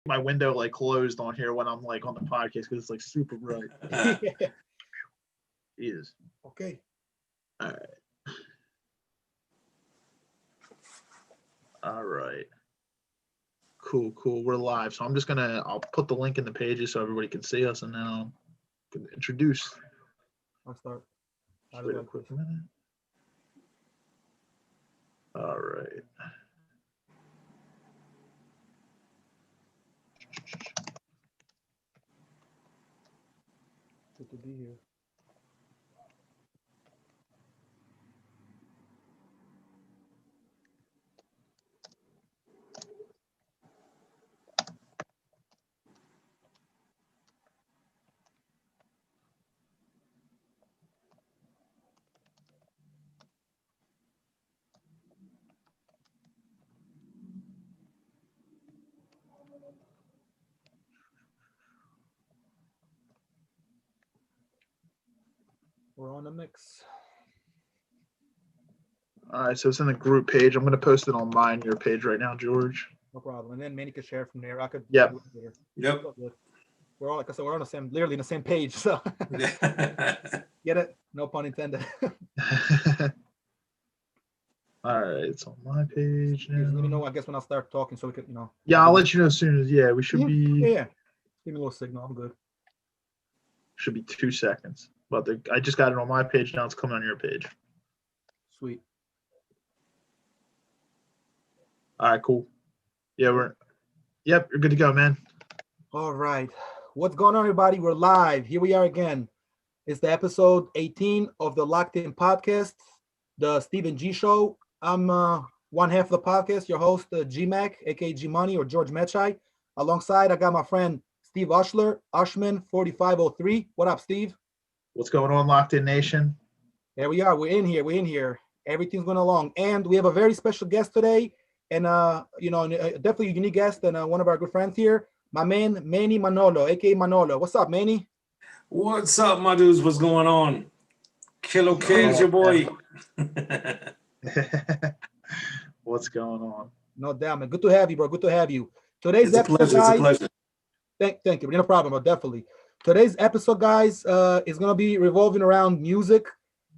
my window like closed on here when I'm like on the podcast because it's like super bright. Jesus. Okay. All right. All right. Cool. We're live. So I'll put the link in the pages so everybody can see us, and then I'll introduce. I'll start. Just wait a quick minute. All right. Good to be here. We're on the mix. All right, so it's in the group page. I'm going to post it on your page right now, George. No problem. And then Manny could share from there. I could. Yep. Yep. We're all, like I said, we're on the same, literally in the same page. So get it? No pun intended. All right, it's on my page now. Let me know, I guess, when I start talking so we could, Yeah, I'll let you know as soon as, we should be. Yeah. Give me a little signal. I'm good. Should be 2 seconds. But I just got it on my page. Now it's coming on your page. Sweet. All right, cool. Yeah, you're good to go, man. All right. What's going on, everybody? We're live. Here we are again. It's the episode 18 of the Locked In podcast, the Stephen G Show. I'm one half of the podcast, your host, G Mac, aka G Money or George Mechai. Alongside, I got my friend Steve Ushman 4503. What up, Steve? What's going on, Locked In Nation? There we are. We're in here. Everything's going along. And we have a very special guest today. And, definitely a unique guest and one of our good friends here, my man, Manny Manolo, a.k.a. Manolo. What's up, Manny? What's up, my dudes? What's going on? Kilo K's your boy. What's going on? No doubt, man. Good to have you, bro. Good to have you. Today's episode, guys, it's a pleasure. Thank you. No problem, bro. Definitely. Today's episode, guys, is going to be revolving around music.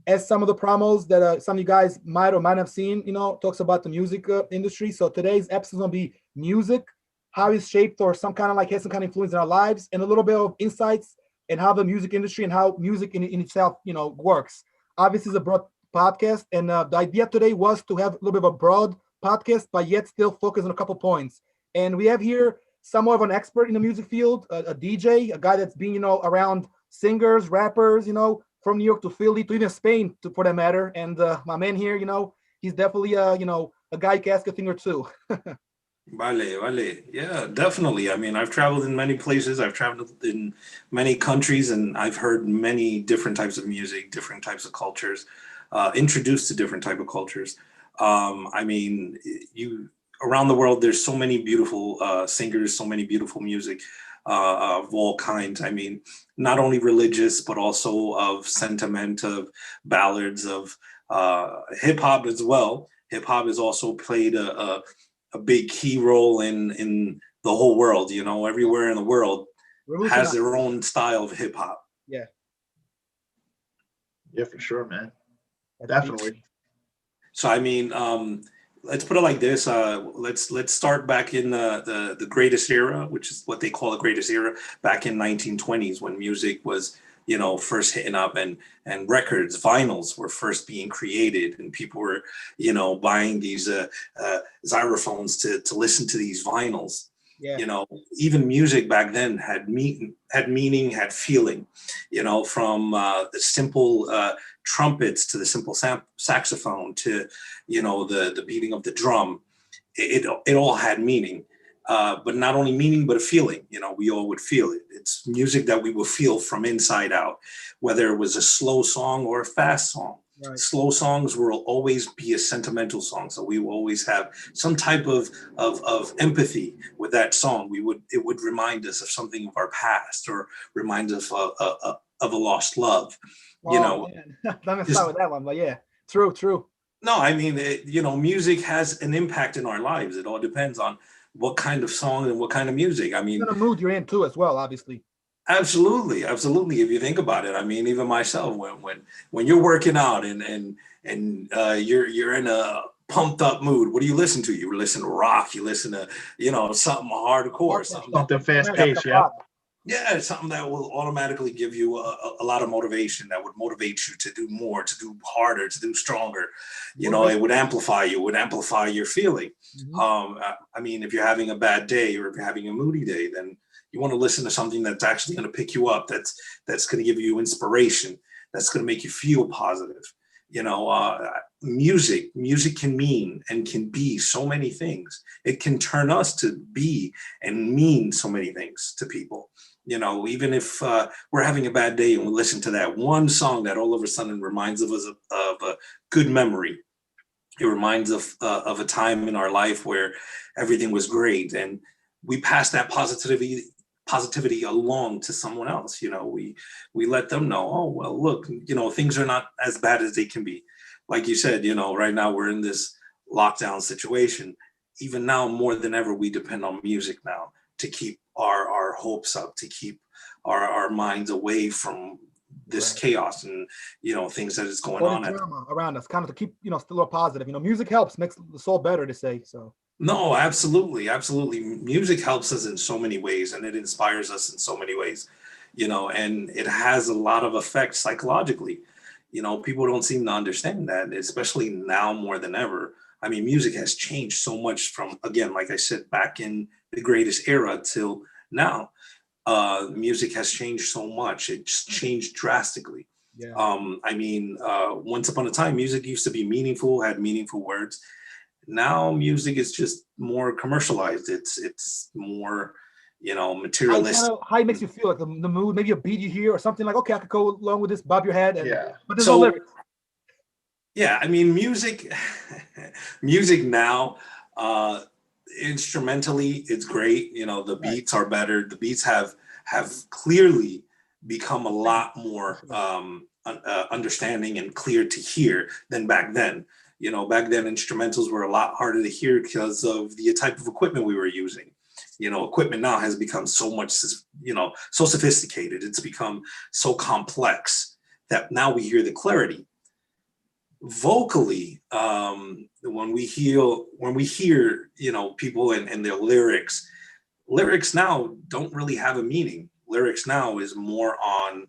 As some of the promos that some of you guys might or might have seen, talks about the music industry. So today's episode is going to be music, how it's shaped or has some kind of influence in our lives, and a little bit of insights and how the music industry and how music in itself, works. Obviously, it's a broad podcast, and the idea today was to have a little bit of a broad podcast, but yet still focus on a couple points. And we have here somewhat of an expert in the music field, a DJ, a guy that's been, around singers, rappers, from New York to Philly to even Spain, for that matter. And my man here, he's definitely, a guy who can ask a thing or two. Vale. Yeah, definitely. I mean, I've traveled in many places. I've traveled in many countries, and I've heard many different types of music, different types of cultures, introduced to different type of cultures. I mean, around the world, there's so many beautiful singers, so many beautiful music of all kinds. I mean, not only religious, but also of sentiment, of ballads, of hip hop as well. Hip hop has also played a big key role in the whole world. Everywhere in the world has their own style of hip hop. Yeah. Yeah, for sure, man. Definitely. So I mean, let's put it like this. Let's start back in the greatest era, which is what they call the greatest era, back in 1920s when music was, first hitting up and records, vinyls were first being created, and people were, buying these xylophones to listen to these vinyls. Yeah. Even music back then had meaning, had feeling, from the simple trumpets to the simple saxophone to, the beating of the drum. It all had meaning, but not only meaning, but a feeling. We all would feel it. It's music that we will feel from inside out, whether it was a slow song or a fast song. Right. Slow songs will always be a sentimental song, so we will always have some type of empathy with that song. It would remind us of something of our past, or remind us of a lost love. Man. Let me start with that one, but yeah, true. No, I mean, music has an impact in our lives. It all depends on what kind of song and what kind of music. I mean, What kind of mood you're in too, as well, obviously. absolutely, absolutely. If you think about it, I mean, even myself, when you're working out and you're in a pumped up mood, what do you listen to? You listen to rock. You listen to something hardcore, Something fast paced. Yeah. yeah, it's something that will automatically give you a lot of motivation. That would motivate you to do more, to do harder, to do stronger. It would amplify you. Would amplify your feeling. I mean, if you're having a bad day or if you're having a moody day, then you want to listen to something that's actually going to pick you up. That's going to give you inspiration. That's going to make you feel positive. Music can mean and can be so many things. It can turn us to be and mean so many things to people. Even if we're having a bad day and we listen to that one song that all of a sudden reminds of us of a good memory. It reminds of a time in our life where everything was great, and we pass that positivity along to someone else. We let them know, oh well, look, things are not as bad as they can be. Like you said, right now we're in this lockdown situation. Even now, more than ever, we depend on music now to keep our hopes up, to keep our minds away from this chaos and things that is going on around us, kind of to keep still positive. Music helps, makes the soul better, to say so. No, absolutely. Music helps us in so many ways, and it inspires us in so many ways, and it has a lot of effects psychologically. People don't seem to understand that, especially now more than ever. I mean, music has changed so much from, again, like I said, back in the greatest era till now. Music has changed so much. It's changed drastically. Yeah. I mean, once upon a time, music used to be meaningful, had meaningful words. Now music is just more commercialized. It's more, materialistic. How it makes you feel, like the mood, maybe a beat you hear or something, like, okay, I could go along with this, bob your head. But there's no lyrics. Yeah, I mean, music now, instrumentally, it's great. The beats are better. The beats have clearly become a lot more understanding and clear to hear than back then. Back then instrumentals were a lot harder to hear because of the type of equipment we were using. Equipment now has become so much, so sophisticated. It's become so complex that now we hear the clarity. Vocally, when we hear, people and their lyrics now don't really have a meaning. Lyrics now is more on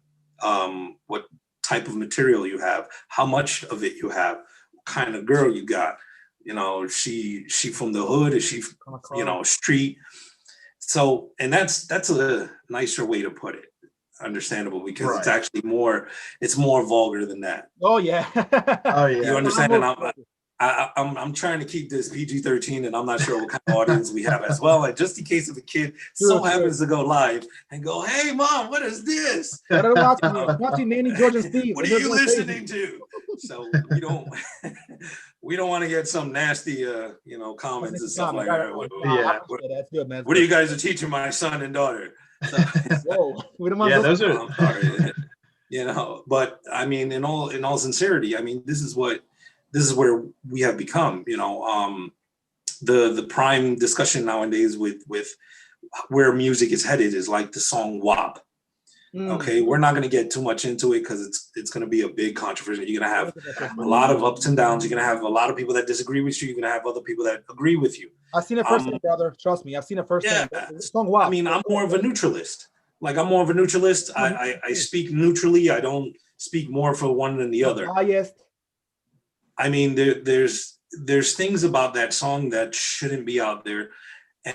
what type of material you have, how much of it you have, what kind of girl you got. She from the hood, is she, street. So, and that's a nicer way to put it. Understandable, because it's actually it's more vulgar than that. Oh yeah. Oh yeah. You understand? And I'm trying to keep this PG-13, and I'm not sure what kind of audience we have as well. And just in case if a kid happens to go live and go, "Hey mom, what is this?" Watching Nanny, George, and Steve. What are you listening to? So we don't want to get some nasty comments and stuff like that. Yeah, that's good, man. What are you guys are teaching my son and daughter? So, whoa, we don't want those are. I'm sorry. But I mean, in all sincerity, I mean, this is where we have become. The prime discussion nowadays with where music is headed is like the song WAP. Okay, we're not going to get too much into it because it's going to be a big controversy. You're going to have a lot of ups and downs. You're going to have a lot of people that disagree with you. You're going to have other people that agree with you. I've seen it firsthand, brother. Trust me, I've seen it firsthand. Yeah. I mean, I'm more of a neutralist. I speak neutrally. I don't speak more for one than the other. Biased. I mean, there's things about that song that shouldn't be out there.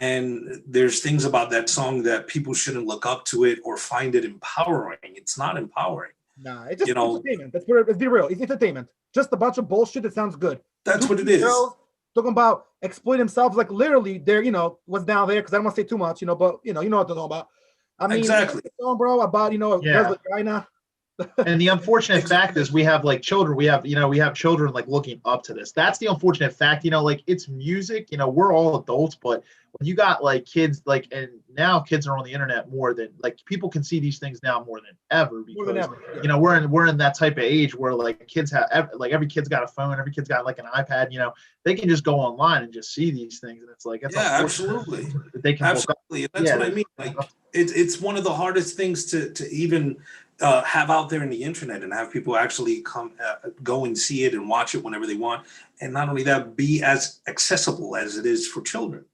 And there's things about that song that people shouldn't look up to it or find it empowering. It's not empowering. Nah, it's just entertainment. Let's be real. It's entertainment. Just a bunch of bullshit that sounds good. That's what it is. Talking about exploiting themselves, like literally, they're what's down there, because I don't want to say too much, but you know what they're talking about. I mean, exactly, song, bro, about a girl's vagina. And the unfortunate fact is we have like children, we have children like looking up to this. That's the unfortunate fact, like it's music, we're all adults, but when you got like kids, like, and now kids are on the internet more than like people can see these things now more than ever because, we're in that type of age where like kids have, like every kid's got a phone, every kid's got like an iPad, they can just go online and just see these things. And it's like, it's absolutely. That they can absolutely. That's what I mean. Like it's one of the hardest things to even have out there in the internet and have people actually go and see it and watch it whenever they want. And not only that, be as accessible as it is for children.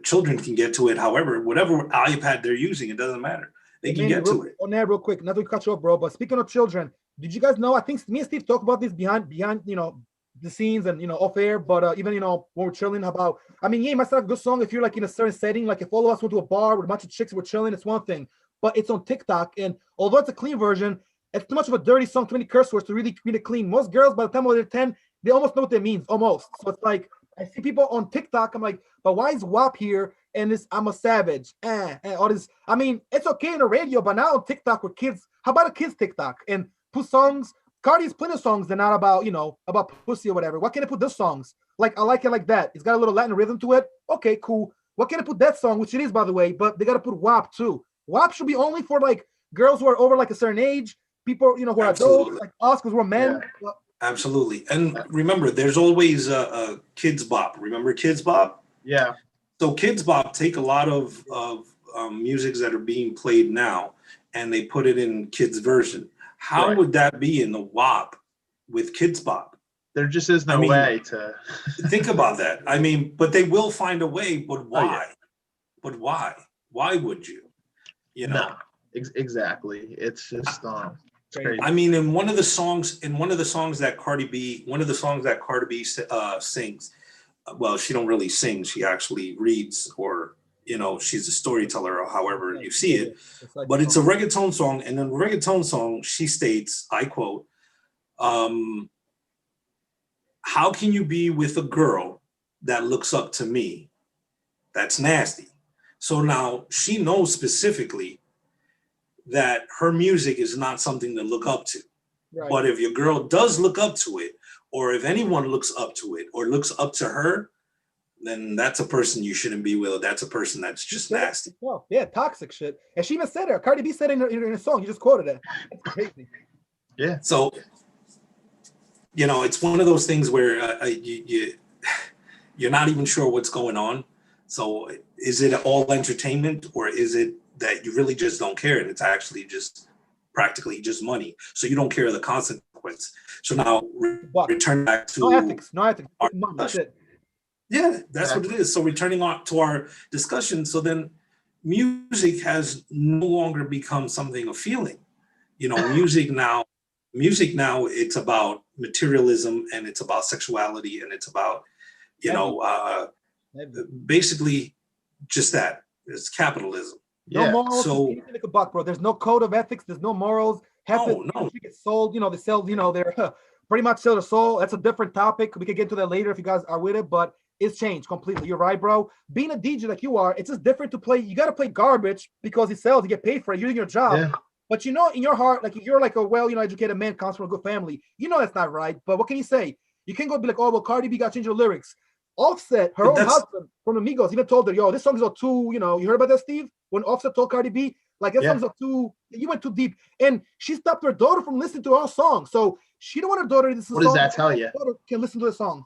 Children can get to it. However, whatever iPad they're using, it doesn't matter. They can get to it. On there real quick, not to cut you off, bro, but speaking of children, did you guys know, I think me and Steve talked about this behind, the scenes and, off air, but even, when we're chilling about, it might sound a good song if you're like in a certain setting, like if all of us went to a bar with a bunch of chicks, we're chilling, it's one thing. But it's on TikTok, and although it's a clean version, it's too much of a dirty song, too many curse words to really clean. Most girls, by the time they're 10, they almost know what that means, almost. So it's like, I see people on TikTok, I'm like, but why is WAP here? And this, I'm a savage, and all this. It's okay in the radio, but now on TikTok with kids, how about a kids TikTok? And put songs, Cardi's plenty of songs that are not about, about pussy or whatever. What can I put those songs? Like, I like it like that. It's got a little Latin rhythm to it. Okay, cool. What can I put that song, which it is, by the way, but they got to put WAP too. WAP should be only for like girls who are over like a certain age, people, who are adults, like us, because we're men. Yeah. Absolutely. And remember, there's always a Kids Bop. Remember Kids Bop? Yeah. So Kids Bop take a lot of musics that are being played now, and they put it in kids version. How would that be in the WAP with Kids Bop? There just is no way to think about that. But they will find a way. But why? Oh, yeah. But why? Why would you? No, exactly. It's just it's crazy. In one of the songs that Cardi B sings, well, she don't really sing, she actually reads, or she's a storyteller, or however you see it. But it's a reggaeton song, and in the reggaeton song, she states, I quote, "How can you be with a girl that looks up to me? That's nasty." So now she knows specifically that her music is not something to look up to. Right. But if your girl does look up to it, or if anyone looks up to it or looks up to her, then that's a person you shouldn't be with. That's a person that's just nasty. Well, yeah, toxic shit. And she even said it. Cardi B said it in a song. You just quoted it. That's crazy. Yeah. So, it's one of those things where you're not even sure what's going on. So is it all entertainment, or is it that you really just don't care and it's actually just practically just money? So you don't care the consequence. So now return back to no ethics. That's it. Yeah, that's what it is. So returning on to our discussion, so then music has no longer become something of feeling. Music now it's about materialism, and it's about sexuality, and it's about, basically just that. It's capitalism. No morals. So anything like a buck, bro. There's no code of ethics. There's no morals. No. She gets sold. They sell. They're pretty much sell their soul. That's a different topic. We can get into that later if you guys are with it. But it's changed completely. You're right, bro. Being a DJ like you are, it's just different to play. You got to play garbage because it sells. You get paid for it. You're doing your job. Yeah. But in your heart, like you're like a educated man, comes from a good family. That's not right. But what can you say? You can't go be like, oh, well, Cardi B got to change her lyrics. Offset, her own husband from the Migos, even told her, yo, this song's too, you heard about that, Steve? When Offset told Cardi B, like, that song's too, you went too deep. And she stopped her daughter from listening to her own song. So she don't want her daughter to listen to the song. What does that tell you? Her daughter can listen to the song.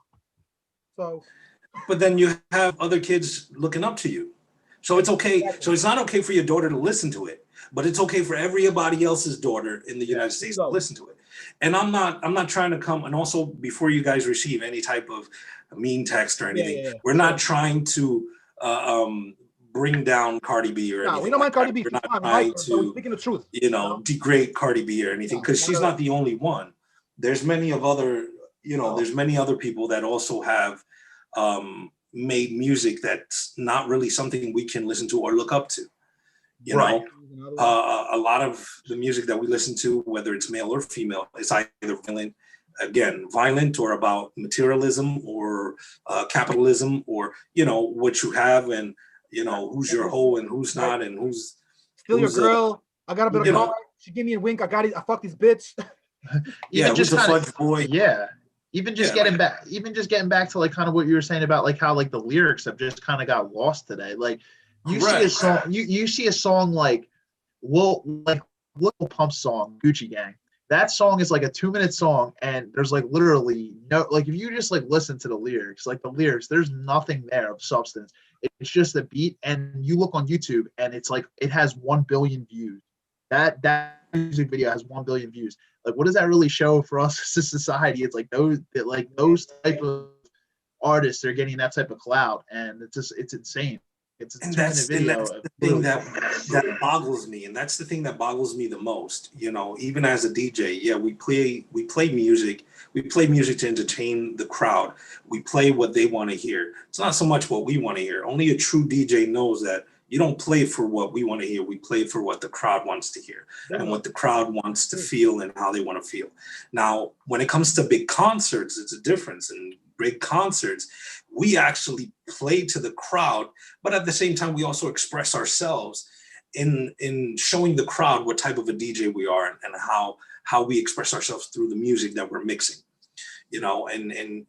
So. But then you have other kids looking up to you. So it's okay. Exactly. So it's not okay for your daughter to listen to it, but it's okay for everybody else's daughter in the United States to listen to it. And I'm not trying to come, and also before you guys receive any type of mean text or anything, we're not trying to bring down Cardi B or anything. No, we don't mind Cardi B. We're not trying to, speaking the truth, degrade Cardi B or anything, because she's not the only one. There's many of other, there's many other people that also have made music that's not really something we can listen to or look up to. A lot of the music that we listen to, whether it's male or female, is either violent or about materialism or capitalism, or what you have, and who's your hoe and who's not, and who's still your girl. I got a bit of car. she gave me a wink. I got it. I fucked this bitch. Yeah, Even who's just the kind of, fudge boy? yeah. Even just Yeah, getting back, even just getting back to like kind of what you were saying about like how like the lyrics have just kind of got lost today. Like you see a correct. song, you see a song like Lil Pump song, Gucci Gang. That song is like a 2 minute song, and there's like literally no like if you just like listen to the lyrics, like the lyrics, there's nothing there of substance. It's just the beat, and you look on YouTube, and it's like it has 1 billion views. That music video has 1 billion views. Like, what does that really show for us as a society? It's like those type of artists are getting that type of clout, and it's insane. It's a And 2 minute and video that's of the thing literally that boggles me, and that's the thing that boggles me the most. You know, even as a DJ, yeah, we play music. We play music to entertain the crowd. We play what they want to hear. It's not so much what we want to hear. Only a true DJ knows that you don't play for what we want to hear. We play for what the crowd wants to hear and what the crowd wants to feel and how they want to feel. Now, when it comes to big concerts, it's a difference. In big concerts, we actually play to the crowd, but at the same time, we also express ourselves in showing the crowd what type of a DJ we are and how we express ourselves through the music that we're mixing. You know, and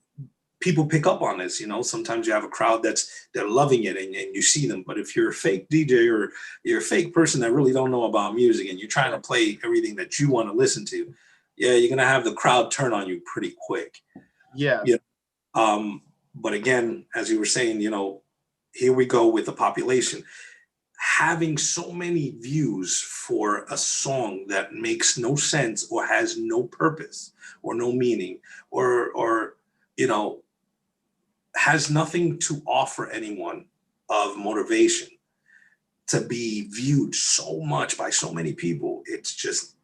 people pick up on this. You know, sometimes you have a crowd they're loving it, and you see them. But if you're a fake DJ or you're a fake person that really don't know about music and you're trying to play everything that you want to listen to, yeah, you're gonna have the crowd turn on you pretty quick. yeah. Yeah. But again, as you were saying, you know, here we go with the population having so many views for a song that makes no sense or has no purpose or no meaning or you know, has nothing to offer anyone of motivation to be viewed so much by so many people. It's just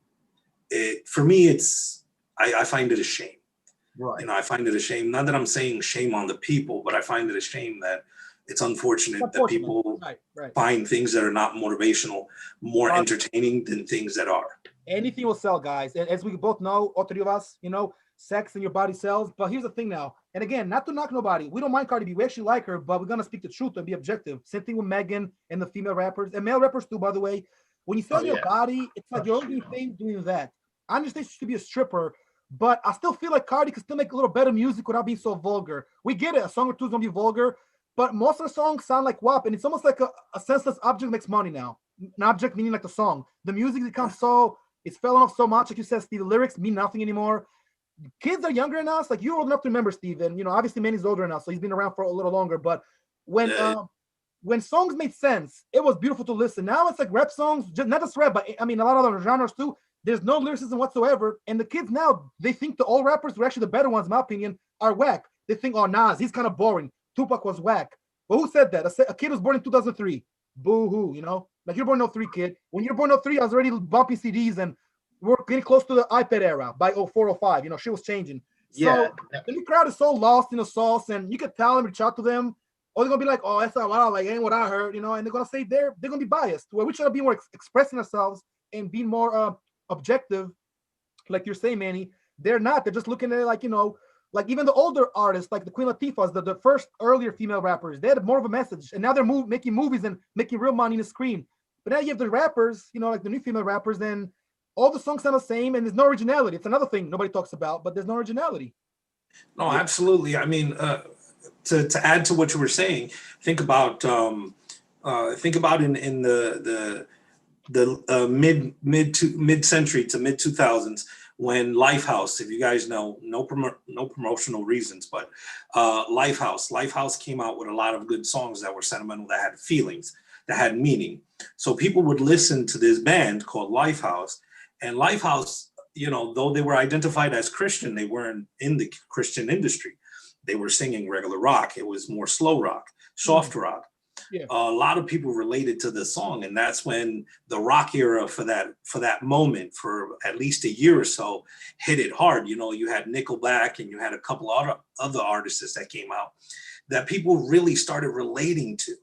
for me, I find it a shame. Right. You know, I find it a shame. Not that I'm saying shame on the people, but I find it a shame that it's unfortunate that people Right. find things that are not motivational more entertaining than things that are. Anything will sell, guys. And as we both know, all three of us, you know, sex in your body sells. But here's the thing now. And again, not to knock nobody. We don't mind Cardi B. We actually like her, but we're going to speak the truth and be objective. Same thing with Megan and the female rappers and male rappers too, by the way. When you sell your body, it's like you're only getting doing that. I understand she should be a stripper, but I still feel like Cardi can still make a little better music without being so vulgar. We get it. A song or two is going to be vulgar, but most of the songs sound like WAP, and it's almost like a senseless object makes money now. An object meaning like the song. The music becomes so, it's fallen off so much. Like you said, Steve, the lyrics mean nothing anymore. Kids are younger than us. Like, you're old enough to remember, Steve, and, you know, obviously Manny's older than us, so he's been around for a little longer. But when songs made sense, it was beautiful to listen. Now it's like rap songs, not just rap, but I mean, a lot of other genres too. There's no lyricism whatsoever. And the kids now, they think the old rappers were actually the better ones, in my opinion, are whack. They think, oh, Nas, he's kind of boring. Tupac was whack. But who said that? A kid was born in 2003. Boo-hoo, you know? Like, you're born in 03, kid. When you're born in 03, I was already bumping CDs, and we're getting close to the iPad era by 04, 05. You know, shit was changing. So the new crowd is so lost in the sauce, and you could tell them, reach out to them, or they're going to be like, oh, that's not what I like, ain't what I heard, you know? And they're going to say they're going to be biased. Where we should be more expressing ourselves and being more objective, like you're saying, Manny. They're not. They're just looking at it like, you know, like even the older artists, like the Queen Latifahs, the first earlier female rappers, they had more of a message. And now they're making movies and making real money in the screen. But now you have the rappers, you know, like the new female rappers, then all the songs sound the same, and there's no originality. It's another thing nobody talks about, but there's no originality. No, absolutely. I mean, to add to what you were saying, think about in the mid century to mid 2000s, when Lifehouse, if you guys know, no promotional reasons, but Lifehouse came out with a lot of good songs that were sentimental, that had feelings, that had meaning. So people would listen to this band called Lifehouse, and Lifehouse, you know, though they were identified as Christian, they weren't in the Christian industry. They were singing regular rock. It was more slow rock, soft rock. Yeah. A lot of people related to the song, and that's when the rock era for that moment, for at least a year or so, hit it hard. You know, you had Nickelback and you had a couple other artists that came out that people really started relating to.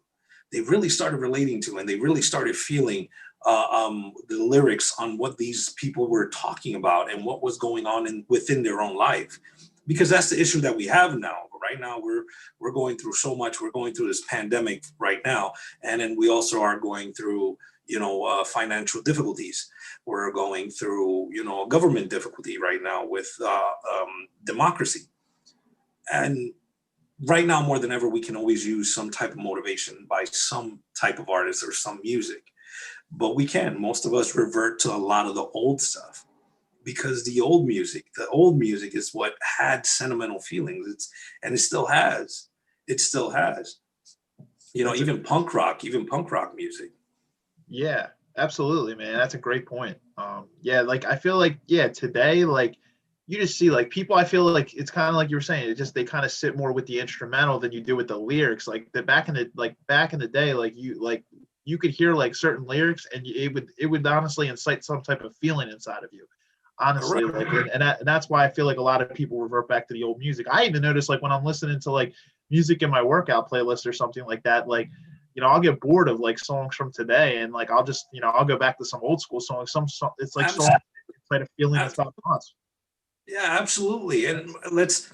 They really started relating to, and they really started feeling the lyrics on what these people were talking about and what was going on within their own life. Because that's the issue that we have now. Right now, we're going through so much. We're going through this pandemic right now, and then we also are going through, financial difficulties. We're going through, a government difficulty right now with democracy. And right now, more than ever, we can always use some type of motivation by some type of artist or some music. But most of us revert to a lot of the old stuff, because the old music is what had sentimental feelings. It still has. It still has. Even punk rock music. Yeah, absolutely, man. That's a great point. Yeah, like I feel like today, like you just see like people. I feel like it's kind of like you were saying. They kind of sit more with the instrumental than you do with the lyrics. Like back in the day, you could hear like certain lyrics and it would honestly incite some type of feeling inside of you. Honestly, like and that's why I feel like a lot of people revert back to the old music. I even notice like when I'm listening to like music in my workout playlist or something like that, like I'll get bored of like songs from today, and like I'll just I'll go back to some old school songs. It's like songs that a feeling that's not us. Yeah, absolutely. And let's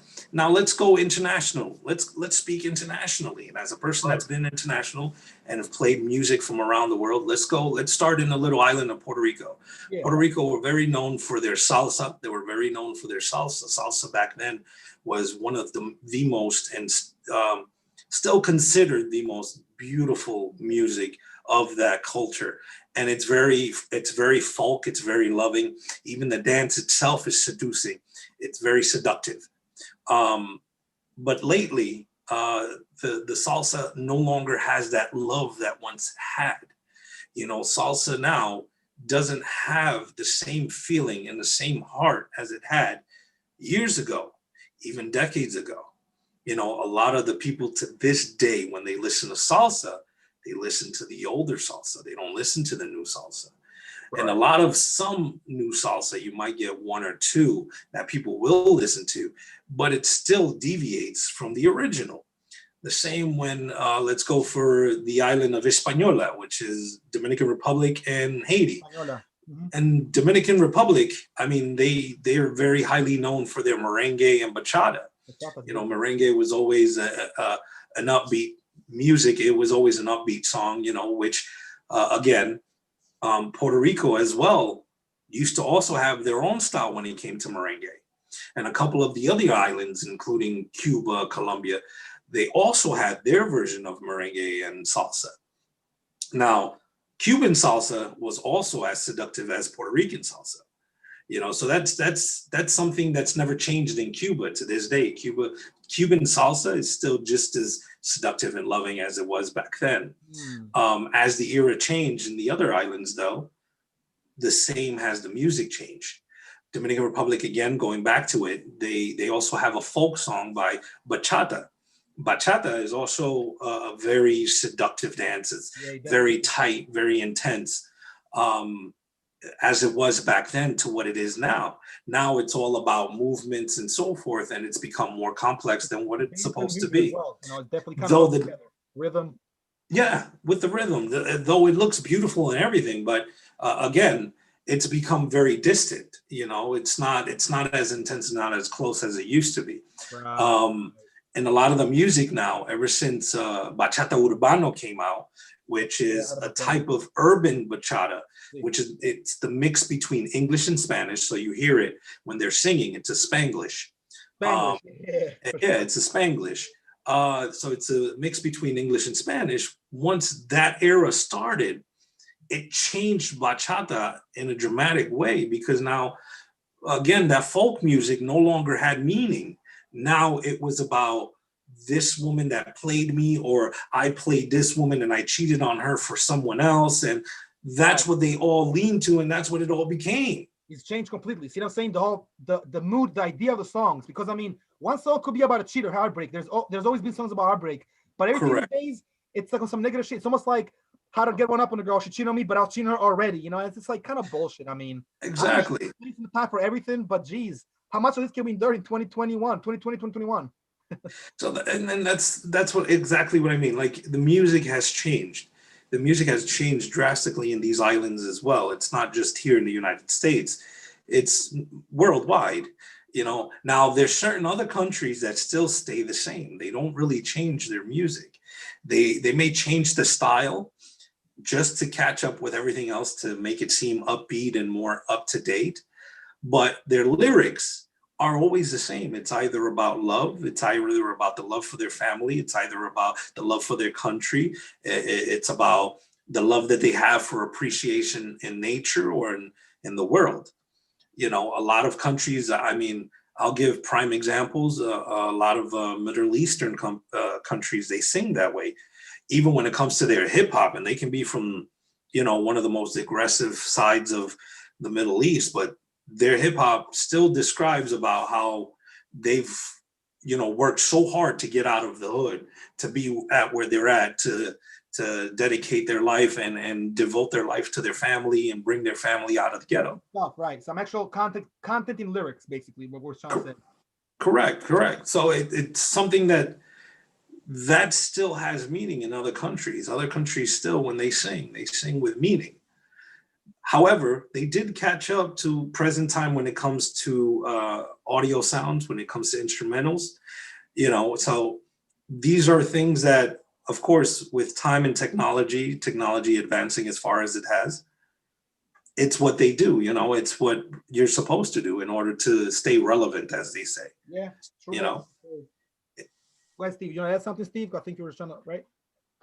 go international. Let's speak internationally. And as a person that's been international and have played music from around the world, let's start in the little island of Puerto Rico. Yeah. Puerto Rico were very known for their salsa. They were very known for their salsa. Salsa back then was one of the most, and still considered the most beautiful music of that culture. And it's very folk, it's very loving. Even the dance itself is seducing. It's very seductive. But lately, the salsa no longer has that love that once had. Salsa now doesn't have the same feeling and the same heart as it had years ago, even decades ago. A lot of the people to this day, when they listen to salsa, they listen to the older salsa. They don't listen to the new salsa. Right. And a lot of some new salsa, you might get one or two that people will listen to, but it still deviates from the original. The same when, let's go for the island of Hispaniola, which is Dominican Republic and Haiti. Mm-hmm. And Dominican Republic, I mean, they are very highly known for their merengue and bachata. Merengue was always an upbeat music. It was always an upbeat song, which again, Puerto Rico as well used to also have their own style when it came to merengue. And a couple of the other islands, including Cuba, Colombia, they also had their version of merengue and salsa. Now, Cuban salsa was also as seductive as Puerto Rican salsa. So that's something that's never changed in Cuba to this day. Cuban salsa is still just as seductive and loving as it was back then. As the era changed in the other islands, though, the same has the music changed. Dominican Republic, again, going back to it, they also have a folk song by bachata. Bachata is also a very seductive dance. It's very tight, very intense. As it was back then to what it is now. Now it's all about movements and so forth, and it's become more complex than what it's supposed to be. Well. It's definitely kind of the rhythm. Yeah, with the rhythm, though it looks beautiful and everything, but again, it's become very distant. It's not as intense, not as close as it used to be. Right. And a lot of the music now, ever since Bachata Urbano came out, which is a type of urban bachata, it's the mix between English and Spanish. So you hear it when they're singing, it's a Spanglish. It's a Spanglish. So it's a mix between English and Spanish. Once that era started, it changed bachata in a dramatic way, because now, again, that folk music no longer had meaning. Now it was about this woman that played me, or I played this woman and I cheated on her for someone else. And that's what they all leaned to, and that's what it all became. It's changed completely. See what I'm saying? The mood, the idea of the songs. Because I mean, one song could be about a cheat or heartbreak. There's always been songs about heartbreak, but everything these days, it's like on some negative shit. It's almost like how to get one up on a girl. She cheated on me, but I'll cheat her already. It's just like kind of bullshit. I mean, exactly. It's in the time for everything, but geez, how much of this can we endure in 2021? So, and then that's exactly what I mean. Like, the music has changed. The music has changed drastically in these islands as well. It's not just here in the United States. It's worldwide. Now there's certain other countries that still stay the same. They don't really change their music. They may change the style, just to catch up with everything else, to make it seem upbeat and more up to date. But their lyrics are always the same. It's either about love, it's either about the love for their family, it's either about the love for their country, it's about the love that they have for appreciation in nature or in the world. You know, a lot of countries, I mean, I'll give prime examples. A lot of Middle Eastern countries, they sing that way, even when it comes to their hip hop, and they can be from, you know, one of the most aggressive sides of the Middle East, but their hip hop still describes about how they've, you know, worked so hard to get out of the hood, to be at where they're at, to dedicate their life and devote their life to their family and bring their family out of the ghetto. Stuff, right? Some actual content in lyrics, basically, what we're trying to say. Correct. So it's something that still has meaning in other countries. Other countries still, when they sing with meaning. However, they did catch up to present time when it comes to audio sounds, when it comes to instrumentals, you know. So these are things that, of course, with time and technology advancing as far as it has, it's what they do, you know, it's what you're supposed to do in order to stay relevant, as they say. Yeah, true. You know. Go ahead, Steve. You want to add something, Steve? I think you were trying to, right?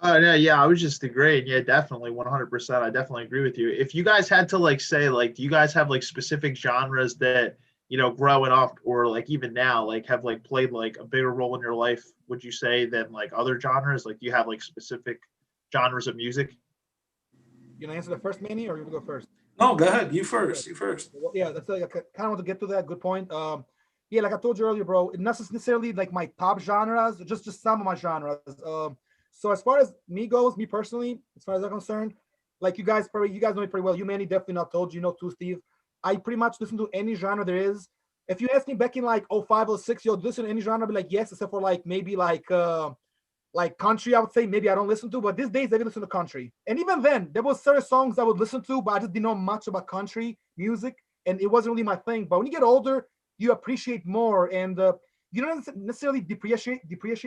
Yeah, I was just agreeing. Yeah, definitely, 100%. I definitely agree with you. If you guys had to like say, like, do you guys have like specific genres that, you know, growing up or like even now, like have like played like a bigger role in your life, would you say, than like other genres? Like, do you have like specific genres of music? You want to answer the first, Manny, or you want to go first? No, go ahead. You first. Well, yeah, that's like, I kind of want to get to that. Good point. Yeah, like I told you earlier, bro, it's not necessarily like my top genres, just some of my genres. So as far as me goes, me personally, as far as I'm concerned, like you guys know me pretty well. You, Manny, definitely not told you, know too, Steve. I pretty much listen to any genre there is. If you ask me back in like 05 or 06, yo, listen to any genre, I'd be like, yes, except for like maybe like country, I would say maybe I don't listen to, but these days I do listen to country. And even then, there was certain songs I would listen to, but I just didn't know much about country music, and it wasn't really my thing. But when you get older, you appreciate more, and you don't necessarily depreciate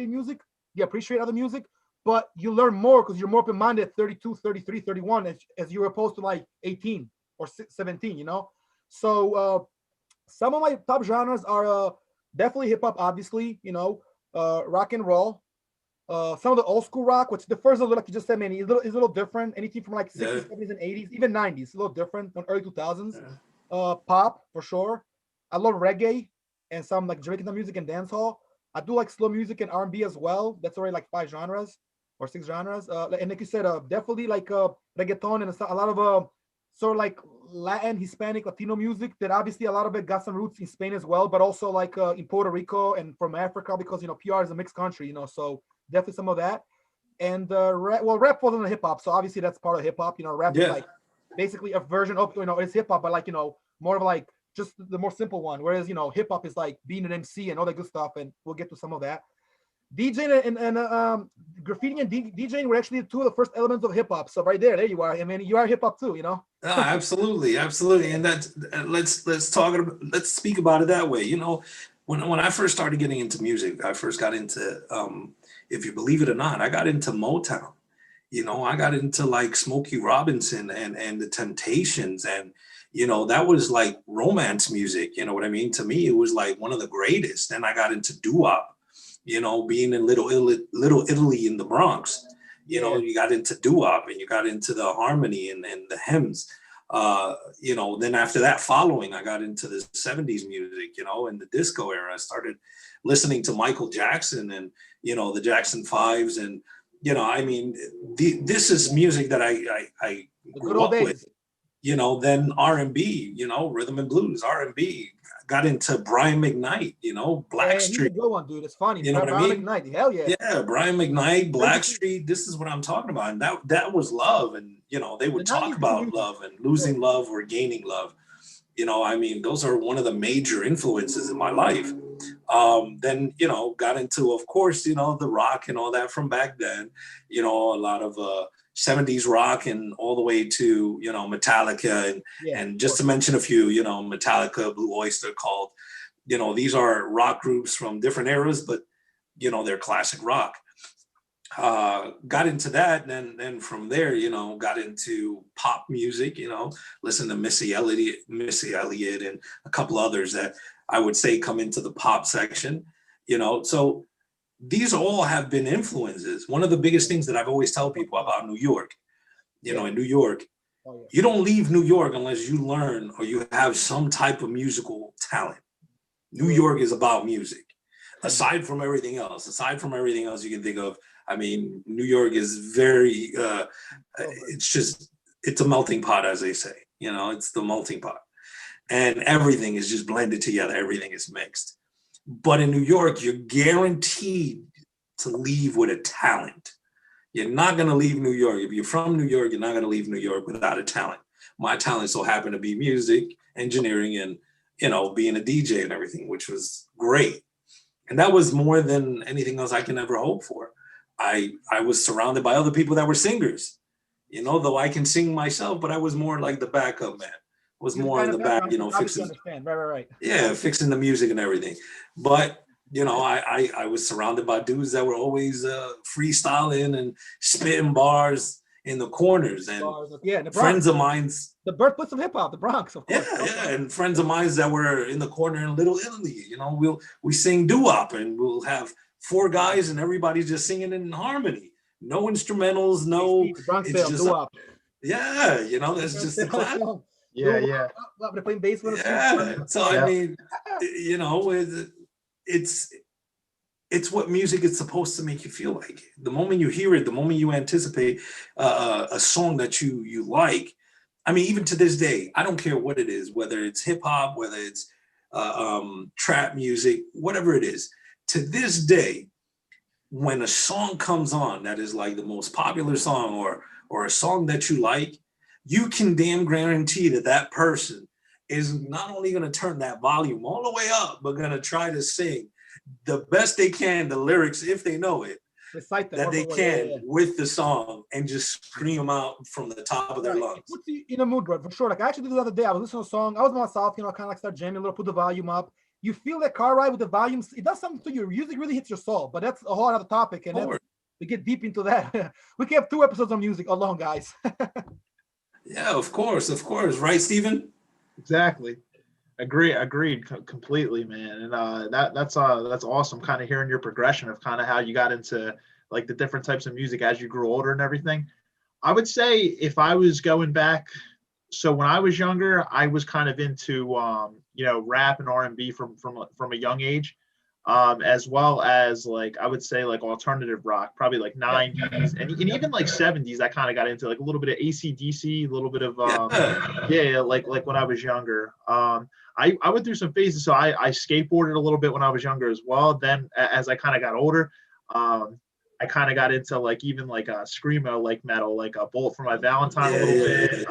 music. You appreciate other music, but you learn more because you're more open-minded at 32, 33, 31 as you're opposed to like 18 or 17, you know? So some of my top genres are definitely hip-hop, obviously, you know, rock and roll. Some of the old school rock, which the first, like you just said, man, is a little different. Anything from like 60s, 70s, and 80s, even 90s, a little different than early 2000s. Pop, for sure. I love reggae and some like Jamaican music and dancehall. I do like slow music and R&B as well. That's already like 5 genres or 6 genres. And like you said, definitely like reggaeton and a lot of sort of like Latin, Hispanic, Latino music that obviously a lot of it got some roots in Spain as well, but also like in Puerto Rico and from Africa, because, you know, PR is a mixed country, you know, so definitely some of that. And rap wasn't a hip hop, so obviously that's part of hip hop. You know, rap is like basically a version of, you know, it's hip hop, but like, you know, more of like just the more simple one. Whereas, you know, hip hop is like being an MC and all that good stuff, and we'll get to some of that. DJing and graffiti and DJing were actually 2 of the first elements of hip hop. So right there you are. I mean, you are hip hop too, you know. Absolutely, and that's let's speak about it that way. You know, when I first started getting into music, I first got into, if you believe it or not, I got into Motown. You know, I got into like Smokey Robinson and the Temptations, and you know, that was like romance music. You know what I mean? To me, it was like one of the greatest. Then I got into doo-wop. You know, being in Little Italy in the Bronx. You know, you got into doo-wop and you got into the harmony and the hymns. You know, then after that following, I got into the 70s music, you know, and the disco era. I started listening to Michael Jackson and, you know, the Jackson Fives. And, you know, I mean, this is music that I grew up with, you know. Then R&B, you know, rhythm and blues, R&B. Got into Brian McKnight, you know, Blackstreet. He's a good one, dude. It's funny. You know what I mean? McKnight, hell yeah. Yeah, Brian McKnight, Blackstreet. This is what I'm talking about. And that was love. And, you know, they would talk about love and losing love or gaining love. You know, I mean, those are one of the major influences in my life. Then, you know, got into, of course, you know, the rock and all that from back then, you know, a lot of 70s rock and all the way to, you know, Metallica and just to mention a few, you know, Metallica, Blue Oyster Cult, you know, these are rock groups from different eras, but, you know, they're classic rock. got into that, and then from there, got into pop music, listen to Missy Elliott and a couple others that I would say come into the pop section, so these all have been influences. One of the biggest things that I've always tell people about New York, in New York, you don't leave New York unless you learn or you have some type of musical talent. New York is about music. Aside from everything else you can think of, I mean, New York is very, it's a melting pot, as they say, it's the melting pot. And everything is just blended together. Everything is mixed. But in New York, you're guaranteed to leave with a talent. You're not going to leave New York. If you're from New York, you're not going to leave New York without a talent. My talent so happened to be music, engineering, and, being a DJ and everything, which was great. And that was more than anything else I can ever hope for. I was surrounded by other people that were singers, though I can sing myself, but I was more like the backup man. Was more in the back, fixing. Right. Yeah, fixing the music and everything. But I was surrounded by dudes that were always freestyling and spitting bars in the corners, and the friends of mine's. The birthplace of hip hop, the Bronx, of course. Yeah, and friends of mine's that were in the corner in Little Italy. We sing doo-wop, and we'll have 4 guys, and everybody's just singing in harmony. No instrumentals, no. Bronx it's just doo-wop. Yeah, that's just the class. Yeah. They're playing bass with us. So I mean, it's what music is supposed to make you feel like. The moment you hear it, the moment you anticipate a song that you like. I mean, even to this day, I don't care what it is, whether it's hip hop, whether it's trap music, whatever it is. To this day, when a song comes on that is like the most popular song or a song that you like, you can damn guarantee that person is not only going to turn that volume all the way up, but going to try to sing the best they can, the lyrics, if they know it, that they can with the song, and just scream them out from the top of their lungs. It puts you in a mood, bro, for sure. Like I actually did the other day, I was listening to a song, I was by myself, kind of like start jamming a little, put the volume up. You feel that car ride with the volume, it does something to you. Music really hits your soul, but that's a whole other topic, and then we get deep into that. We can have 2 episodes on music alone, guys. Yeah, of course, right, Steven? Exactly. Agreed completely, man. And that's awesome, kind of hearing your progression of kind of how you got into like the different types of music as you grew older and everything. I would say if I was going back, so when I was younger, I was kind of into rap and R&B from a young age, as well as like I would say like alternative rock, probably like 90s and even like 70s. I kind of got into like a little bit of AC/DC, a little bit of like when I was younger. I went through some phases. So I skateboarded a little bit when I was younger as well. Then as I kind of got older, I kind of got into like even like a screamo like metal, like a Bullet for My Valentine a little bit.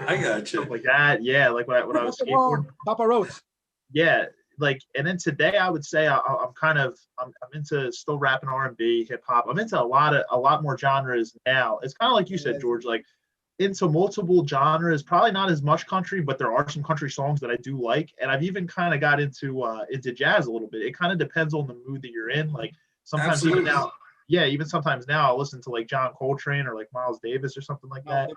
I got you. Stuff like that. Yeah, like when I was skateboarding. Papa Roach. Yeah, like, and then today I would say I'm into still rapping R&B, hip hop. I'm into a lot more genres now. It's kind of like you said, George, like into multiple genres. Probably not as much country, but there are some country songs that I do like, and I've even kind of got into jazz a little bit. It kind of depends on the mood that you're in. Like sometimes even sometimes now I'll listen to like John Coltrane or like Miles Davis or something like that.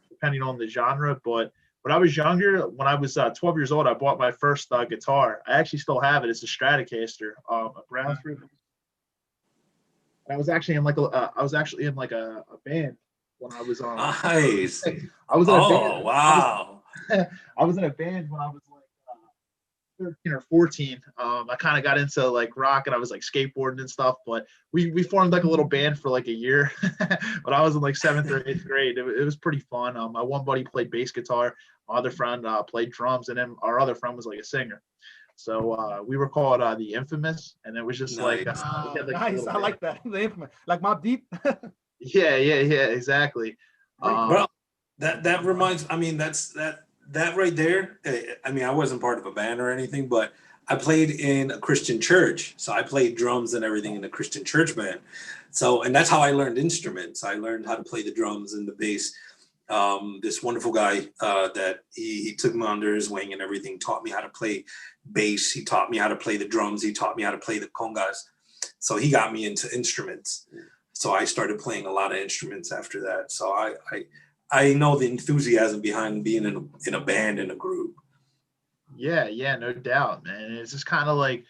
Depending on the genre. But when I was younger, when I was 12 years old, I bought my first guitar. I actually still have it. It's a Stratocaster, a Brownsburg. I was actually in like a band when I was on. Nice. I was in a band. Wow. I was in a band when I was like 13 or 14. I kind of got into like rock, and I was like skateboarding and stuff, but we formed like a little band for like a year. But I was in like 7th or 8th grade. It was pretty fun. My one buddy played bass guitar, my other friend played drums, and then our other friend was like a singer. So we were called the Infamous, and it was just nice. Nice. I like that. The Infamous, like Mobb Deep. Yeah, exactly. Well, that reminds. I mean, that right there. I mean, I wasn't part of a band or anything, but I played in a Christian church, so I played drums and everything in a Christian church band. So, and that's how I learned instruments. I learned how to play the drums and the bass. This wonderful guy that he took me under his wing and everything, taught me how to play bass. He taught me how to play the drums. He taught me how to play the congas. So he got me into instruments. So I started playing a lot of instruments after that. So I know the enthusiasm behind being in a band, in a group. Yeah, no doubt, man. It's just kind of like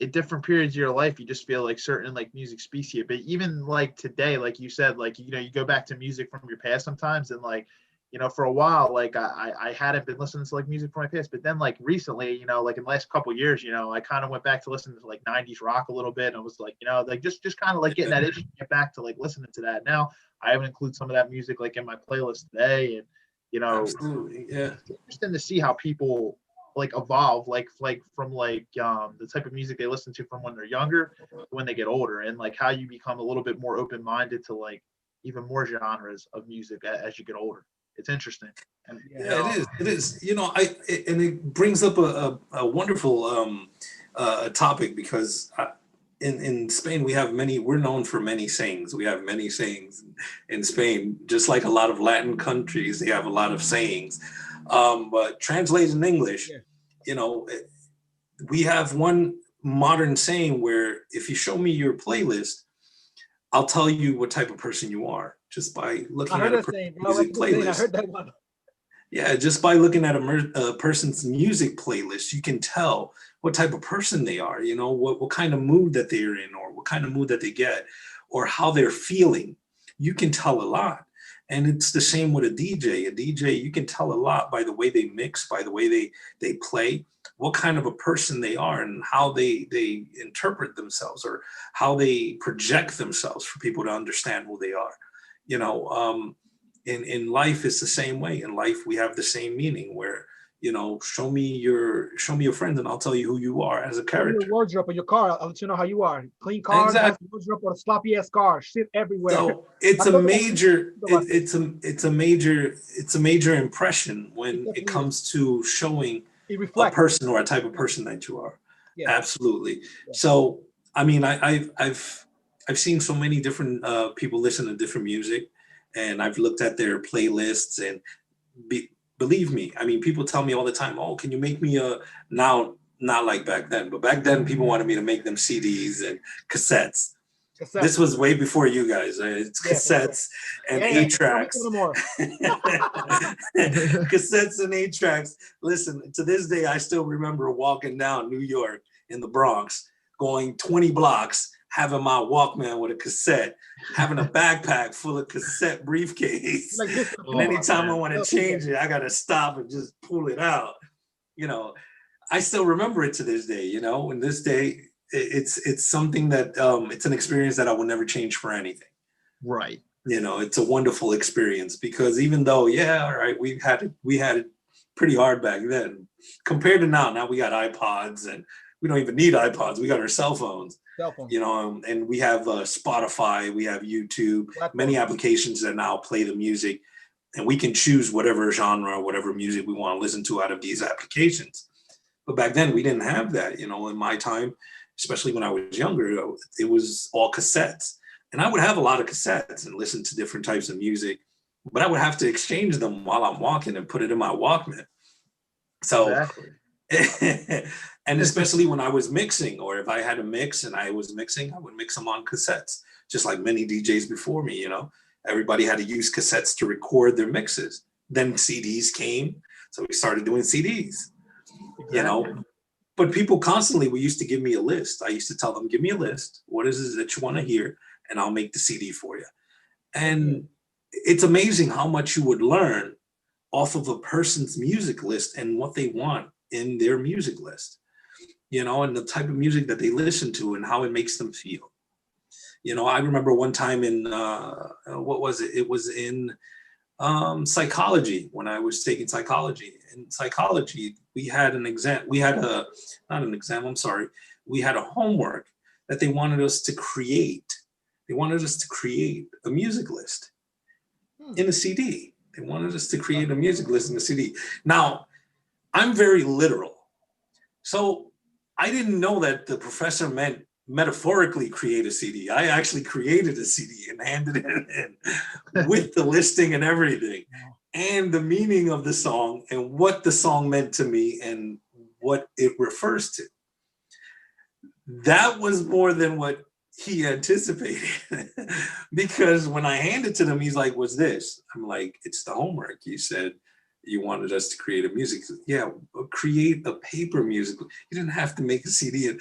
at different periods of your life, you just feel like certain like music speaks to you. But even like today, like you said, like, you know, you go back to music from your past sometimes, and like, you know, for a while, like I hadn't been listening to like music from my past, but then like recently, you know, like in the last couple of years, you know, I kind of went back to listening to like 90s rock a little bit, and I was like, you know, like just kind of like getting that itch to get back to like listening to that. Now I even include some of that music like in my playlist today, and you know, Absolutely, yeah. it's interesting to see how people like evolve, like from like the type of music they listen to from when they're younger to when they get older, and like how you become a little bit more open-minded to like even more genres of music as you get older. It's interesting. And you Yeah, know, it is. You know, and it brings up a wonderful topic, because in Spain we have many. We're known for many sayings. We have many sayings in Spain, just like a lot of Latin countries. They have a lot of sayings, but translated in English, Yeah. you know, we have one modern saying where if you show me your playlist, I'll tell you what type of person you are just by I looking heard at a that saying, bro. That's music a good saying. I playlist. heard that one. Yeah, just by looking at a person's music playlist, you can tell what type of person they are, you know, what kind of mood that they're in, or what kind of mood that they get, or how they're feeling. You can tell a lot. And it's the same with a DJ. A DJ, you can tell a lot by the way they mix, by the way they play, what kind of a person they are, and how they interpret themselves, or how they project themselves for people to understand who they are. You know, in life it's the same way. In life we have the same meaning, where, you know, show me your friend and I'll tell you who you are as a Show me your character. wardrobe or your car. I'll let you know how you are. Clean car, nice Exactly. wardrobe, or a sloppy ass car. Shit everywhere. So it's I'm a talking about, major about this. it's a major impression It when it definitely is. comes to showing It a reflects. person or a type of person that you are. Yeah. Absolutely. Yeah. So I mean, I've seen so many different people listen to different music, and I've looked at their playlists, and believe me, I mean, people tell me all the time, "Oh, can you make me a now?" Not like back then, but back then people wanted me to make them CDs and cassettes. Cassette. This was way before you guys. It's Yeah, for sure. cassettes and Yeah, eight don't make tracks. it no more. Cassettes and eight tracks. Listen, to this day, I still remember walking down New York in the Bronx, going 20 blocks, having my Walkman with a cassette, having a backpack full of cassette briefcase. Like this. And anytime I man. want to change it, I got to stop and just pull it out. You know, I still remember it to this day, you know, and this day it's something that it's an experience that I will never change for anything. Right. You know, it's a wonderful experience, because even though, yeah, all right, we had it pretty hard back then compared to now we got iPods, and we don't even need iPods. We got our cell phones, Cell phone. you know, and we have Spotify, we have YouTube, Platform. many applications that now play the music, and we can choose whatever genre, whatever music we want to listen to out of these applications. But back then we didn't have that, you know. In my time, especially when I was younger, it was all cassettes. And I would have a lot of cassettes and listen to different types of music, but I would have to exchange them while I'm walking and put it in my Walkman. So, Exactly. and especially when I was mixing, or if I had a mix and I was mixing, I would mix them on cassettes, just like many DJs before me, you know. Everybody had to use cassettes to record their mixes. Then CDs came, so we started doing CDs. You know, but people constantly used to give me a list. I used to tell them, give me a list. What is it that you want to hear? And I'll make the CD for you. And it's amazing how much you would learn off of a person's music list and what they want in their music list, you know, and the type of music that they listen to and how it makes them feel. You know, I remember one time in, what was it? It was in psychology, when I was taking psychology. In psychology, we had an exam, we had a, not an exam, I'm sorry, we had a homework that they wanted us to create. They wanted us to create a music list in a CD. They wanted us to create a music list in a CD. Now, I'm very literal. So I didn't know that the professor meant metaphorically create a CD. I actually created a CD and handed it in with the listing and everything, and the meaning of the song and what the song meant to me and what it refers to. that was more than what he anticipated. Because when I handed to them, he's like, "What's this?" I'm like, "It's the homework. You said you wanted us to create a music." Yeah, create a paper music. You didn't have to make a CD.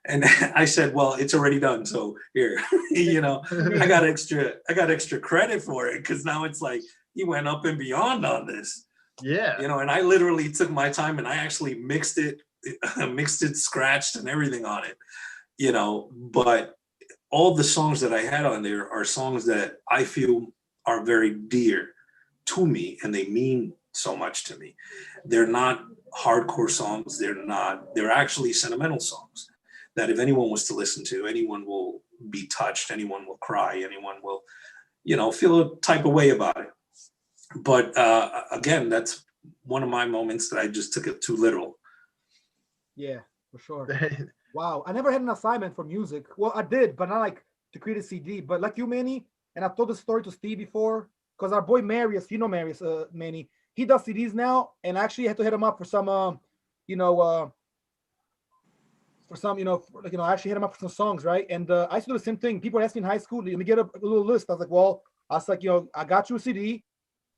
And I said, "Well, it's already done. So here, I got extra credit for it, because now it's like he went up and beyond on this." Yeah. And I literally took my time and I actually mixed it, scratched and everything on it. But all the songs that I had on there are songs that I feel are very dear to me, and they mean so much to me. They're not hardcore songs. They're actually sentimental songs that if anyone was to listen to, anyone will be touched, anyone will cry, anyone will, feel a type of way about it. But again, that's one of my moments that I just took it too literal. Yeah, for sure. Wow, I never had an assignment for music. Well, I did, but not like to create a CD. But like you, Manny, and I've told the story to Steve before, because our boy Marius, Marius, Manny, he does CDs now, and I actually had to hit him up for some, I actually hit him up for some songs, right? And I used to do the same thing. People were asking in high school, let me get a little list. I was like, I got you a CD,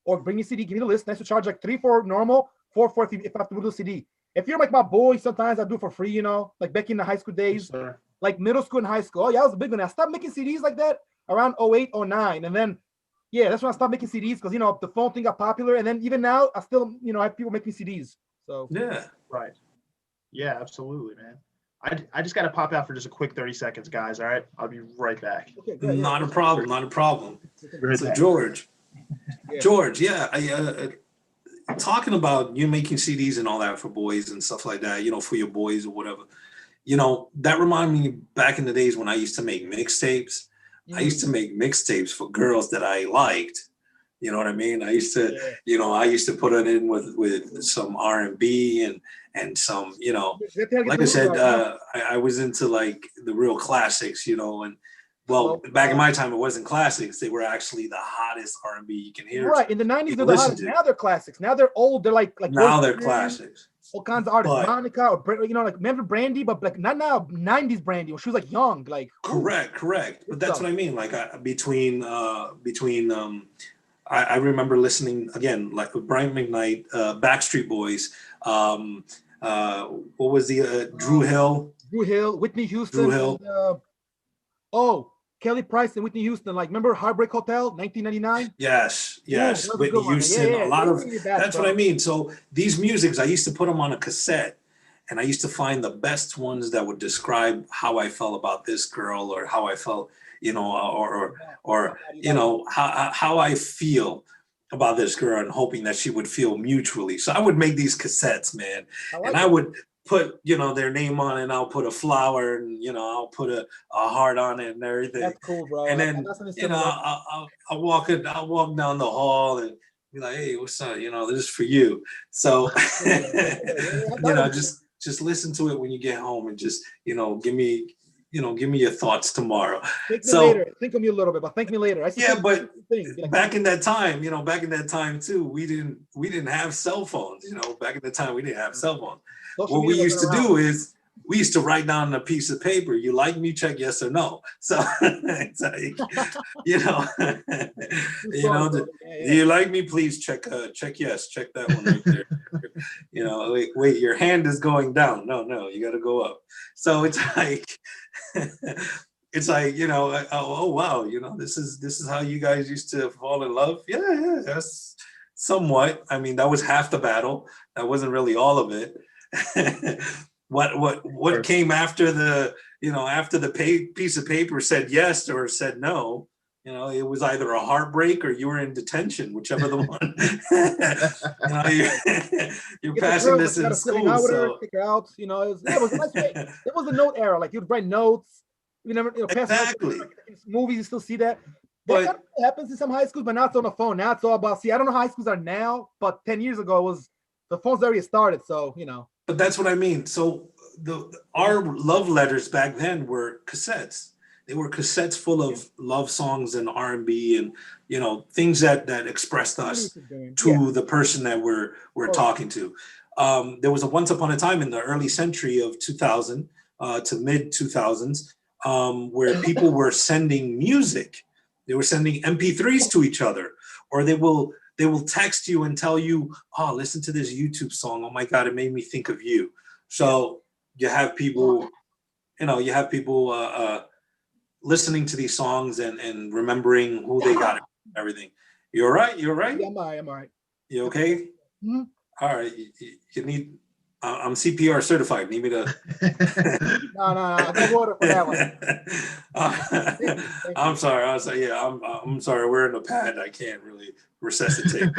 or bring me a CD, give me the list. And I used to charge like $3 for normal, $4 if I have to do the CD. If you're like my boy, sometimes I do it for free, like back in the high school days, like middle school and high school. Oh yeah, I was a big one. I stopped making CDs like that around 08, 09. And then, yeah, that's when I stopped making CDs, because, the phone thing got popular. And then even now, I still, I have people making CDs. So yeah. Right. Yeah, absolutely, man. I just got to pop out for just a quick 30 seconds, guys. All right. I'll be right back. Okay, great. Not a problem. Right so back. George, talking about you making CDs and all that for boys and stuff like that, for your boys or whatever, that reminded me back in the days when I used to make mixtapes. I used to make mixtapes for girls that I liked. You know what I mean? I used to, I used to put it in with some R&B and some, like I said, I was into like the real classics, and back in my time, it wasn't classics. They were actually the hottest R&B you can hear. Right. In the 90s, they're the hottest. Now they're classics. Now they're old. They're like now they're classics. All kinds of artists. Monica, or like remember Brandy, but like not now 90s Brandy when she was like young. Like correct. But that's what I mean. Like I remember listening again, like with Brian McKnight, Backstreet Boys. What was the Drew Hill? Whitney Houston. And, Kelly Price and Whitney Houston. Like, remember Heartbreak Hotel, 1999? Yes. Whitney Houston. A lot of that's what I mean. So these musics, I used to put them on a cassette, and I used to find the best ones that would describe how I felt about this girl, or how I felt, or how I feel about this girl, and hoping that she would feel mutually. So I would make these cassettes, man, I would put their name on it, and I'll put a flower, and I'll put a heart on it and everything. That's cool, bro. And then I'll walk down the hall and be like, "Hey, what's up? This is for you." So just listen to it when you get home, and just give me your thoughts tomorrow. Think of me a little bit, but thank me later. But back in that time too, we didn't have cell phones. Back in the time, we didn't have cell phones. What we used to do is we used to write down on a piece of paper, "You like me? Check yes or no." So it's like, do you like me? Please check yes. Check that one right there. Wait, your hand is going down. No, you got to go up. So it's like, oh wow, this is how you guys used to fall in love. Yeah, that's somewhat. I mean, that was half the battle. That wasn't really all of it. What came after the piece of paper said yes or said no, it was either a heartbreak or you were in detention, whichever the one. You're passing this in school, so kick her out. It was a nice way. It was the note era. Like you'd write notes. You never pass exactly. Movies, you still see that. That happens in some high schools, but not on the phone. Now it's all about. I don't know how high schools are now, but 10 years ago it was the phones already started. So But that's what I mean. So our love letters back then were cassettes. They were cassettes full of love songs and R&B and things that expressed us to the person that we're talking to. There was a once upon a time in the early century of 2000 to mid 2000s, where people were sending music. They were sending MP3s to each other, or they will text you and tell you, oh, listen to this YouTube song. Oh my God, it made me think of you. So you have people, listening to these songs and remembering who they got and everything. You're right. You're right. Yeah, I'm all right. You okay? Mm-hmm. All right. You need. I'm CPR certified. Need me to? No. I got water for that one. Thank you. I'm sorry. Yeah. I'm sorry. We're in a pad. I can't really resuscitate.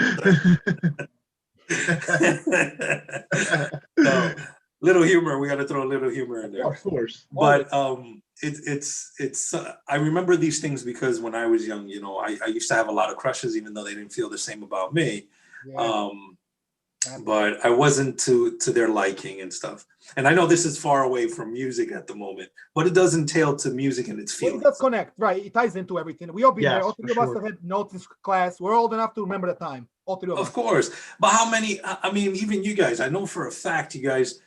So, little humor. We got to throw a little humor in there. Of course. But it's. I remember these things because when I was young, I used to have a lot of crushes, even though they didn't feel the same about me. Yeah. But I wasn't to their liking and stuff. And I know this is far away from music at the moment, but it does entail to music and its feelings. Well, it does connect, right? It ties into everything. We all been there. All three of us have had notes in class. We're old enough to remember the time. All three of us. Of course. But how many, I mean, even you guys, I know for a fact you guys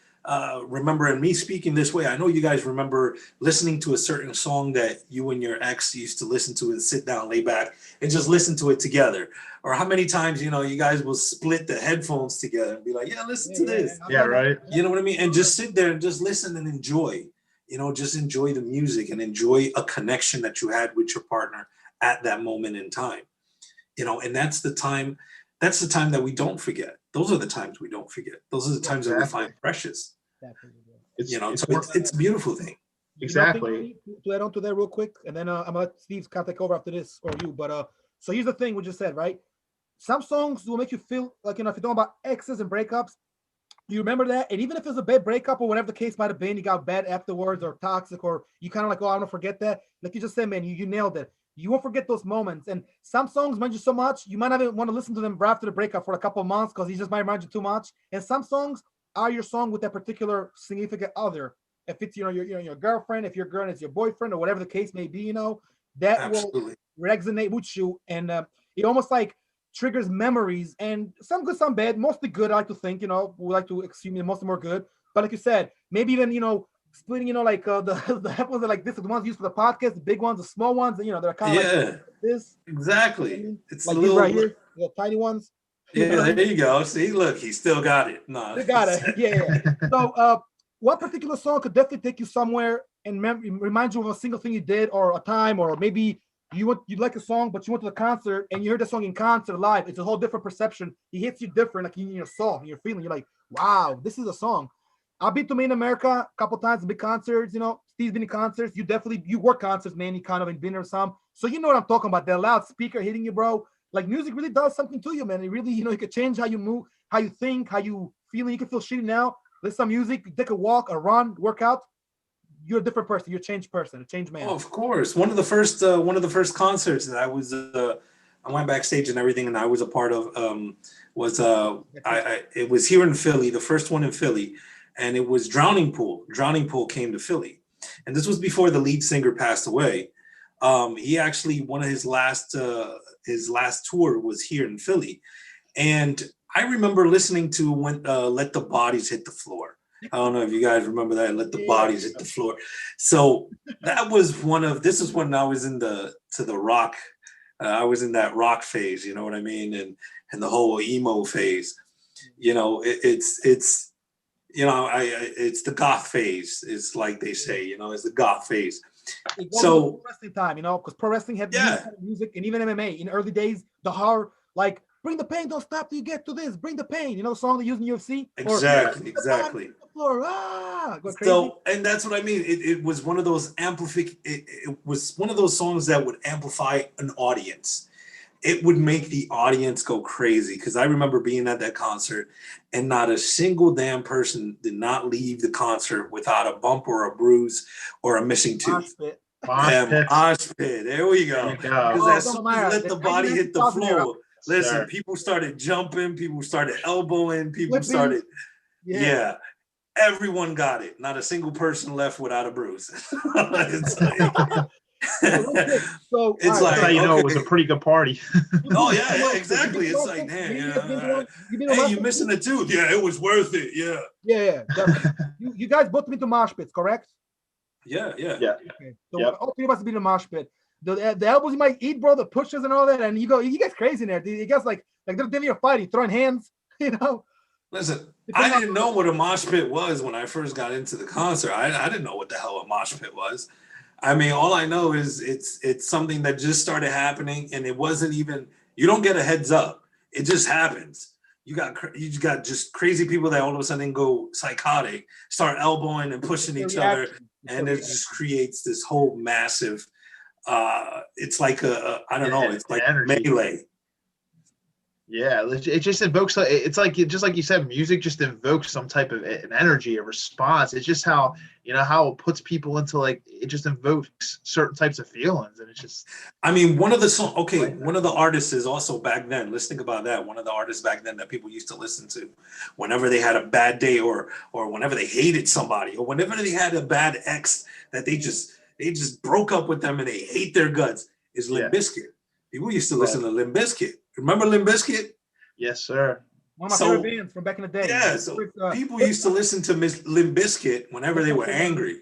remember, and me speaking this way, I know you guys remember listening to a certain song that you and your ex used to listen to and sit down, lay back, and just listen to it together. Or how many times, you guys will split the headphones together and be like, yeah, listen to this. Yeah, right. You know what I mean? And just sit there and just listen and enjoy, just enjoy the music and enjoy a connection that you had with your partner at that moment in time. And that's the time that we don't forget. Those are the times we don't forget. Those are the times that we find precious. It's a beautiful thing. Exactly. To add on to that real quick, and then I'm gonna let Steve kind of take over after this, or you. But so here's the thing we just said, right? Some songs will make you feel like, if you're talking about exes and breakups, you remember that, and even if it's a bad breakup or whatever the case might have been, you got bad afterwards or toxic, or you kind of like, oh, I don't forget that. Like you just said, man, you nailed it. You won't forget those moments. And some songs remind you so much, you might not even want to listen to them right after the breakup for a couple of months because he just might remind you too much. And some songs are your song with that particular significant other. If it's, your girlfriend, if your girl is your boyfriend or whatever the case may be, that Absolutely. will resonate with you. And it almost like triggers memories, and some good, some bad, mostly good. I like to think, we like to assume most of them are good. But like you said, maybe even, splitting, like the episodes are like this, the ones used for the podcast, the big ones, the small ones, they're kind of like this. Exactly. It's like a little right here, the tiny ones. Yeah, there you go. See, look, he still got it. No, you got it. Yeah. So, what particular song could definitely take you somewhere and remind you of a single thing you did, or a time, or maybe you like a song, but you went to the concert and you heard the song in concert live. It's a whole different perception. It hits you different, like in your soul, in your feeling. You're like, wow, this is a song. I've been to Main America a couple times, big concerts. Steve's been in concerts. You work concerts, man. You kind of been there some, so you know what I'm talking about. That loud speaker hitting you, bro. Like music really does something to you, man. It really, it could change how you move, how you think, how you feel. You can feel shitty now. Listen to music, take a walk, a run, work out. You're a different person. You're a changed person, a changed man. Oh, of course. One of the first concerts that I was, I went backstage and everything, and I was a part of. It was here in Philly, the first one in Philly. And it was Drowning Pool. Drowning Pool came to Philly. And this was before the lead singer passed away. He actually, one of his last tour was here in Philly. And I remember listening to when Let the Bodies Hit the Floor. I don't know if you guys remember that, Let the Bodies Hit the Floor. So this is when I was in the rock. I was in that rock phase, you know what I mean? And the whole emo phase. It's the goth phase, is like they say, it's the goth phase. So pro wrestling time, because pro wrestling had music, and even MMA in early days, the hard, like, bring the pain, don't stop till you get to this, bring the pain, the song they use in UFC. Exactly. So, and that's what I mean. It was one of those it was one of those songs that would amplify an audience. It would make the audience go crazy, because I remember being at that concert and not a single damn person did not leave the concert without a bump or a bruise or a missing tooth. Mosh pit. There we go. Because as soon as Let the Body Hit the Floor, listen, people started jumping, people started elbowing, people started, everyone got it. Not a single person left without a bruise. So real quick, so It's all right, That's how like, you know it was a okay. pretty good party. Oh you've been yeah, to yeah, mosh pits. exactly. It's like, damn, You guys been to one? You been to hey, mosh you're pits? missing a tooth. Yeah, it was worth it. Yeah, Yeah, definitely. You guys both been to mosh pits, correct? yeah, yeah. Yeah. Okay. So Yep. all three of us have been to mosh pit. The elbows you might eat, bro, the pushes and all that, and you get crazy in there. Dude. You guys like they're fighting, throwing hands, you know. Listen, I Depending on didn't know what a mosh pit was when I first got into the concert. I didn't know what the hell a mosh pit was. I mean, all I know is it's something that just started happening, and it wasn't even. You don't get a heads up. It just happens. You got just crazy people that all of a sudden go psychotic, start elbowing and pushing the each other, reaction. It's the and it reaction. just creates this whole massive. It's like I don't know. It's like energy. melee. Yeah, it just evokes. It's like just like you said, music just evokes some type of an energy, a response. It's just how how it puts people into like it just invokes certain types of feelings, and it's just. I mean, one of the one of the artists is also back then. Let's think about that. One of the artists back then that people used to listen to, whenever they had a bad day, or whenever they hated somebody, or whenever they had a bad ex that they just broke up with them and they hate their guts, is Limp Bizkit. People used to listen to Limp Bizkit. Remember Limp Bizkit? Yes, sir. One of my favorite bands from back in the day. Yeah, so people used to listen to Miss Limp Bizkit whenever they were angry.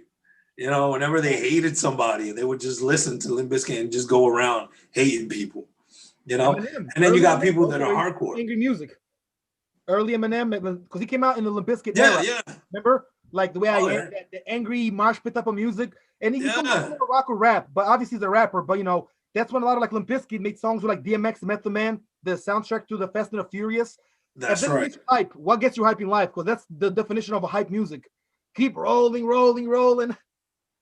You know, whenever they hated somebody, they would just listen to Limp Bizkit and just go around hating people. You know, Eminem. and then you got Eminem people that also are hardcore. angry music. Early Eminem, because he came out in the Limp Bizkit Yeah, era. yeah. Remember, like the way I yeah. am, the angry mosh pit type of music, and he comes Yeah. from a rock or rap, but obviously he's a rapper. But that's when a lot of like Limp Bizkit made songs with like DMX, Method Man, the soundtrack to the Fast and the Furious. That's and then right. Hype. What gets you hype in life? Because that's the definition of a hype music. Keep rolling, rolling, rolling.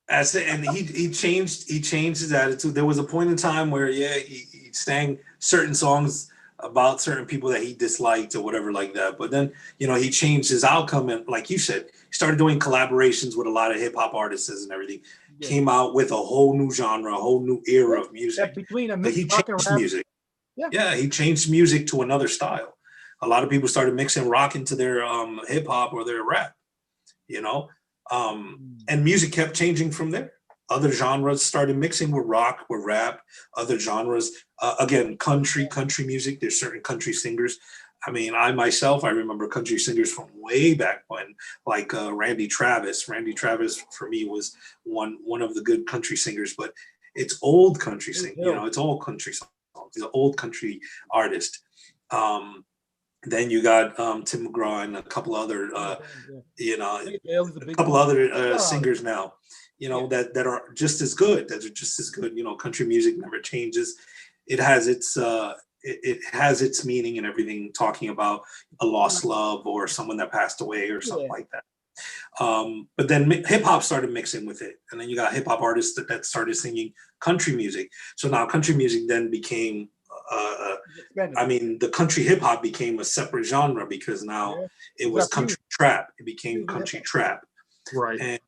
That's it. And he changed his attitude. There was a point in time where he sang certain songs about certain people that he disliked or whatever like that. But then he changed his outcome, and like you said, he started doing collaborations with a lot of hip hop artists and everything. Yeah. Came out with a whole new genre, a whole new era of music. Between a mix rock and rap. Music. Yeah, he changed music to another style. A lot of people started mixing rock into their hip hop or their rap. And music kept changing from there. Other genres started mixing with rock, with rap, other genres. Again, country music. There's certain country singers. I mean, I remember country singers from way back when, like Randy Travis. Randy Travis, for me, was one of the good country singers, but it's old country singing. It's all country songs. He's an old country artist. Then you got Tim McGraw and a couple other, singers now, that are just as good. That are just as good. Country music never changes. It has its it has its meaning and everything. Talking about a lost love or someone that passed away or something like that. But then hip hop started mixing with it, and then you got hip hop artists that started singing country music. So now country music then became. The country hip hop became a separate genre because now it was country trap. It became country trap, right? And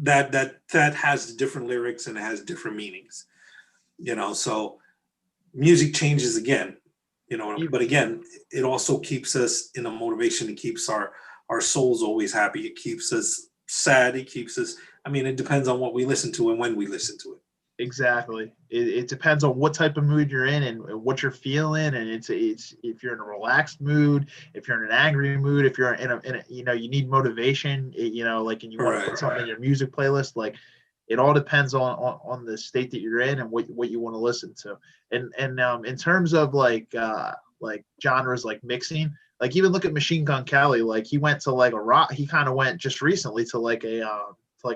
that has different lyrics and it has different meanings. So music changes again. But again, it also keeps us in a motivation. It keeps our souls always happy. It keeps us sad. It keeps us. It depends on what we listen to and when we listen to it. Exactly. It depends on what type of mood you're in and what you're feeling. And it's if you're in a relaxed mood, if you're in an angry mood, if you're in a you need motivation, and you want to put something in your music playlist, like it all depends on the state that you're in and what you want to listen to. And in terms of like genres, like mixing, like even look at Machine Gun Kelly, like he went to like a rock, he kind of went just recently to like a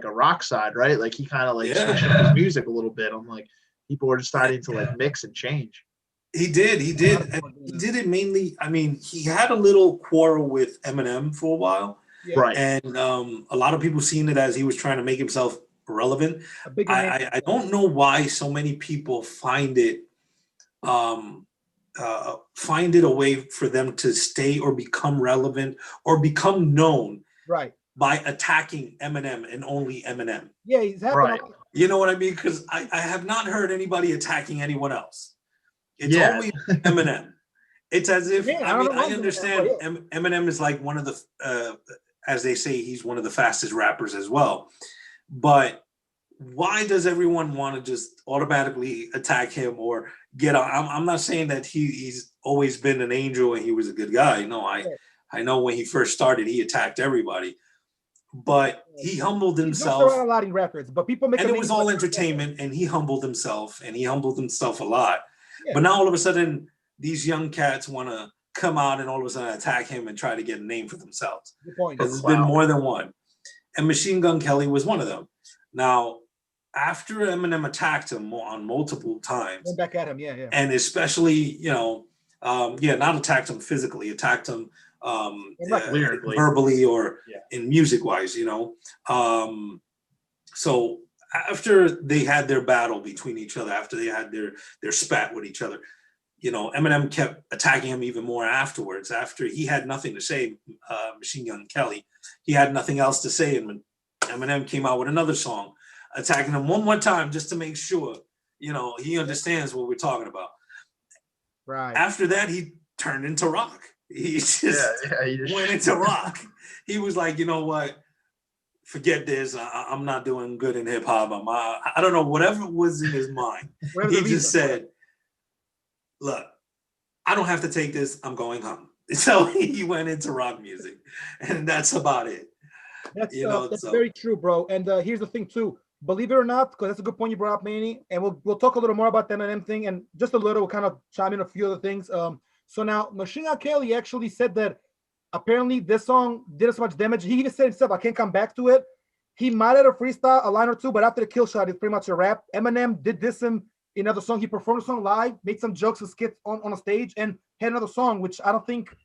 rock side, right? Like he kind of switched up his music a little bit. I'm like, people were deciding to like mix and change. He did. And he did it mainly. He had a little quarrel with Eminem for a while, right? And a lot of people seen it as he was trying to make himself relevant. I don't know why so many people find it a way for them to stay or become relevant or become known, right? By attacking Eminem and only Eminem. Yeah, he's right. You know what I mean? Because I have not heard anybody attacking anyone else. It's always Eminem. It's as if, I understand Eminem is like one of the, as they say, he's one of the fastest rappers as well. But why does everyone want to just automatically attack him or get on? I'm not saying that he's always been an angel and he was a good guy. No, I know when he first started, he attacked everybody, but he humbled himself. A lot in records, but people make and it was all entertainment, and he humbled himself a lot. Yeah. But now all of a sudden, these young cats want to come out and all of a sudden attack him and try to get a name for themselves. Because there's been more than one. And Machine Gun Kelly was one of them. Now, after Eminem attacked him on multiple times, went back at him, yeah. And especially, not attacked him physically, attacked him verbally or in music wise, so after they had their battle between each other, after they had their spat with each other, Eminem kept attacking him even more afterwards. After he had nothing to say, Machine Gun Kelly, he had nothing else to say, and Eminem came out with another song attacking him one more time just to make sure he understands what we're talking about. Right. After that, he turned into rock. He just went into rock. He was like, you know what? Forget this. I'm not doing good in hip hop. I don't know, whatever was in his mind. He just said, look, I don't have to take this. I'm going home. So he went into rock music, and that's about it. That's very true, bro. And here's the thing too. Believe it or not, because that's a good point you brought up, Manny. And we'll talk a little more about the Eminem thing, and just a little, we'll kind of chime in a few other things. So now Machine Gun Kelly actually said that apparently this song did so much damage. He even said himself, I can't come back to it. He might have a freestyle, a line or two, but after the kill shot, it's pretty much a wrap. Eminem did diss him in another song. He performed the song live, made some jokes and skits on a stage, and had another song, which I don't think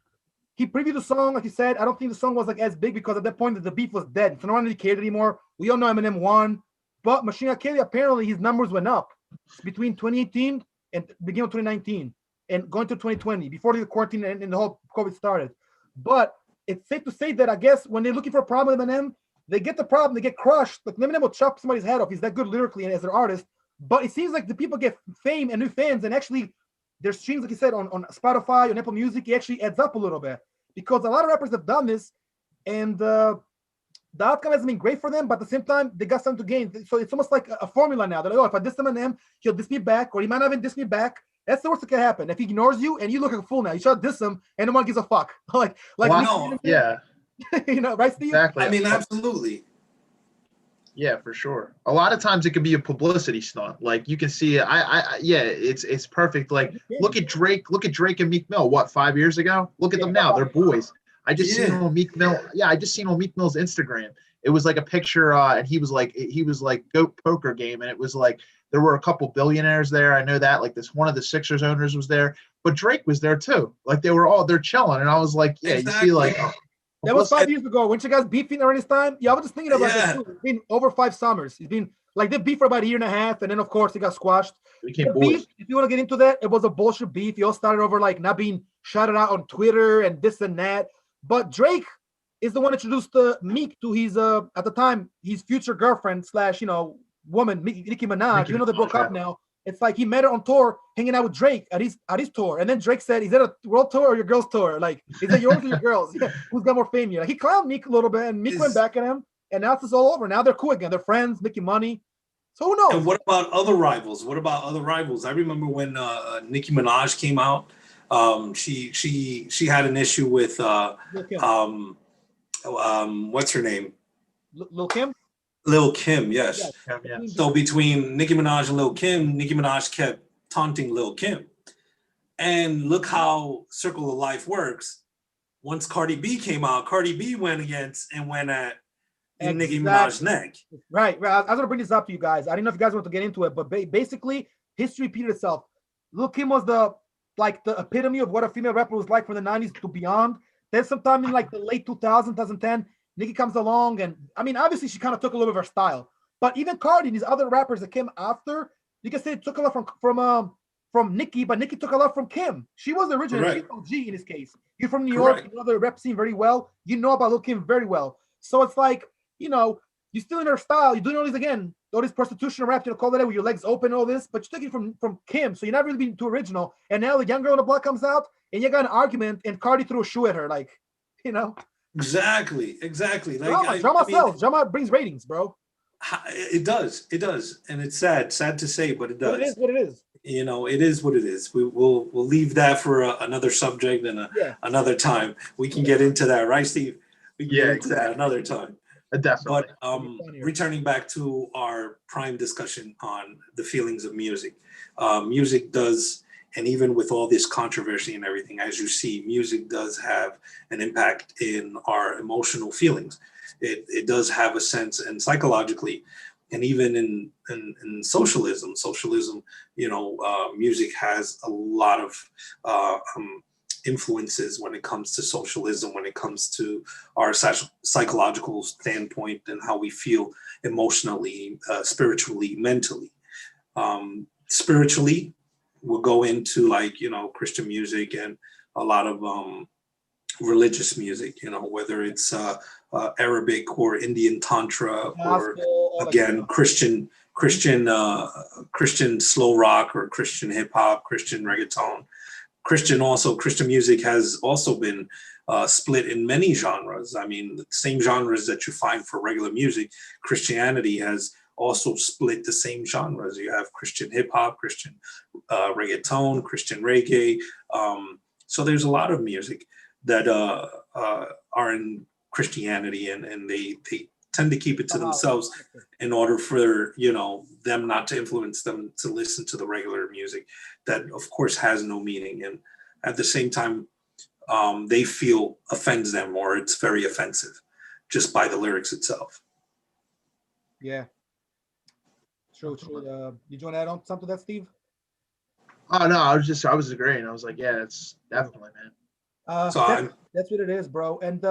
he previewed the song, like he said. I don't think the song was like as big because at that point the beef was dead. So no one really cared anymore. We all know Eminem won, but Machine Gun Kelly, apparently his numbers went up between 2018 and beginning of 2019 and going to 2020 before the quarantine and the whole COVID started. But it's safe to say that I guess when they're looking for a problem with Eminem, they get the problem, they get crushed. Like Eminem will chop somebody's head off. He's that good lyrically and as an artist. But it seems like the people get fame and new fans, and actually their streams, like you said, on Spotify, on Apple Music, it actually adds up a little bit. Because a lot of rappers have done this, and the outcome hasn't been great for them, but at the same time, they got something to gain. So it's almost like a formula now. They're like, oh, if I diss Eminem, he'll diss me back, or he might not even diss me back. That's the worst that can happen. If he ignores you and you look like a fool now, you try to diss him and no one gives a fuck. like wow. Yeah. Right, Steve? Exactly. I mean, absolutely. Yeah, for sure. A lot of times it could be a publicity stunt. Like you can see it. It's perfect. Like look at Drake and Meek Mill. What, 5 years ago? Look at them now. They're boys. I just seen on Meek Mill. Yeah, I just seen on Meek Mill's Instagram. It was like a picture, and he was like GOAT poker game, and it was like there were a couple billionaires there. I know that. Like this, one of the Sixers owners was there, but Drake was there too. Like they're chilling, and I was like, yeah, exactly. You see, like that was 5 years ago. Weren't you guys beefing around this time? Yeah, I was just thinking about it too. It's been over 5 summers. It's been like they beef for about a year and a half, and then of course it got squashed. Beef, if you want to get into that, it was a bullshit beef. It all started over like not being shouted out on Twitter and this and that. But Drake is the one that introduced Meek to his at the time his future girlfriend / woman, Nicki Minaj. Even though they broke up now, it's like he met her on tour, hanging out with Drake at his tour. And then Drake said, "Is that a world tour or your girl's tour? Like, is that yours or your girl's? Yeah, who's got more fame?" Like, he clowned Meek a little bit, and Meek went back at him. And now it's all over. Now they're cool again. They're friends, making money. So who knows? And what about other rivals? I remember when Nicki Minaj came out. She had an issue with what's her name? Lil Kim? Lil Kim, yes. Yeah. So between Nicki Minaj and Lil Kim, Nicki Minaj kept taunting Lil Kim. And look how Circle of Life works. Once Cardi B came out, Cardi B went at Nicki Minaj's neck. Right. I was going to bring this up to you guys. I didn't know if you guys want to get into it, but basically, history repeated itself. Lil Kim was the epitome of what a female rapper was like from the 90s to beyond. Then sometime in like the late 2000s, 2010, Nicki comes along, and I mean, obviously she kind of took a little bit of her style. But even Cardi, these other rappers that came after, you can say it took a lot from Nicki, but Nicki took a lot from Kim. She was the original. She's OG in this case. You're from New York, you know the rap scene very well. You know about Lil Kim very well. So it's like, you're still in her style. You're doing all this prostitution rap, call it with your legs open, all this, but you're taking from Kim, so you're not really being too original. And now the young girl on the block comes out, and you got an argument, and Cardi threw a shoe at her, Exactly. Like, drama sells. Drama brings ratings, bro. It does, and it's sad to say, but it But it is does. what it is. You know, it is what it is. We'll leave that for another subject and Yeah. another time. We can get into that, right, Steve? We can Yeah, get into that exactly. another time. Definitely. But returning back to our prime discussion on the feelings of music, music does, and even with all this controversy and everything, as you see, music does have an impact in our emotional feelings. It does have a sense, and psychologically, and even in socialism, you know, music has a lot of influences when it comes to socialism, when it comes to our psychological standpoint and how we feel emotionally, spiritually, mentally. Spiritually, we'll go into, like, you know, Christian music and a lot of religious music, you know, whether it's Arabic or Indian tantra, or Gospel, all that again stuff. Christian slow rock, or Christian hip hop, Christian reggaeton. Christian music has also been split in many genres. I mean, the same genres that you find for regular music, Christianity has also split the same genres. You have Christian hip hop, Christian reggaeton, Christian reggae. So there's a lot of music that are in Christianity, and they tend to keep it to themselves in order for, you know, them not to influence them to listen to the regular music that of course has no meaning, and at the same time they feel offends them, or it's very offensive just by the lyrics itself. Yeah. True. Did you want to add on something to that, Steve? Oh no, I was agreeing. I was like, yeah, it's definitely, man. So That's I'm that's what it is, bro. And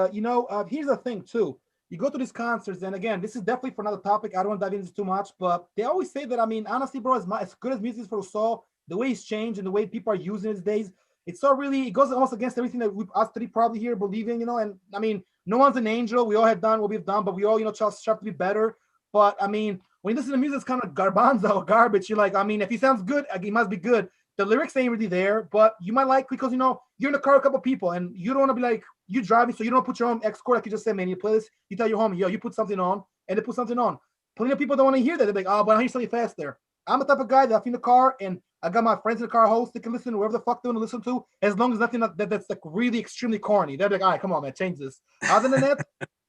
here's the thing too. You go to these concerts, and again, this is definitely for another topic. I don't want to dive into this too much, but they always say that. I mean, honestly, bro, as good as music is for the soul, the way it's changed and the way people are using it these days, it's so really it goes almost against everything that we us three probably here believe in, you know. And I mean, no one's an angel. We all have done what we've done, but we all, strive to be better. But I mean, when you listen to music, it's kind of garbanzo or garbage. You're like, I mean, if he sounds good, he must be good. The lyrics ain't really there, but you might like because you're in the car with a couple people and you don't want to be like you driving, so you don't put your own X-core like you just said, man. You play this, you tell your homie, yo, you put something on, and they put something on. Plenty of people don't want to hear that. They're like, oh, but I hear something fast there. I'm the type of guy that I'm in the car and I got my friends in the car host. They can listen to whatever the fuck they want to listen to, as long as nothing that's like really extremely corny. They're like, all right, come on, man, change this. Other than that,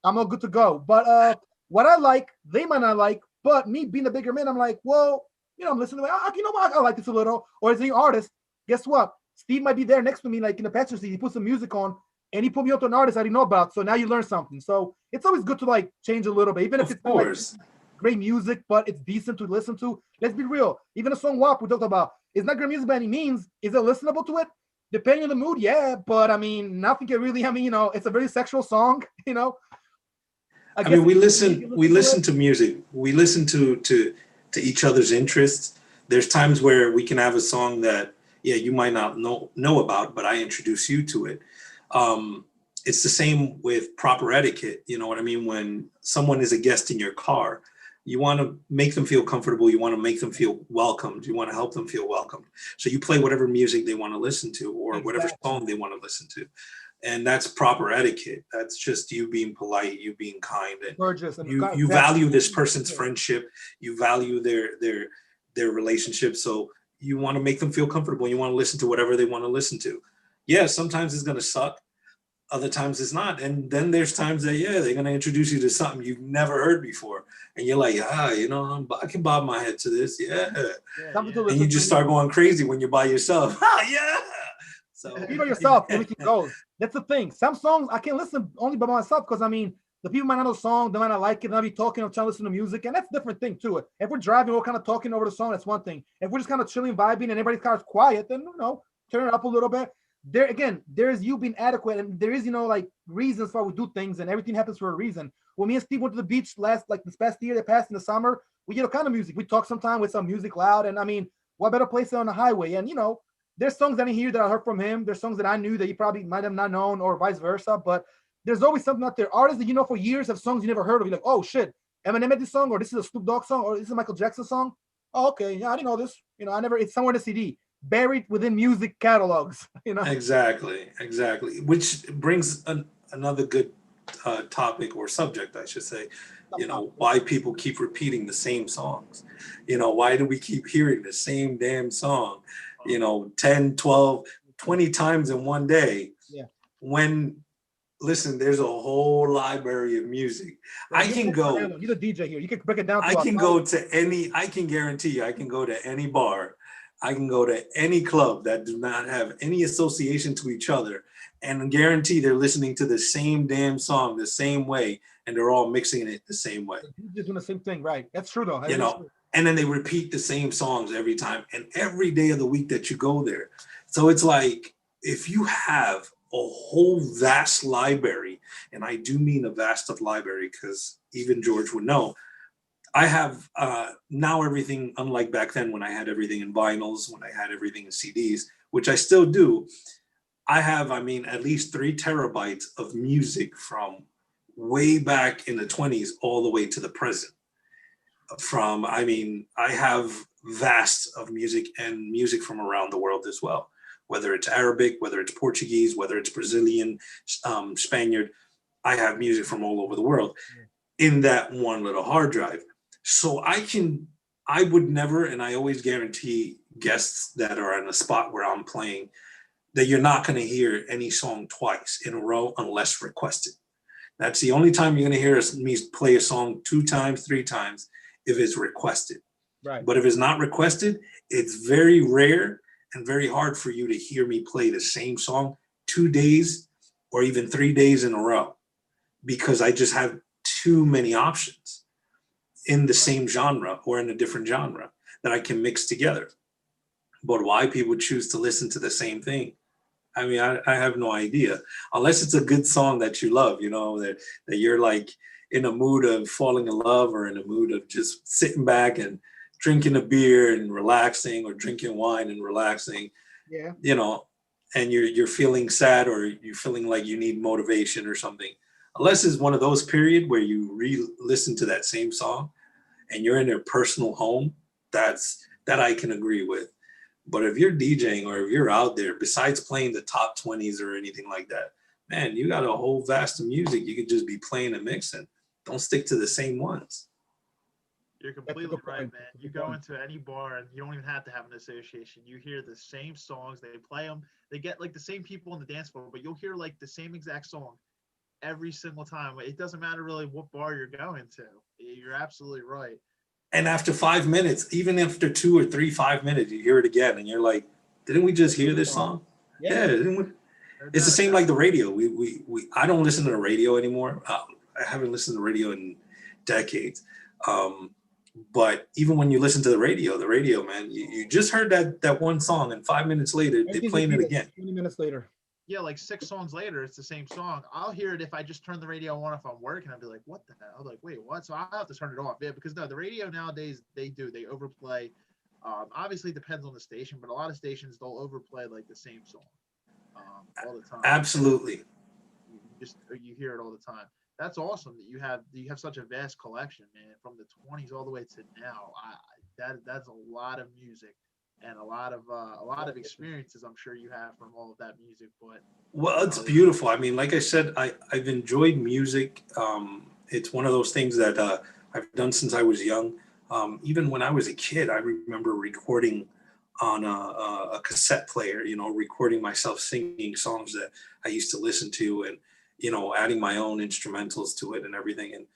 I'm all good to go. But what I like, they might not like. But me being a bigger man, I'm like, well, I'm listening to it. You know what? I like this a little. Or as an artist, guess what? Steve might be there next to me, like in the passenger seat. He put some music on, and he put me up to an artist I didn't know about. So now you learn something. So it's always good to like change a little bit, even if of it's not like course. great music, but it's decent to listen to. Let's be real. Even a song WAP we talked about is not great music by any means. Is it listenable to it? Depending on the mood, yeah. But I mean, nothing can really. I mean, it's a very sexual song. I I guess mean, we to it. listen to music. We listen to each other's interests. There's times where we can have a song that, yeah, you might not know about, but I introduce you to it. It's the same with proper etiquette. You know what I mean? When someone is a guest in your car, you want to make them feel comfortable. You want to make them feel welcomed. You want to help them feel welcomed. So you play whatever music they want to listen to, or whatever Exactly. song they want to listen to. And that's proper etiquette. That's just you being polite, you being kind, and Gorgeous. And you exactly. value this person's friendship. You value their relationship. So you want to make them feel comfortable. You want to listen to whatever they want to listen to. Yeah, sometimes it's gonna suck. Other times it's not. And then there's times that, yeah, they're gonna introduce you to something you've never heard before, and you're like, I can bob my head to this. Yeah. Something to And you listen just to. start going crazy when you're by yourself. Yeah. So Be by yourself. Everything goes. That's the thing. Some songs I can listen only by myself because I mean the people might not know the song, they might not like it, they'll be talking or trying to listen to music, and that's a different thing too. If we're driving, we're kind of talking over the song, that's one thing. If we're just kind of chilling, vibing, and everybody's kind of quiet, then turn it up a little bit. There again, there's you being adequate, and there is like reasons why we do things, and everything happens for a reason. When me and Steve went to the beach this past year, that passed in the summer, we get a kind of music. We talk sometime with some music loud, and I mean, what better place than on the highway? And there's songs that I hear that I heard from him. There's songs that I knew that he probably might have not known, or vice versa. But there's always something out there. Artists that for years have songs you never heard of. You're like, oh shit, Eminem made this song, or this is a Snoop Dogg song, or this is a Michael Jackson song. Oh, okay, yeah, I didn't know this. I never. It's somewhere in the CD, buried within music catalogs. exactly, which brings another good topic or subject, I should say. You know, why people keep repeating the same songs. You know, why do we keep hearing the same damn song, you know, 10, 12, 20 times in one day? Yeah. When, listen, there's a whole library of music. I can go, You're the DJ here. You can break it down to I can go to any, I can guarantee you, I can go to any bar. I can go to any club that do not have any association to each other and guarantee they're listening to the same damn song the same way and they're all mixing it the same way. You're doing the same thing, right? That's true though. You know, and then they repeat the same songs every time and every day of the week that you go there. So it's like, if you have a whole vast library, and I do mean a vast of library because even George would know, I have now everything, unlike back then when I had everything in vinyls, when I had everything in CDs, which I still do. I have, I mean, at least 3 terabytes of music from way back in the 20s all the way to the present. From, I mean, I have vast of music and music from around the world as well, whether it's Arabic, whether it's Portuguese, whether it's Brazilian, Spaniard. I have music from all over the world in that one little hard drive. So I would never, and I always guarantee guests that are in a spot where I'm playing that you're not going to hear any song twice in a row unless requested. That's the only time you're going to hear me play a song 2 times, 3 times if it's requested. Right. But if it's not requested, it's very rare and very hard for you to hear me play the same song 2 days or even 3 days in a row because I just have too many options in the same genre or in a different genre that I can mix together. But why people choose to listen to the same thing, I mean, I have no idea. Unless it's a good song that you love, you know, that you're like in a mood of falling in love or in a mood of just sitting back and drinking a beer and relaxing or drinking wine and relaxing, Yeah. you know, and you're feeling sad or you're feeling like you need motivation or something. Unless it's one of those period where you re-listen to that same song and you're in your personal home, that I can agree with. But if you're DJing or if you're out there, besides playing the top 20s or anything like that, man, you got a whole vast of music. You could just be playing and mixing. Don't stick to the same ones. You're completely right, man. You go into any bar and you don't even have to have an association. You hear the same songs. They play them. They get like the same people on the dance floor, but you'll hear like the same exact song every single time. It doesn't matter really what bar you're going to. You're absolutely right. And after 5 minutes, even after 2 or 3, 5 minutes, you hear it again and you're like, didn't we just hear this song? Yeah, didn't we? It's the same like the radio. I don't listen to the radio anymore. I haven't listened to the radio in decades. But even when you listen to the radio, man, you just heard that one song and 5 minutes later, they're playing it again. 20 minutes later. Yeah, like 6 songs later, it's the same song. I'll hear it if I just turn the radio on if I'm working. I'll be like, what the hell? I'm like, wait, what? So I'll have to turn it off. Yeah, because no, the radio nowadays, they overplay. Obviously, it depends on the station, but a lot of stations, they'll overplay like the same song all the time. Absolutely. You hear it all the time. That's awesome that you have such a vast collection, man, from the 20s all the way to now. That's a lot of music. And a lot of experiences I'm sure you have from all of that music. But well, it's beautiful. I mean, like I said, I've enjoyed music. It's one of those things that I've done since I was young. Even when I was a kid, I remember recording on a cassette player, you know, recording myself singing songs that I used to listen to and, you know, adding my own instrumentals to it and everything and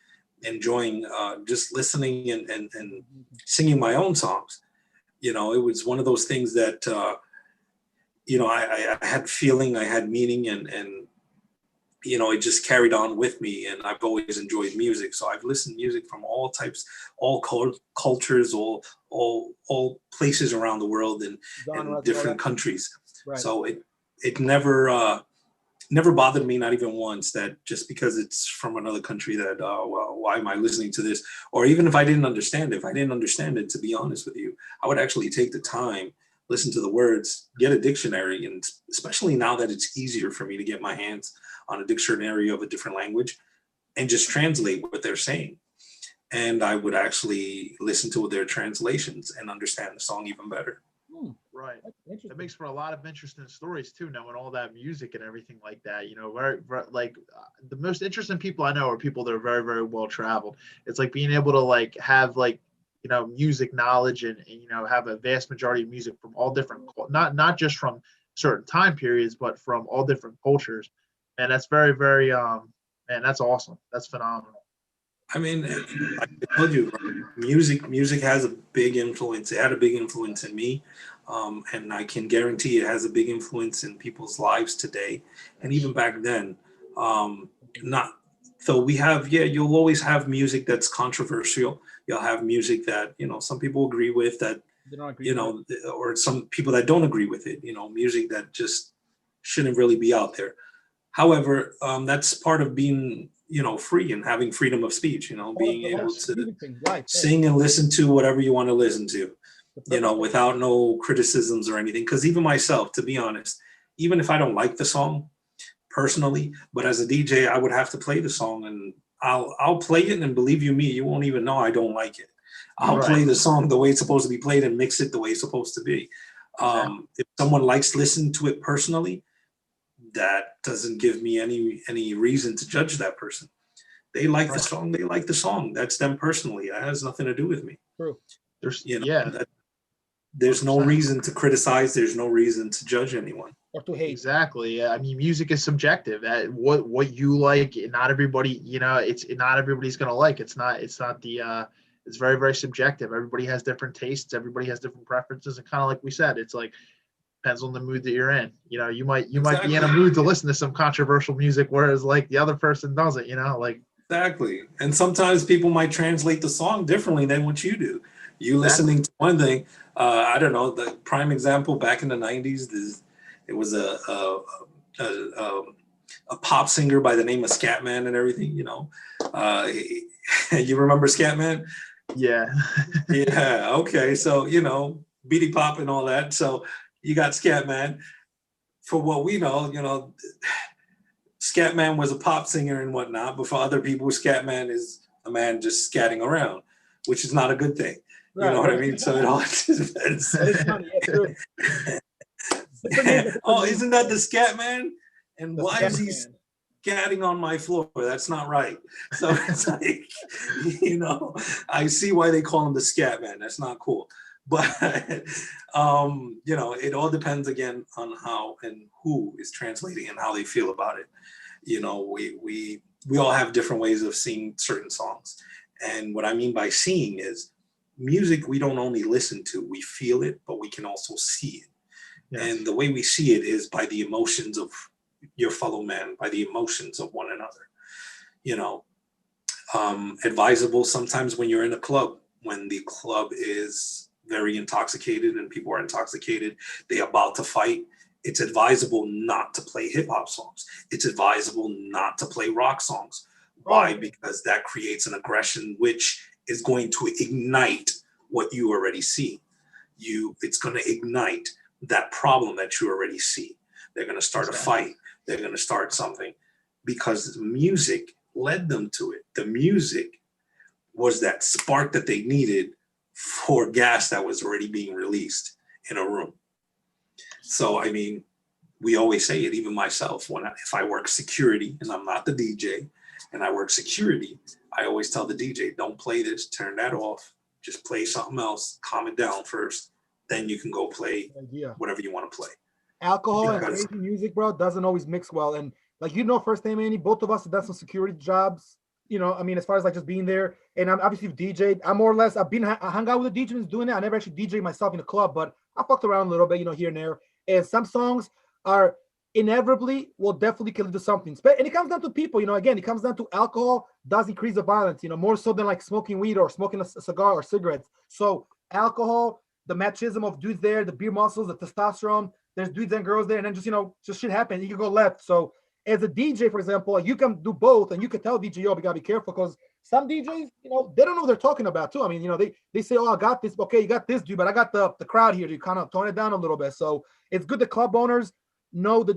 enjoying just listening and singing my own songs. You know, it was one of those things that, you know, I had feeling, I had meaning, and, you know, it just carried on with me. And I've always enjoyed music. So I've listened to music from all types, all cultures, all places around the world and different countries. Right. So it never bothered me, not even once, that just because it's from another country that, well, why am I listening to this? Or even if I didn't understand it, to be honest with you, I would actually take the time, listen to the words, get a dictionary. And especially now that it's easier for me to get my hands on a dictionary of a different language and just translate what they're saying. And I would actually listen to their translations and understand the song even better. Right. That's interesting. That makes for a lot of interesting stories too, knowing all that music and everything like that. Very like the most interesting people I know are people that are very, very well traveled. It's like being able to like have like music knowledge and have a vast majority of music from all different, not just from certain time periods, but from all different cultures. And that's very, very man, that's awesome. That's phenomenal. I mean, like I told you, music has a big influence. It had a big influence in me, and I can guarantee it has a big influence in people's lives today, and even back then. Not so we have, yeah. You'll always have music that's controversial. You'll have music that some people agree with, that They don't agree with or some people that don't agree with it. Music that just shouldn't really be out there. However, that's part of being, free and having freedom of speech, being the whole able to music thing, right? sing and listen to whatever you want to listen to, The purpose of without no criticisms or anything. Because even myself, to be honest, even if I don't like the song personally, but as a DJ, I would have to play the song, and I'll play it, and believe you me, you won't even know I don't like it. I'll Right. play the song the way it's supposed to be played and mix it the way it's supposed to be. If someone likes listening to it personally, that doesn't give me any reason to judge that person. They like the song, they like the song. That's them personally. That has nothing to do with me. True. There's That, there's no 100%. reason to criticize. There's no reason to judge anyone. Or to hate. Exactly. Yeah. I mean, music is subjective. What you like, not everybody, it's not everybody's gonna like. It's not the it's very, very subjective. Everybody has different tastes, everybody has different preferences, and kind of like we said, it's like depends on the mood that you're in. You might be in a mood to listen to some controversial music, whereas like the other person doesn't, like Exactly. And sometimes people might translate the song differently than what you do. You listening to one thing, I don't know, the prime example back in the 90s, it was a pop singer by the name of Scatman and everything, you remember Scatman? yeah. Yeah, okay. So, Beady Pop and all that. So you got Scatman. For what we know, Scatman was a pop singer and whatnot, but for other people, Scatman is a man just scatting around, which is not a good thing. Right, You know what I right. mean? So it all depends. That is funny. Yeah, true. Oh, isn't that the Scatman? And The why is he Scatman. scatting on my floor? That's not right. So it's like, I see why they call him the Scatman. That's not cool. But it all depends again on how and who is translating and how they feel about it. We all have different ways of seeing certain songs. And what I mean by seeing is music we don't only listen to, we feel it, but we can also see it. Yes. And the way we see it is by the emotions of your fellow man, by the emotions of one another. Advisable sometimes when you're in a club, when the club is very intoxicated and people are intoxicated, they're about to fight. It's advisable not to play hip hop songs. It's advisable not to play rock songs. Why? Because that creates an aggression, which is going to ignite what you already see. It's going to ignite that problem that you already see. They're going to start a fight. They're going to start something because music led them to it. The music was that spark that they needed for gas that was already being released in a room. So, I mean, we always say it, even myself, if I work security and I'm not the DJ and I work security, I always tell the DJ, don't play this, turn that off, just play something else, calm it down first, then you can go play whatever you want to play. Alcohol and crazy music, bro, doesn't always mix well. And like, firsthand, Manny, both of us have done some security jobs, I mean, as far as like just being there. And I'm obviously DJ'd. I'm more or less, I hung out with the DJs doing that. I never actually DJ myself in a club, but I fucked around a little bit, here and there. And some songs are inevitably will definitely kill you to something. And it comes down to people, again, it comes down to alcohol does increase the violence, more so than like smoking weed or smoking a cigar or cigarettes. So alcohol, the machismo of dudes there, the beer muscles, the testosterone, there's dudes and girls there, and then just shit happens. You can go left. So as a DJ, for example, you can do both, and you can tell DJ, yo, we gotta be careful, because some DJs, they don't know what they're talking about too. I mean, they say, oh, I got this. Okay, you got this, dude, but I got the crowd here to kind of tone it down a little bit. So it's good that club owners know that,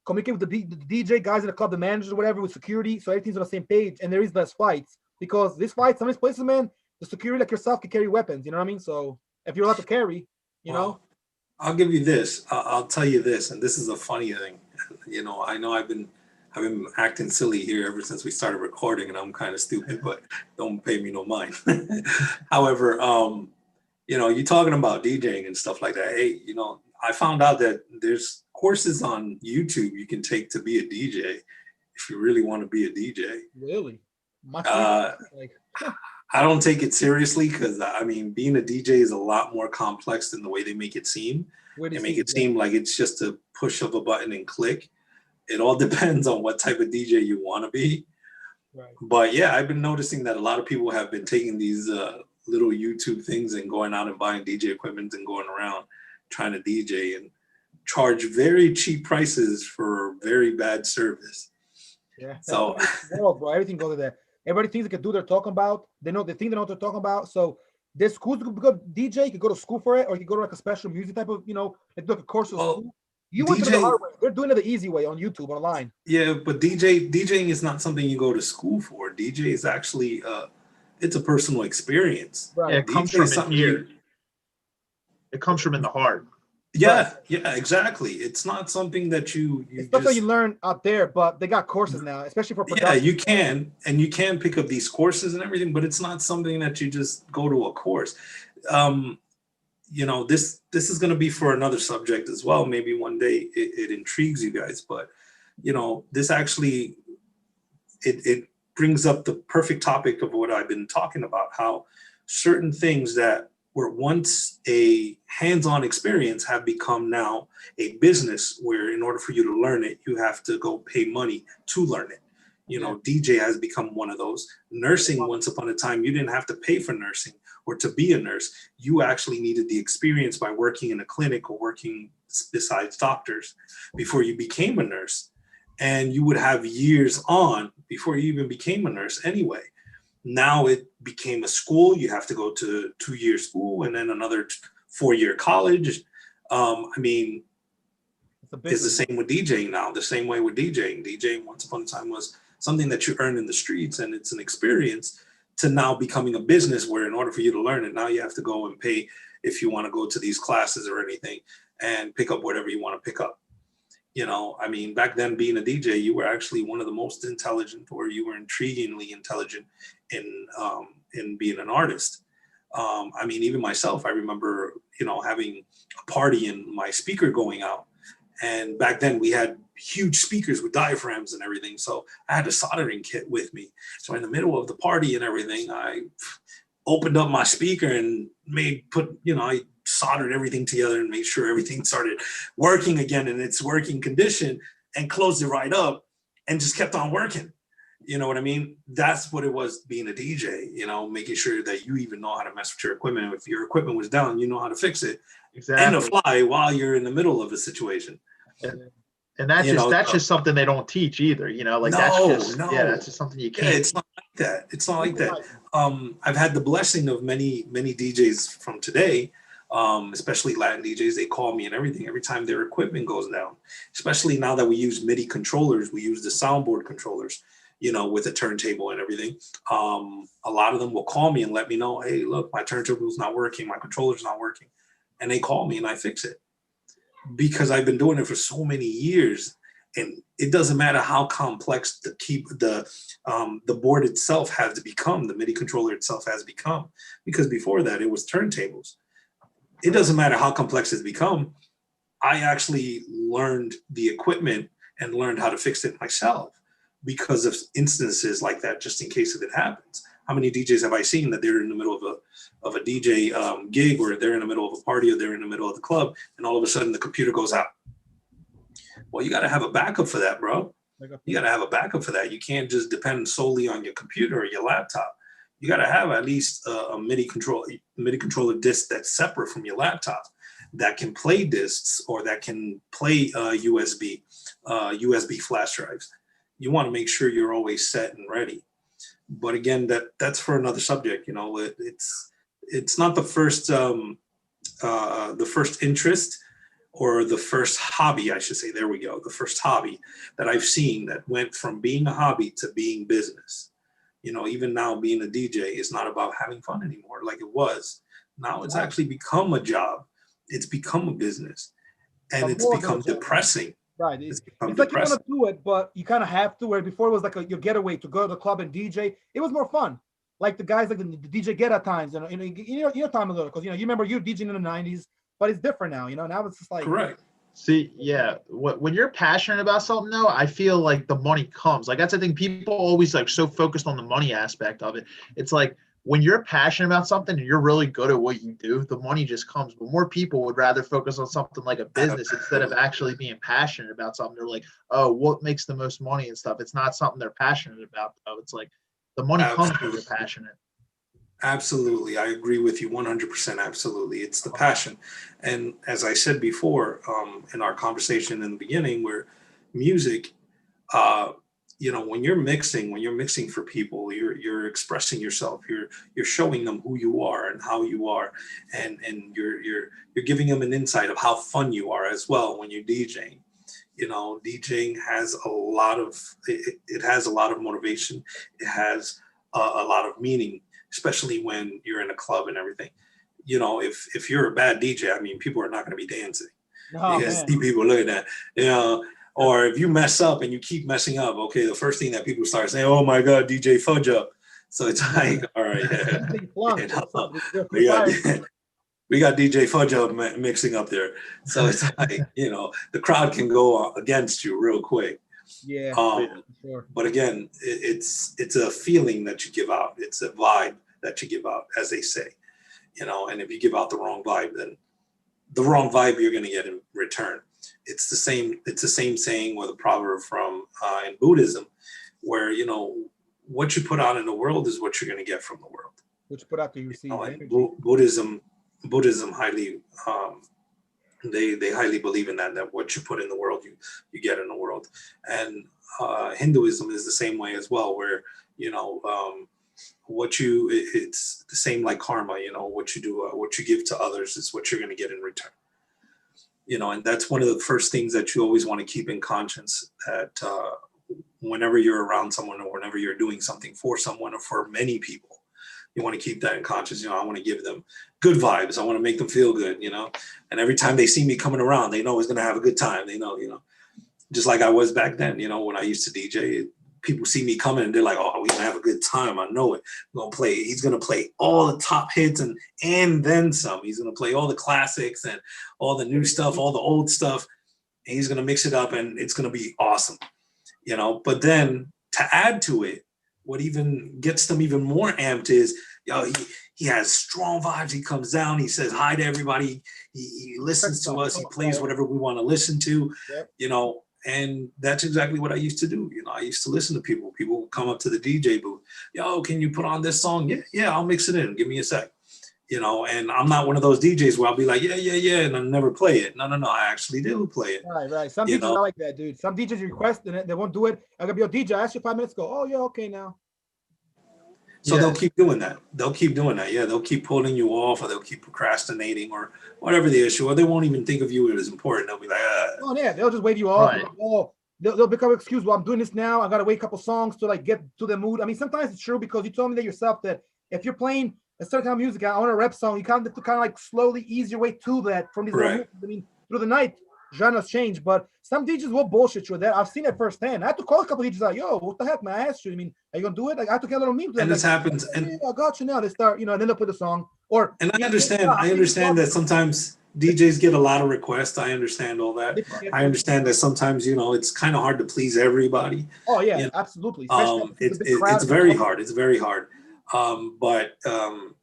communicate with the DJ guys in the club, the managers or whatever, with security, so everything's on the same page and there is less fights. Because this fight, some of these places, man, the security like yourself can carry weapons, you know what I mean? So if you're allowed to carry, I'll give you this. I'll tell you this, and this is a funny thing. You know, I know I've been acting silly here ever since we started recording, and I'm kind of stupid, but don't pay me no mind. However, you know, you talking about DJing and stuff like that. Hey, you know, I found out that there's courses on YouTube you can take to be a DJ if you really want to be a DJ. Really? Uh, Like, I don't take it seriously because I mean, being a DJ is a lot more complex than the way they make it seem. where do They you make see? it seem like it's just a push of a button and click. It all depends on what type of DJ you want to be. Right. But yeah, I've been noticing that a lot of people have been taking these little YouTube things and going out and buying DJ equipment and going around trying to DJ and charge very cheap prices for very bad service. Yeah. That's So the world, bro. Everything goes there. Everybody thinks they can do what they're talking about. They think they know what they're talking about. So there's schools to go DJ, you can go to school for it, or you can go to like a special music type of, like a course of well, school. You went to the DJ, hard way. They're doing it the easy way on YouTube online. yeah, but DJing is not something you go to school for. DJ is actually it's a personal experience. Right. Yeah, it comes DJ from is in something here. It comes from in the heart. yeah, yeah, exactly. It's not something that you It's stuff that just you learn out there, but they got courses now, especially for yeah, production. you can, and you can pick up these courses and everything, but it's not something that you just go to a course. Um, you know, this is going to be for another subject as well. Maybe one day it intrigues you guys, but you know, this actually it brings up the perfect topic of what I've been talking about, how certain things that were once a hands-on experience have become now a business where in order for you to learn it, you have to go pay money to learn it. You know, DJ has become one of those. Nursing, once upon a time, you didn't have to pay for nursing or to be a nurse. You actually needed the experience by working in a clinic or working besides doctors before you became a nurse. And you would have years on before you even became a nurse anyway. Now it became a school. You have to go to 2 year school and then another 4 year college. I mean, it's the same with DJing now, the same way with DJing. DJing once upon a time was something that you earn in the streets and it's an experience to now becoming a business where in order for you to learn it, now you have to go and pay if you want to go to these classes or anything and pick up whatever you want to pick up. You know, I mean, back then being a DJ, you were actually one of the most intelligent, or you were intriguingly intelligent in being an artist. I mean, even myself, I remember, you know, having a party and my speaker going out. And back then we had huge speakers with diaphragms and everything. So I had a soldering kit with me. So in the middle of the party and everything, I opened up my speaker and I soldered everything together and made sure everything started working again in its working condition and closed it right up and just kept on working. You know what I mean? That's what it was being a DJ, you know, making sure that you even know how to mess with your equipment. If your equipment was down, you know how to fix it and to fly while you're in the middle of a situation. And that's just something they don't teach either, you know, like that's just something you can't. Yeah, it's not like that. It's not like that. I've had the blessing of many DJs from today, especially Latin DJs. They call me and everything every time their equipment goes down, especially now that we use MIDI controllers. We use the soundboard controllers, you know, with a turntable and everything. A lot of them will call me and let me know, hey, look, my turntable's not working. My controller's not working. And they call me and I fix it because I've been doing it for so many years. And it doesn't matter how complex the board itself has to become, the MIDI controller itself has become, because before that it was turntables. It doesn't matter how complex it's become. I actually learned the equipment and learned how to fix it myself because of instances like that, just in case if it happens. How many DJs have I seen that they're in the middle of a DJ gig, or they're in the middle of a party, or they're in the middle of the club, and all of a sudden the computer goes out? Well, you got to have a backup for that, bro. You got to have a backup for that. You can't just depend solely on your computer or your laptop. You got to have at least a MIDI controller disc that's separate from your laptop that can play discs or that can play USB flash drives. You want to make sure you're always set and ready. But again, that's for another subject. You know, it's not the first interest or the first hobby, I should say. There we go. The first hobby that I've seen that went from being a hobby to being business. You know, even now being a DJ is not about having fun anymore like it was. Now it's actually become a job. it's become a business, and But it's more than a become business. depressing. Right. It's become It's like you want depressing. to do it, but you kind of have to. Where before it was like your getaway to go to the club and DJ. It was more fun. Like the guys like the DJ get at times, you know time ago, because you remember you DJing in the '90s, but it's different now. Now it's just like Correct. See, yeah, when you're passionate about something, though, I feel like the money comes. Like that's the thing. People always like so focused on the money aspect of it. It's like when you're passionate about something and you're really good at what you do, the money just comes. But more people would rather focus on something like a business instead of actually being passionate about something. They're like, oh, what makes the most money and stuff. It's not something they're passionate about, though. It's like the money comes when you're passionate. Absolutely. I agree with you 100%. Absolutely. It's the passion. And as I said before, in our conversation in the beginning, where music, uh, when you're mixing for people, you're expressing yourself, you're showing them who you are and how you are. And you're giving them an insight of how fun you are as well when you're DJing. DJing has it has a lot of motivation. It has a lot of meaning, especially when you're in a club and everything. If you're a bad DJ, I mean, people are not going to be dancing. oh You guys man, see people looking at, or if you mess up and you keep messing up, okay, the first thing that people start saying, "Oh my God, DJ Fudge Up." So it's like, all right, DJ Flunk, we got fired. we got DJ Fudge Up mixing up there. So it's like, the crowd can go against you real quick. Yeah, sure. But again, it's a feeling that you give out. It's a vibe that you give out, as they say. And if you give out the wrong vibe, then the wrong vibe you're going to get in return. It's the same saying or the proverb from in Buddhism, where what you put out in the world is what you're going to get from the world. Which put out to receive Buddhism highly they highly believe in that what you put in the world you get in the world. And Hinduism is the same way as well, where it's the same like karma. What you do, what you give to others is what you're going to get in return. And that's one of the first things that you always want to keep in conscience, that whenever you're around someone or whenever you're doing something for someone or for many people, you want to keep that in conscience. I want to give them good vibes. I want to make them feel good, and every time they see me coming around, they know it's going to have a good time. They know, just like I was back then, when I used to DJ, people see me coming and they're like, oh, we're going to have a good time. I know it. He's going to play all the top hits and then some. He's going to play all the classics and all the new stuff, all the old stuff. And he's going to mix it up and it's going to be awesome, but then to add to it, what even gets them even more amped is, he has strong vibes. He comes down, he says hi to everybody. He listens to us. He plays whatever we want to listen to, and that's exactly what I used to do. I used to listen to people. People would come up to the DJ booth. Yo, can you put on this song? Yeah, I'll mix it in. Give me a sec. And I'm not one of those DJs where I'll be like, yeah, and I'll never play it. No, I actually do play it. Right. Some DJs are like that, dude. Some DJs request and they won't do it. I gotta be a DJ. I asked you 5 minutes ago. Oh yeah, okay now. So they'll keep doing that. Yeah, they'll keep pulling you off, or they'll keep procrastinating, or whatever the issue, or they won't even think of you as important. They'll be like, oh yeah, they'll just wave you off. Right. Like, oh, they'll become an excuse. Well, I'm doing this now. I gotta wait a couple songs to like get to the mood. I mean, sometimes it's true, because you told me that yourself, that if you're playing a certain kind of music, I want a rap song, you kind of have to like slowly ease your way to that from these little moves. I mean, through the night, genres change, but some DJs will bullshit you with that. I've seen it firsthand. I had to call a couple DJs like, yo, what the heck, man? I asked you. I mean, are you gonna do it? Like, I had to get a little meme to them. And this happens. Yeah, I got you now. They start, and then they'll put the song. And I understand that sometimes DJs get a lot of requests. I understand all that. I understand that sometimes, it's kind of hard to please everybody. Oh yeah, absolutely. It's very hard. It's very hard. But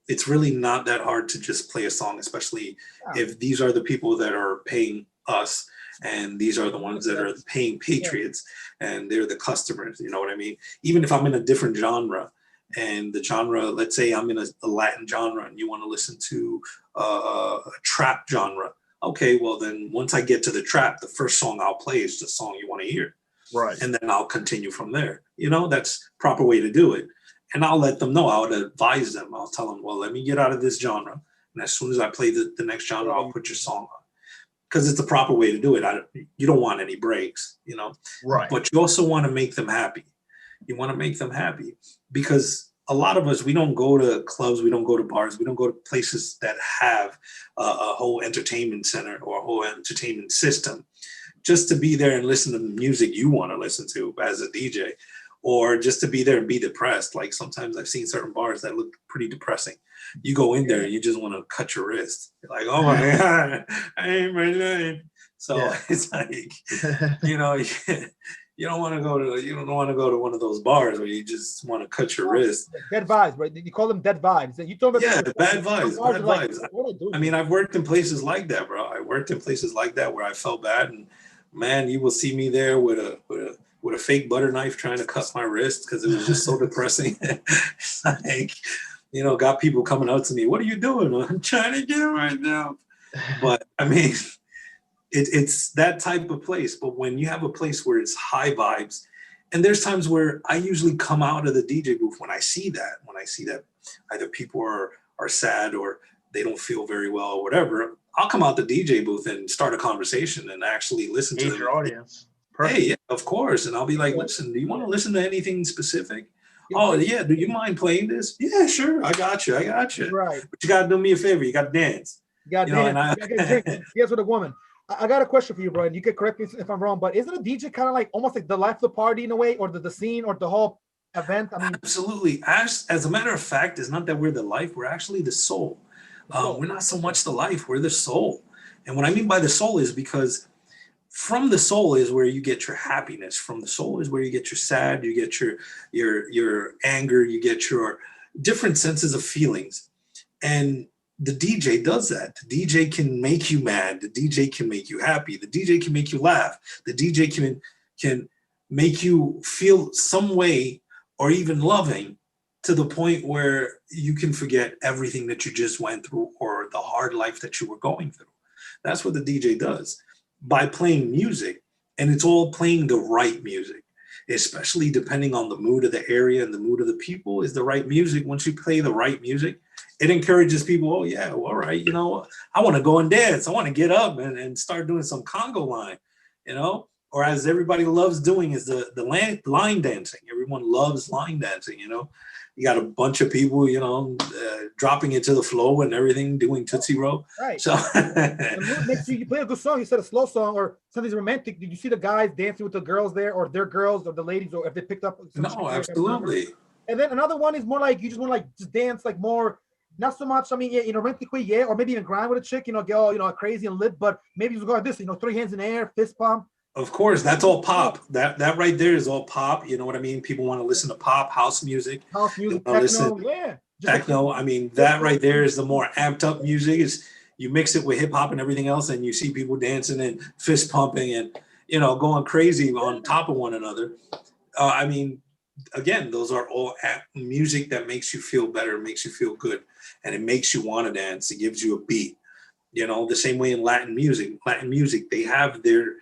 it's really not that hard to just play a song, especially if these are the people that are paying us, and these are the ones that are paying patriots, and they're the customers. You know what I mean? Even if I'm in a different genre, and the genre, let's say I'm in a Latin genre, and you want to listen to a trap genre. Okay, well then once I get to the trap, the first song I'll play is the song you want to hear. Right. And then I'll continue from there. That's proper way to do it. And I'll let them know. I would advise them. I'll tell them, well, let me get out of this genre. And as soon as I play the next genre, I'll put your song on. Because it's the proper way to do it. You don't want any breaks, Right. But you also want to make them happy. You want to make them happy because a lot of us, we don't go to clubs, we don't go to bars, we don't go to places that have a whole entertainment center or a whole entertainment system just to be there and listen to the music you want to listen to as a DJ, or just to be there and be depressed. Like sometimes I've seen certain bars that look pretty depressing. You go in there and you just want to cut your wrist. You're like, oh my God, I ain't my life. So it's like, you know, you don't want to go to one of those bars where you just want to cut your wrist. Dead vibes, right? You call them dead vibes. You told me, yeah, bad vibes, bad vibes. Like, I mean, I've worked in places like that, bro. I worked in places like that where I felt bad, and man, you will see me there with a fake butter knife trying to cut my wrist because it was just so depressing. It's like, you know, got people coming up to me, what are you doing? I'm trying to get it right now. But I mean, it's that type of place. But when you have a place where it's high vibes, and there's times where I usually come out of the DJ booth when I see that either people are sad or they don't feel very well or whatever, I'll come out the DJ booth and start a conversation and actually listen to your audience. Perfect. Hey, yeah, of course. And I'll be like, listen, do you want to listen to anything specific? Oh, yeah. Do you mind playing this? Yeah, sure. I got you. Right. But you got to do me a favor. You got to dance. You got to dance. You got to drink. Yes, with a woman. I got a question for you, bro. And you can correct me if I'm wrong, but isn't a DJ kind of like almost like the life of the party in a way, or the scene or the whole event? I mean, absolutely. As a matter of fact, it's not that we're the life. We're actually the soul. We're not so much the life. We're the soul. And what I mean by the soul is because from the soul is where you get your happiness. From the soul is where you get your sad, you get your anger, you get your different senses of feelings. And the DJ does that. The DJ can make you mad. The DJ can make you happy. The DJ can make you laugh. The DJ can make you feel some way or even loving to the point where you can forget everything that you just went through or the hard life that you were going through. That's what the DJ does by playing music, and it's all playing the right music, especially depending on the mood of the area and the mood of the people is the right music. Once you play the right music, it encourages people, oh yeah, well, all right, you know, I want to go and dance. I want to get up and start doing some conga line, you know, or as everybody loves doing is the line dancing. Everyone loves line dancing, you know. You got a bunch of people, you know, dropping into the flow and everything, doing Tootsie Roll. Right. So next you play a good song, you said a slow song or something romantic. Did you see the guys dancing with the girls there, or their girls, or the ladies, or if they picked up? No, absolutely. And then another one is more like you just want to like just dance like more, not so much. I mean, yeah, in a romantic way, yeah, or maybe even grind with a chick, you know, get all, you know, crazy and lit, but maybe you just go like this, you know, 3 hands in the air, fist pump. Of course, that's all pop. That right there is all pop. You know what I mean? People want to listen to pop, house music, techno, yeah. Techno. I mean, that right there is the more amped up music. Is you mix it with hip hop and everything else, and you see people dancing and fist pumping and, you know, going crazy on top of one another. I mean, again, those are all music that makes you feel better, makes you feel good, and it makes you want to dance. It gives you a beat. You know, the same way in Latin music. Latin music, they have their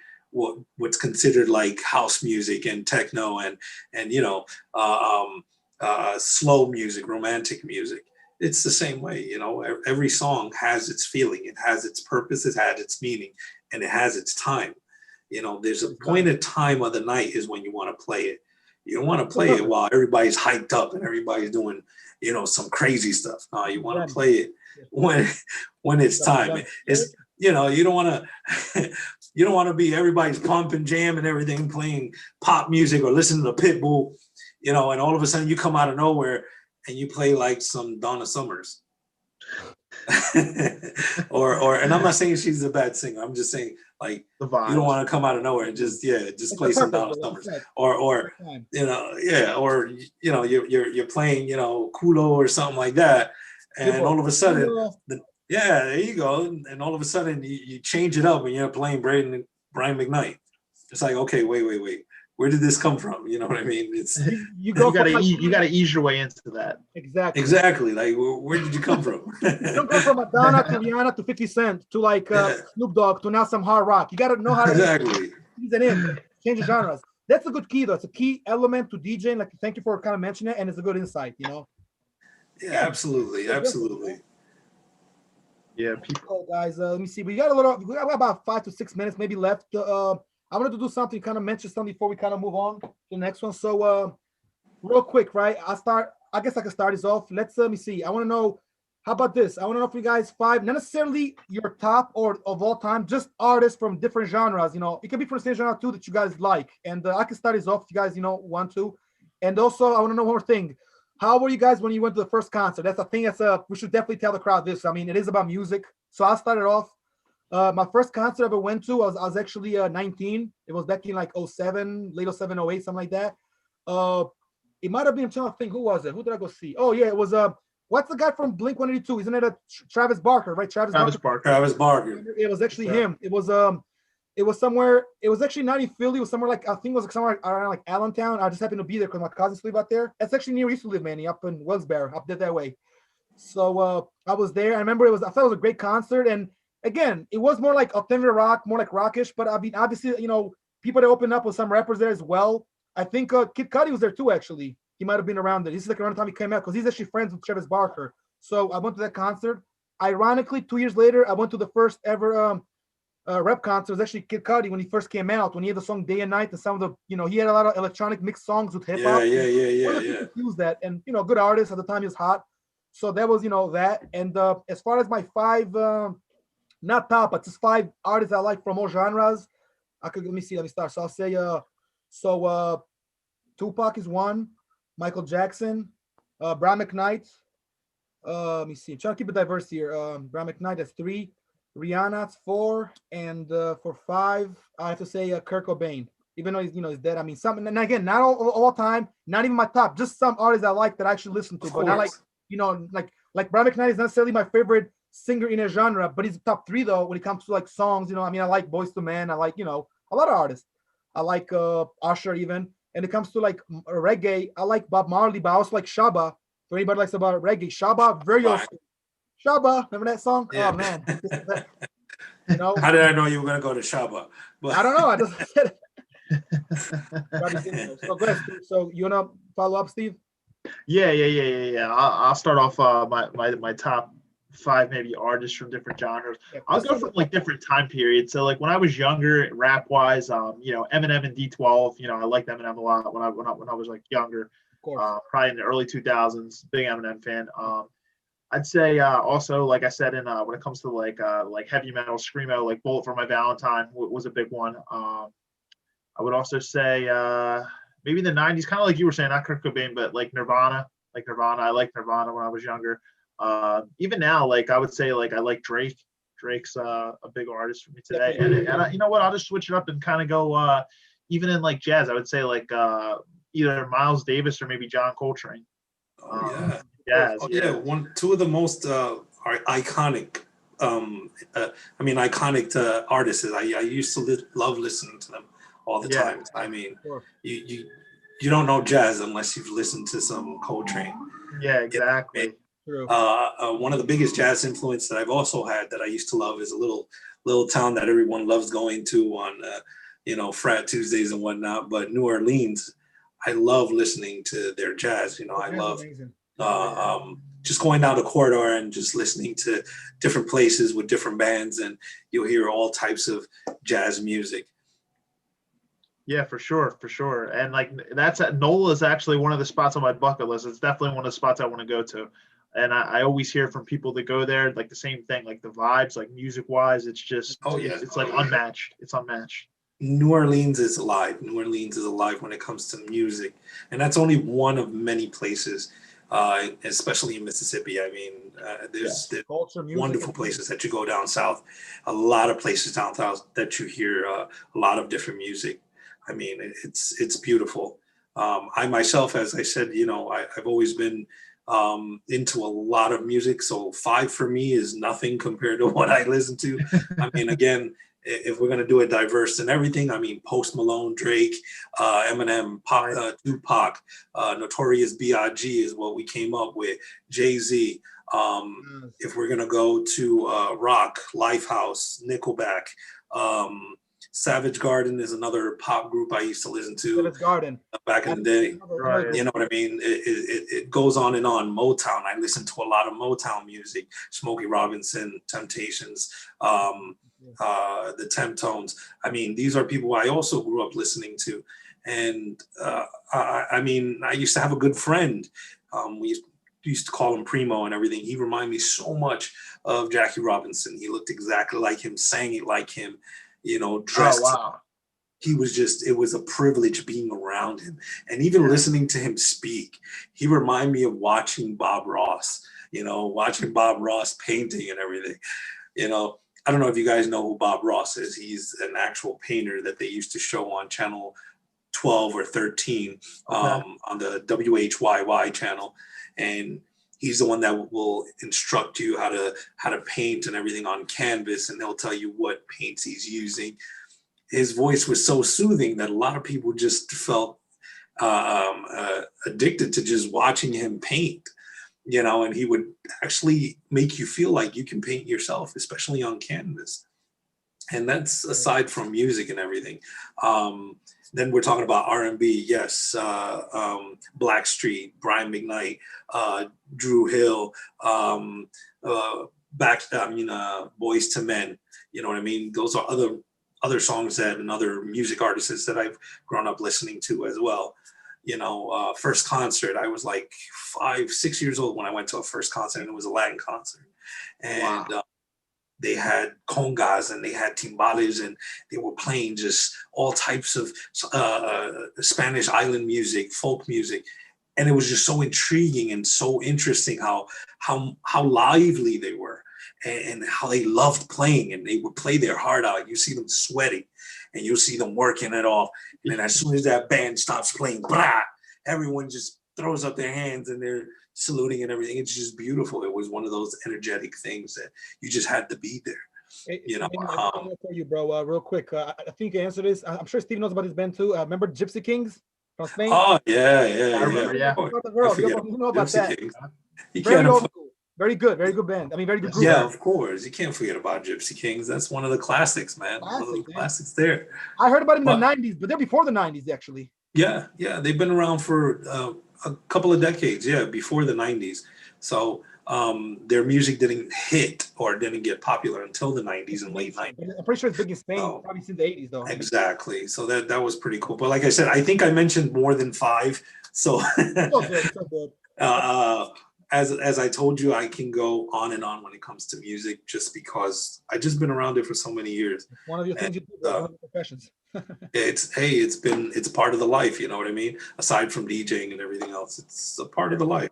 what's considered like house music and techno and you know, slow music, romantic music. It's the same way, you know. Every song has its feeling, it has its purpose, it has its meaning, and it has its time. You know, there's a point of time of the night is when you want to play it. You don't want to play it while everybody's hyped up and everybody's doing, you know, some crazy stuff. No, you want to play it when it's time. It's, you know, you don't want to be everybody's pump and jam and everything, playing pop music or listening to Pitbull, you know, and all of a sudden you come out of nowhere and you play like some Donna Summers. or and I'm not saying she's a bad singer. I'm just saying, like, you don't want to come out of nowhere and just play some Donna Summers or you know, yeah, or you know, you're playing, you know, Kulo or something like that, and all of a sudden yeah, there you go. And all of a sudden you change it up and you're playing Brian McKnight. It's like, okay, wait. Where did this come from? You know what I mean? It's you gotta ease your way into that. Exactly. Like, where did you come from? You don't go from Madonna to Rihanna to 50 Cent to like Snoop Dogg to now some hard rock. You gotta know how to change the genres. That's a good key though. It's a key element to DJing. Like, thank you for kind of mentioning it, and it's a good insight, you know. Yeah, absolutely. Yeah, people. Guys, let me see. We got about 5 to 6 minutes maybe left. I wanted to do something, kind of mention something before we kind of move on to the next one. So real quick, right? I'll start I guess I can start this off. Let me see. I want to know. How about this? I want to know if you guys five, not necessarily your top or of all time, just artists from different genres. You know, it can be from the same genre too that you guys like. And I can start this off if you guys, want to. And also, I want to know one more thing. How were you guys when you went to the first concert? That's a thing we should definitely tell the crowd this. I mean, it is about music. So I'll start it off. My first concert I ever went to, I was actually 19. It was back in like '07, late '07, '08, something like that. It might have been, I'm trying to think, who was it? Who did I go see? Oh, yeah, it was what's the guy from Blink 182? Isn't it Travis Barker, right? Travis Barker. Travis Barker. It was actually him. It was somewhere. It was actually not in Philly. It was somewhere like I think it was somewhere around like Allentown. I just happened to be there because my cousins live out there. That's actually near where I used to live, Manny, up in Wellsboro, up that way. So I was there. I remember I thought it was a great concert. And again, it was more like alternative rock, more like rockish. But I mean, obviously, people that opened up with some rappers there as well. I think Kid Cudi was there too, actually. He might have been around there. This is like around the time he came out because he's actually friends with Travis Barker. So I went to that concert. Ironically, 2 years later, I went to the first ever rap concert. It was actually Kid Cudi when he first came out, when he had the song Day and Night and some of the, he had a lot of electronic mixed songs with hip hop. Yeah. Use that. And, good artist at the time, he was hot. So that was, that. And as far as my five, not top, but just five artists I like from all genres, let me start. So I'll say, Tupac is one. Michael Jackson, Brian McKnight. Let me see. I'm trying to keep it diverse here. Brian McKnight, that's three. Rihanna, that's four. And for five, I have to say Kurt Cobain. Even though he's dead. I mean, something. And again, not all time. Not even my top. Just some artists I like that I actually listen to. But not like like Brian McKnight is not necessarily my favorite singer in a genre. But he's top three though when it comes to like songs. I mean, I like Boyz II Men. I like a lot of artists. I like Usher even. And it comes to like reggae, I like Bob Marley, but I also like Shabba. For anybody likes about reggae, Shabba, very old school. Shabba, remember that song? Yeah. Oh man. How did I know you were gonna go to Shabba? But I don't know. I just said it. So go ahead, Steve. So you wanna follow up, Steve? Yeah. I'll start off my top five maybe artists from different genres. I'll go from like different time periods. So like when I was younger, rap wise, Eminem and D12. I liked Eminem a lot when I was like younger. Probably in the early 2000s, big Eminem fan. I'd say also, like I said, in when it comes to like heavy metal, screamo, like Bullet for My Valentine was a big one. I would also say maybe the 90s, kind of like you were saying, not Kurt Cobain, but like Nirvana. I liked Nirvana when I was younger. Even now, like I would say, like I like Drake. Drake's a big artist for me today. And you know what? I'll just switch it up and kind of go even in like jazz. I would say like either Miles Davis or maybe John Coltrane. Jazz. Two of the most iconic. Iconic artists. I used to love listening to them all the time. I mean, you don't know jazz unless you've listened to some Coltrane. Yeah, exactly. One of the biggest jazz influence that I've also had that I used to love is a little town that everyone loves going to on frat Tuesdays and whatnot, but New Orleans. I love listening to their jazz. I love just going down the corridor and just listening to different places with different bands, and you'll hear all types of jazz music. Yeah, for sure. And like NOLA is actually one of the spots on my bucket list. It's definitely one of the spots I want to go to. And I always hear from people that go there, like the same thing, like the vibes, like music wise, it's just, it's like unmatched. It's unmatched. New Orleans is alive. New Orleans is alive when it comes to music. And that's only one of many places, especially in Mississippi. I mean, there's wonderful places that you go down south, a lot of places down south that you hear a lot of different music. I mean, it's beautiful. I myself, as I said, I've always been into a lot of music. So 5 for me is nothing compared to what I listen to. I mean, again, if we're going to do it diverse and everything, I mean, Post Malone, Drake, Eminem, Tupac, Notorious B.I.G. is what we came up with, Jay-Z. If we're going to go to rock, Lifehouse, Nickelback, Savage Garden is another pop group I used to listen to back in the day. Right. You know what I mean? It goes on and on. Motown. I listen to a lot of Motown music. Smokey Robinson, Temptations, the Temptones. I mean, these are people I also grew up listening to. And I used to have a good friend We used to call him Primo and everything. He reminded me so much of Jackie Robinson. He looked exactly like him, sang it like him, Oh dressed. wow. He was it was a privilege being around him. And even listening to him speak, he reminded me of watching Bob Ross, watching Bob Ross painting and everything. I don't know if you guys know who Bob Ross is. He's an actual painter that they used to show on channel 12 or 13 on the WHYY channel. And he's the one that will instruct you how to paint and everything on canvas, and he'll tell you what paints he's using. His voice was so soothing that a lot of people just felt addicted to just watching him paint, and he would actually make you feel like you can paint yourself, especially on canvas. And that's aside from music and everything. Then we're talking about R&B. Yes, Blackstreet, Brian McKnight, Drew Hill, Boys to Men. You know what I mean? Those are other songs and other music artists that I've grown up listening to as well. First concert, I was like 5, 6 years old when I went to a first concert, and it was a Latin concert. And they had congas and they had timbales, and they were playing just all types of Spanish island music, folk music. And it was just so intriguing and so interesting how lively they were, and how they loved playing, and they would play their heart out. You see them sweating, and you'll see them working it off. And then as soon as that band stops playing, blah, everyone just throws up their hands and they're saluting and everything. It's just beautiful. It was one of those energetic things that you just had to be there. For you, bro, real quick. I think you answered this. I'm sure Steve knows about this band too. Remember Gypsy Kings from Spain? Oh yeah. I remember, yeah. You know about that. Kings. Very old school. Very good band. I mean, very good group. Yeah, of course. You can't forget about Gypsy Kings. That's one of the classics, man. One of the classics there. I heard about them in the 90s, but they're before the 90s, actually. Yeah. They've been around for a couple of decades, before the 90s. So their music didn't hit or didn't get popular until the 90s and late 90s. I'm pretty sure it's big in Spain, probably since the 80s, though. Exactly. So that was pretty cool. But like I said, I think I mentioned more than 5. So, So good. As I told you, I can go on and on when it comes to music, just because I've just been around it for so many years. It's one of your things you do, one of your professions. It's part of the life, you know what I mean? Aside from DJing and everything else, it's a part of the life.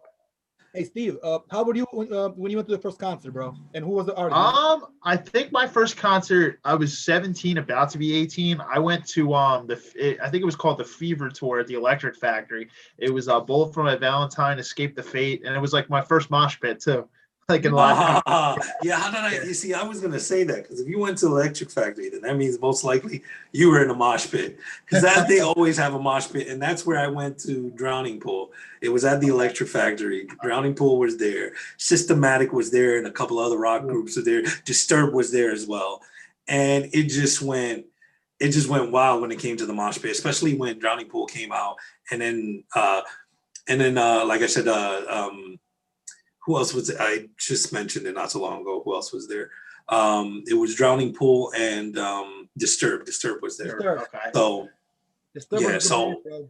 Hey Steve, how were you when you went to the first concert, bro? And who was the artist? I think my first concert, I was 17, about to be 18. I went to I think it was called the Fever Tour at the Electric Factory. It was Bullet for My Valentine, Escape the Fate, and it was like my first mosh pit too. Like in live. Yeah, how did you see? I was gonna say that, because if you went to Electric Factory, then that means most likely you were in a mosh pit, because they always have a mosh pit, and that's where I went to Drowning Pool. It was at the Electric Factory. Drowning Pool was there, Systematic was there, and a couple other rock groups were there. Disturbed was there as well, and it just went wild when it came to the mosh pit, especially when Drowning Pool came out, and then like I said, who else was it? I just mentioned it not so long ago. Who else was there? It was Drowning Pool and Disturbed. Disturbed was there. So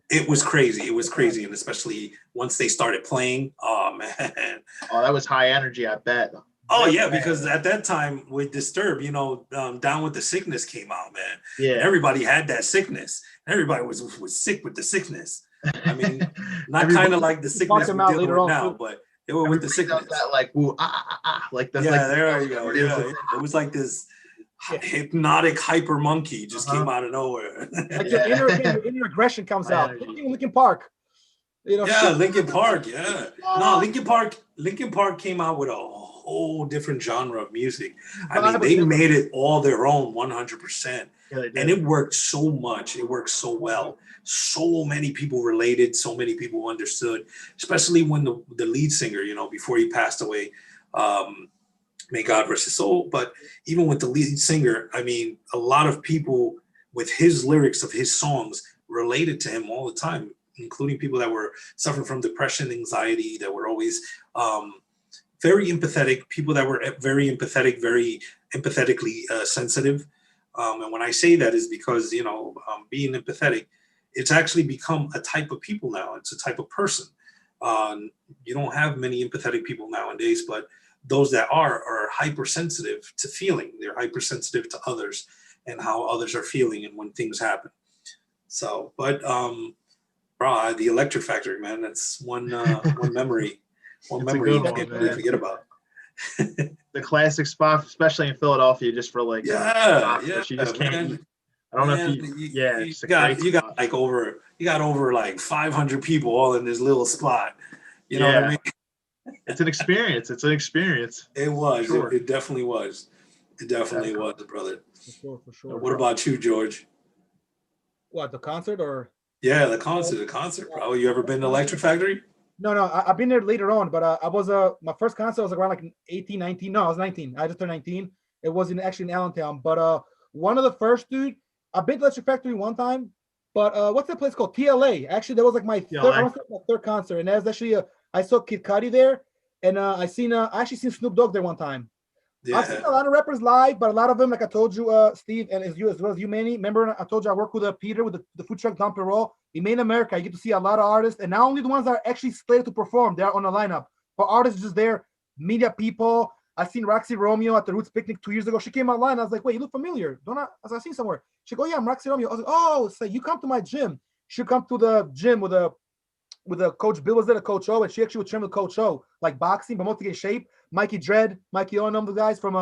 it was crazy. It was crazy, and especially once they started playing, oh man. Oh, that was high energy, I bet. Oh yeah, because at that time with Disturbed, Down with the Sickness came out, man. Yeah. And everybody had that sickness. Everybody was sick with the sickness. I mean, not kind of like the sickness we're dealing with now, but they were with the sickness. That like, ooh, like the, like, there you go. Yeah, it was like this hypnotic hyper monkey just came out of nowhere. Like your inner aggression comes out. Linkin Park. Linkin Park. Yeah. No, Linkin Park came out with a whole different genre of music. I mean, they made it all their own 100%. And it worked so much. It worked so well. So many people related. So many people understood, especially when the lead singer, before he passed away, may God rest his soul. But even with the lead singer, I mean, a lot of people with his lyrics of his songs related to him all the time, including people that were suffering from depression, anxiety, that were always very empathetic, people that were very empathetic, very empathetically sensitive. And when I say that is because, being empathetic, it's actually become a type of people now. It's a type of person. You don't have many empathetic people nowadays, but those that are hypersensitive to feeling. They're hypersensitive to others and how others are feeling and when things happen. So, but bro, the Electric Factory, man, that's one memory, It's a good you one, can't really man. forget about. The classic spot, especially in Philadelphia, just for like Yeah, you just can't man. eat. I don't know if Man, you, you, yeah, you it's just a got great you got spot. like over like 500 people all in this little spot. You know what I Yeah. mean? It's an experience. It's an experience. It was. Sure. It definitely was. It definitely was, brother. For sure, for sure. What about you, George? What, the concert or? Yeah, the concert, bro. You ever been to Electric Factory? No, I've been there later on, but I was my first concert was around like 18, 19. No, I was 19. I just turned 19. It was actually in Allentown, but one of the first, dude. I've been to Electric Factory one time, but what's that place called? TLA. Actually, that was like my third, I want to say my third concert, and that was actually I saw Kid Cudi there, and I actually seen Snoop Dogg there one time. I've seen a lot of rappers live, but a lot of them, like I told you, Steve, and as well as you, Manny. Remember, I told you I work with Peter with the food truck Don Perot. In Main America, you get to see a lot of artists, and not only the ones that are actually slated to perform, they're on the lineup. But artists just there, media people. I seen Roxy Romeo at the Roots Picnic 2 years ago. She came online. I was like, wait, you look familiar. Don't I? I seen somewhere. She go, yeah, I'm Roxy Romeo. I was like, oh, so you come to my gym. She come to the gym with a Coach Bill was there, the Coach O, and she actually would train with Coach O, like boxing, but mostly get shape. Mikey Dredd, Mikey Onum, the guys from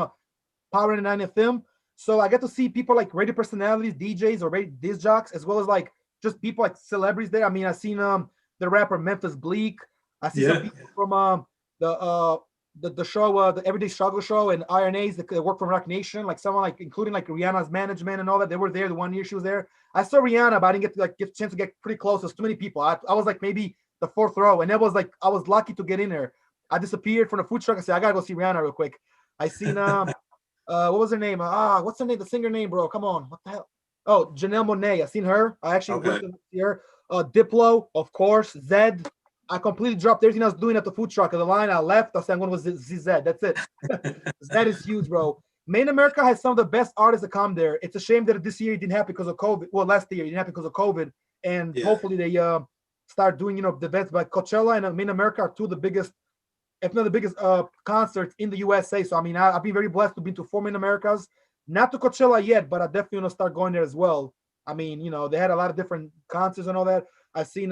Power 99 FM. So I get to see people like radio personalities, DJs, or disc jocks, as well as like just people like celebrities there. I mean, I seen the rapper Memphis Bleak. I see some people from the show, the Everyday Struggle show, and IRNAs that work from Rock Nation, like someone like including like Rihanna's management and all that. They were there the 1 year she was there. I saw Rihanna, but I didn't get a chance to get pretty close. There's too many people. I was like maybe the fourth row, and that was like I was lucky to get in there. I disappeared from the food truck. I said I gotta go see Rihanna real quick. I seen what was her name? What's her name? The singer name, bro. Come on, what the hell? Oh, Janelle Monáe. I seen her. I actually went to see her. Diplo, of course. Zed. I completely dropped everything I was doing at the food truck. At the line, I left. I said, I'm going with ZZ. That's it. Zed is huge, bro. Main America has some of the best artists that come there. It's a shame that this year it didn't happen because of COVID. Well, last year it didn't happen because of COVID. And hopefully they start doing, the events. But Coachella and Main America are two of the biggest, if not the biggest, concerts in the USA. So, I mean, I've been very blessed to be to 4 Main Americas. Not to Coachella yet, but I definitely want to start going there as well. I mean, they had a lot of different concerts and all that. I've seen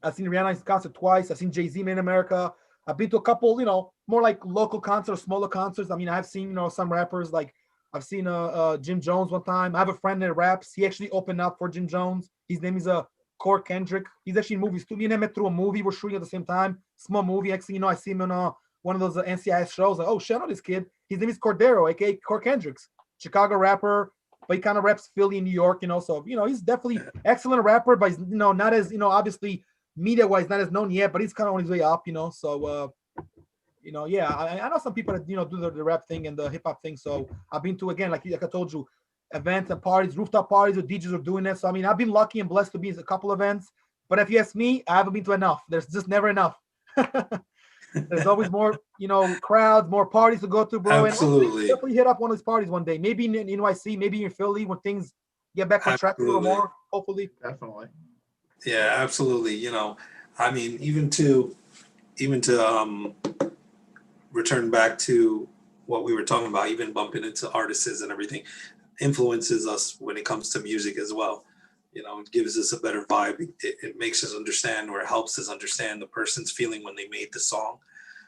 Rihanna's concert twice. I've seen Jay-Z Main America. I've been to a couple, more like local concerts, smaller concerts. I mean, I've seen, some rappers, like I've seen Jim Jones one time. I have a friend that raps. He actually opened up for Jim Jones. His name is Core Kendrick. He's actually in movies too. Me and him met through a movie. We're shooting at the same time. Small movie. Actually, I see him on one of those NCIS shows. Like, oh shit, I know this kid. His name is Cordero, aka Core Kendricks. Chicago rapper, but he kind of raps Philly, New York, so, he's definitely excellent rapper, but he's, not as, obviously media-wise, not as known yet, but he's kind of on his way up, so, yeah, I know some people that, do the rap thing and the hip-hop thing, so I've been to, again, like I told you, events and parties, rooftop parties with DJs are doing that, so, I mean, I've been lucky and blessed to be in a couple events, but if you ask me, I haven't been to enough. There's just never enough. There's always more, crowds, more parties to go to, bro. Absolutely. And definitely hit up one of these parties one day. Maybe in NYC, maybe in Philly when things get back on track a little more. Hopefully. Definitely. Yeah, absolutely. I mean, even to return back to what we were talking about, even bumping into artists and everything, influences us when it comes to music as well. It gives us a better vibe. It makes us understand, or it helps us understand the person's feeling when they made the song.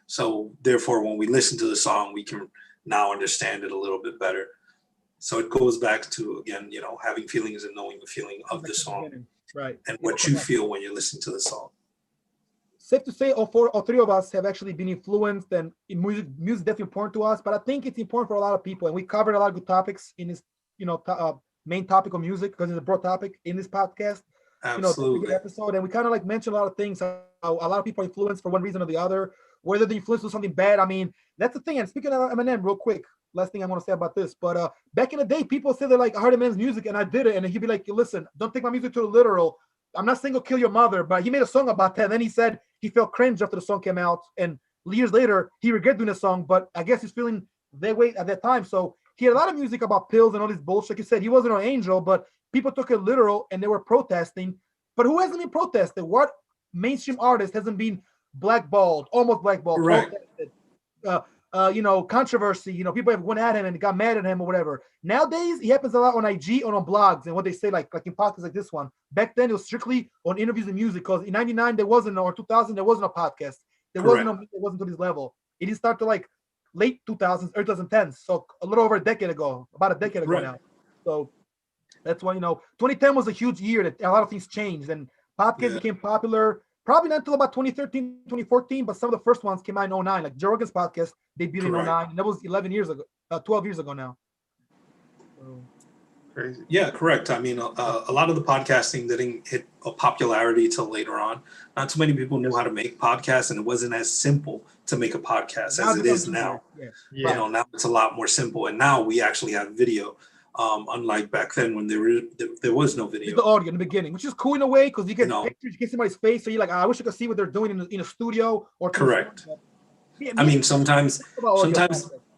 So therefore, when we listen to the song, we can now understand it a little bit better. So it goes back to, again, having feelings and knowing the feeling of the song, right? And what you feel when you listen to the song. Safe to say, all three of us have actually been influenced, and music is definitely important to us. But I think it's important for a lot of people, and we covered a lot of good topics in this, main topic of music, because it's a broad topic in this podcast. Absolutely. Episode, and we kind of like mentioned a lot of things. How a lot of people are influenced for one reason or the other, whether the influence was something bad. I mean, that's the thing. And speaking of Eminem, real quick, last thing I want to say about this, but back in the day, people said they're like, I heard Eminem's music and I did it, and he'd be like, listen, don't take my music too literal. I'm not saying go kill your mother, but he made a song about that. And then he said he felt cringe after the song came out, and years later he regretted doing the song, but I guess he's feeling that way at that time. So he had a lot of music about pills and all this bullshit. Like he said, he wasn't an angel, but people took it literal and they were protesting. But who hasn't been protesting? What mainstream artist hasn't been blackballed, almost blackballed, Correct. protested, controversy. People have went at him and got mad at him or whatever. Nowadays, it happens a lot on IG or on blogs and what they say, like in podcasts like this one. Back then, it was strictly on interviews and music because in '99 there wasn't, or 2000 there wasn't a podcast. There Correct. wasn't to this level. It didn't start to like late 2000s, early 2010s, so a little over a decade ago, about a decade ago Right. now. So that's why 2010 was a huge year that a lot of things changed and podcasts became popular. Probably not until about 2013, 2014, but some of the first ones came out in 09. Like Joe Rogan's podcast debuted in 09, and that was 11 years ago, 12 years ago now. So, Crazy. Yeah, correct. I mean, a lot of the podcasting didn't hit a popularity till later on. Not too many people knew how to make podcasts, and it wasn't as simple to make a podcast as it is now. Yeah. You know, now it's a lot more simple, and now we actually have video. Unlike back then when there was no video. The audio in the beginning, which is cool in a way because you get pictures, you get somebody's face, so you're like, I wish I could see what they're doing in a studio or. Correct. I mean, sometimes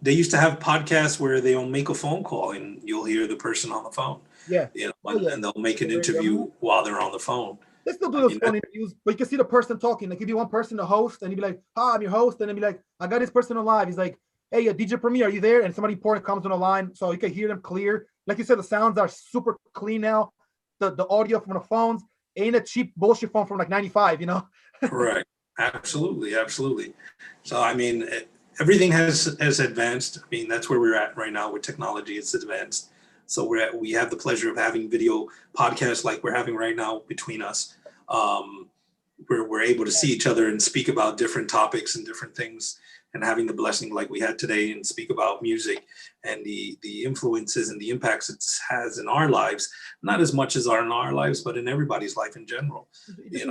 they used to have podcasts where they'll make a phone call and you'll hear the person on the phone. Yeah. And they'll make an interview while they're on the phone. They still do those phone interviews, but you can see the person talking. Like if you want person to host, and you'd be like, "Hi, I'm your host," and then be like, "I got this person on live." He's like, "Hey, DJ Premier, are you there?" And somebody important comes on the line, so you can hear them clear. Like you said, the sounds are super clean now. The audio from the phones ain't a cheap bullshit phone from like '95, Correct. Absolutely. So I mean, everything has advanced. I mean, that's where we're at right now with technology. It's advanced. So we have the pleasure of having video podcasts like we're having right now between us. We're able to see each other and speak about different topics and different things, and having the blessing like we had today and speak about music and the influences and the impacts it has in our lives, not as much as are in our lives, but in everybody's life in general. It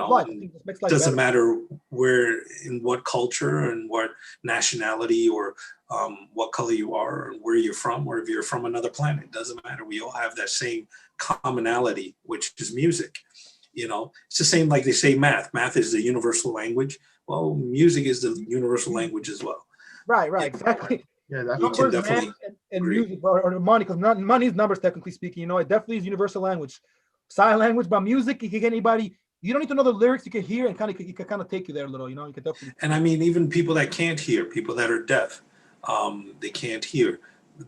doesn't matter where, in what culture and what nationality or what color you are or where you're from, or if you're from another planet, it doesn't matter. We all have that same commonality, which is music. It's the same, like they say math. Math is the universal language. Well, music is the universal language as well. Right, exactly. Yeah, numbers, math, and music, or money, because money is numbers, technically speaking. It definitely is universal language. Sign language, but music, you can get anybody. You don't need to know the lyrics. You can hear and you can kind of take you there a little. You can definitely. And I mean, even people that can't hear, people that are deaf, they can't hear.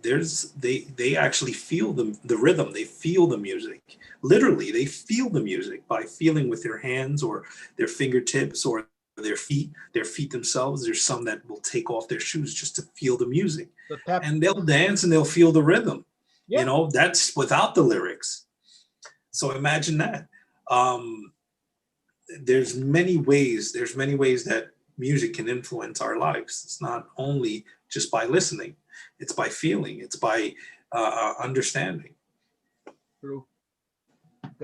They actually feel the rhythm. They feel the music. Literally, they feel the music by feeling with their hands or their fingertips or their feet themselves. There's some that will take off their shoes just to feel the music, and they'll dance and they'll feel the rhythm. Yeah. That's without the lyrics. So imagine that. There's many ways that music can influence our lives. It's not only just by listening, it's by feeling, it's by understanding. True.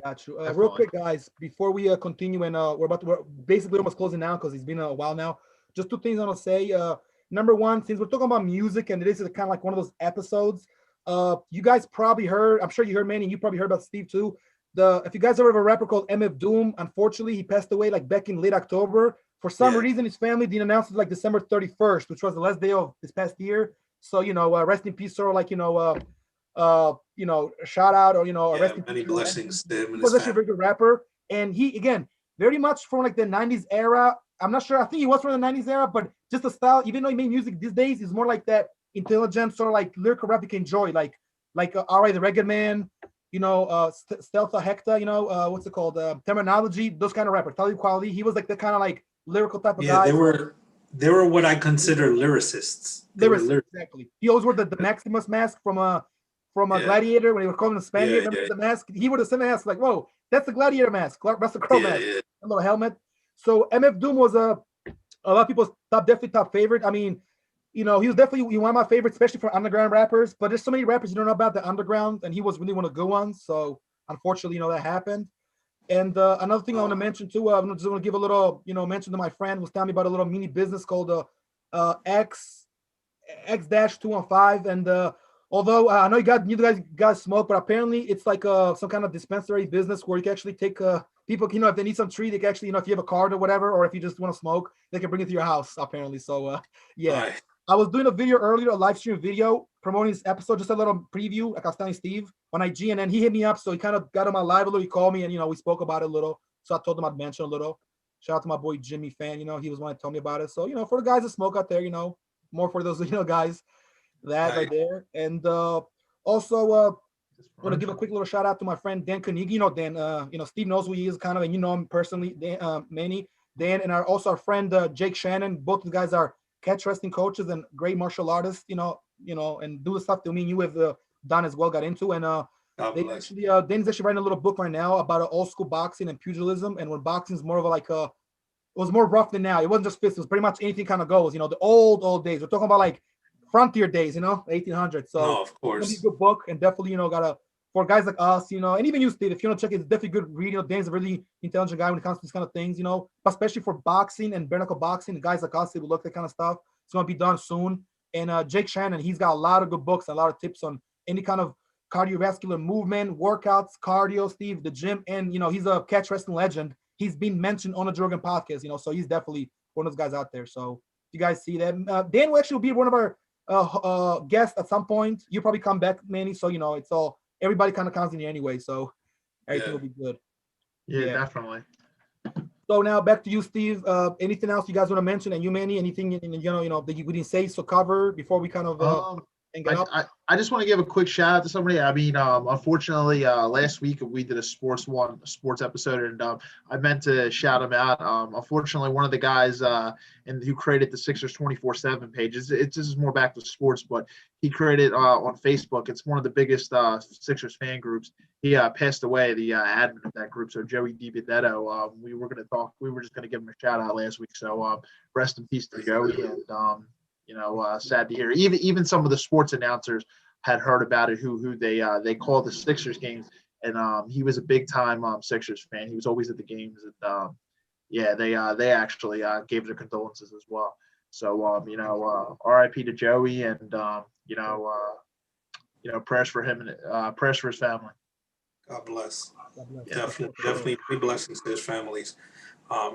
Got you. Real quick, guys, before we continue, and we're basically almost closing now because it's been a while now. Just two things I want to say. Number one, since we're talking about music, and this is kind of like one of those episodes, you guys probably heard. I'm sure you heard, Manny. You probably heard about Steve too. If you guys ever have a rapper called MF Doom, unfortunately, he passed away like back in late October. For some reason, his family didn't announce it like December 31st, which was the last day of this past year. So rest in peace, or like shout out, or rest in peace. Many blessings to him and He his was actually a family. very good rapper, and he again very much from like the '90s era. I'm not sure. I think he was from the '90s era, but just the style. Even though he made music these days, is more like that intelligent sort of like lyrical rap you can enjoy, like R.I. the Reggae Man. Stealth Hector, what's it called? Terminology, those kind of rappers. Talib Kweli, he was like the kind of like lyrical type of guy. They were what I consider lyricists. Exactly. He always wore the Maximus mask from a Gladiator when he was calling the Spaniard. Remember the mask? He wore the same mask. Like, whoa, that's the Gladiator mask. Russell Crowe mask. A little helmet. So MF Doom was a lot of people's definitely top favorite. I mean, he was definitely one of my favorites, especially for underground rappers. But there's so many rappers you don't know about the underground, and he was really one of the good ones. So unfortunately, that happened. And another thing I want to mention too, I just want to give a little, mention to my friend who was telling me about a little mini business called X-215. And although I know you guys smoke, but apparently it's like some kind of dispensary business where you can actually take people, if they need some tree, they can actually, if you have a card or whatever, or if you just want to smoke, they can bring it to your house apparently. So yeah. Right. I was doing a video earlier, a live stream video promoting this episode, just a little preview, like I was telling Steve on IG, and then he hit me up, so he kind of got on my live a little. He called me, and we spoke about it a little. So I told him I'd mention a little. Shout out to my boy Jimmy Fan. He was one that told me about it. So for the guys that smoke out there, more for those guys that right there. And also want to give a quick little shout out to my friend Dan Koenig. Dan. Steve knows who he is kind of, and him personally, Dan, Manny, Dan, and also our friend Jake Shannon. Both of the guys are catch wrestling coaches and great martial artists. And do the stuff that me and you have done as well, got into. And they actually, Dan's actually writing a little book right now about old school boxing and pugilism, and when boxing is more of it was more rough than now. It wasn't just fists; it was pretty much anything kind of goes. The old days. We're talking about like frontier days, 1800s. So no, of course, it's a good book, and definitely, gotta for guys like us, and even you, Steve, if you want to check it, it's definitely good reading. Dan's a really intelligent guy when it comes to these kind of things, especially for boxing and bare knuckle boxing. Guys like us, they will look at that kind of stuff. It's gonna be done soon. And Jake Shannon, he's got a lot of good books, and a lot of tips on any kind of cardiovascular movement, workouts, cardio, Steve, the gym, and he's a catch wrestling legend. He's been mentioned on a Joe Rogan podcast, so he's definitely one of those guys out there. So you guys see that. Dan will actually be one of our guests at some point. You probably come back, Manny. So it's all everybody kind of counts in here anyway. So everything will be good. Yeah, definitely. So now back to you, Steve. Anything else you guys want to mention? And you, Manny, anything that we didn't say so cover before we kind of I just want to give a quick shout out to somebody. I mean, unfortunately, last week we did a sports episode, and I meant to shout him out. Unfortunately, one of the guys who created the Sixers 24/7 page. This is more back to sports, but he created on Facebook. It's one of the biggest Sixers fan groups. He passed away, the admin of that group. So Joey DiBenedetto. We were just going to give him a shout out last week. So rest in peace to Joey, and sad to hear. Even some of the sports announcers had heard about it who they call the Sixers games, and he was a big time Sixers fan. He was always at the games, and they actually gave their condolences as well. So R.I.P. to Joey, and prayers for him and prayers for his family. God bless. Definitely blessings to his families,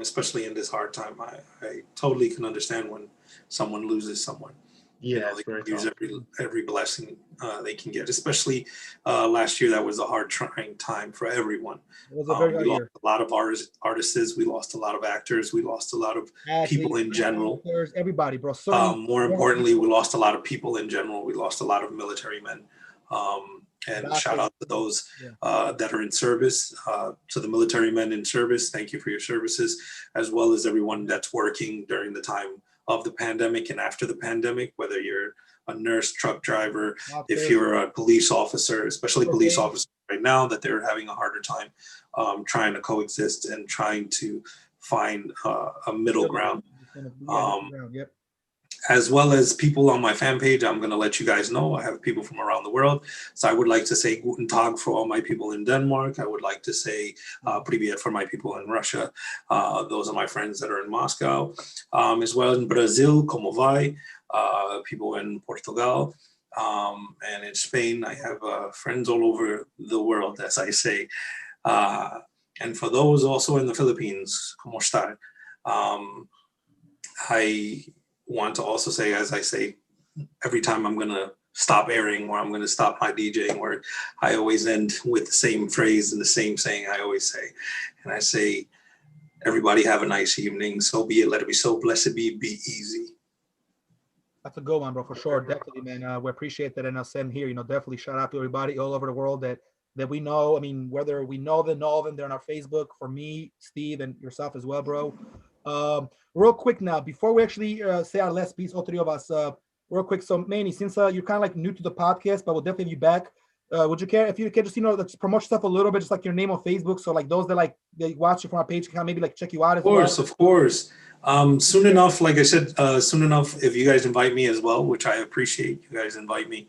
especially in this hard time. I totally can understand when someone loses someone. Yeah, they can use every blessing they can get. Especially last year, that was a hard, trying time for everyone. It was a very hard year. Lost a lot of artists. We lost a lot of actors. We lost a lot of people in general. Everybody, bro. More importantly, we lost a lot of people in general. We lost a lot of military men. And shout out to those that are in service, to the military men in service. Thank you for your services, as well as everyone that's working during the time of the pandemic and after the pandemic, whether you're a nurse, truck driver, if you're a police officer, especially police officers right now, that they're having a harder time trying to coexist and trying to find a middle ground. As well as people on my fan page, I'm going to let you guys know I have people from around the world. So I would like to say Guten Tag for all my people in Denmark. I would like to say Privyet for my people in Russia. Those are my friends that are in Moscow. As well in Brazil, Como vai? People in Portugal. And in Spain, I have friends all over the world, as I say. And for those also in the Philippines, Como está? I want to also say, as I say, every time I'm going to stop airing or I'm going to stop my DJing work, I always end with the same phrase and the same saying I always say. And I say, everybody have a nice evening. So be it. Let it be so. Blessed be easy. That's a good one, bro, for sure. Definitely, man. We appreciate that. And I'll send here, definitely shout out to everybody all over the world that we know. I mean, whether we know them, they're on our Facebook. For me, Steve, and yourself as well, bro. Real quick now, before we actually say our last piece, all three of us, real quick. So, Manny, since you're kind of like new to the podcast, but we'll definitely be back. Would you care if you could just, let's promote stuff a little bit, just like your name on Facebook. So like those that they watch you from our page can maybe like check you out as well. Of course. Soon enough, like I said, soon enough, if you guys invite me as well, which I appreciate you guys invite me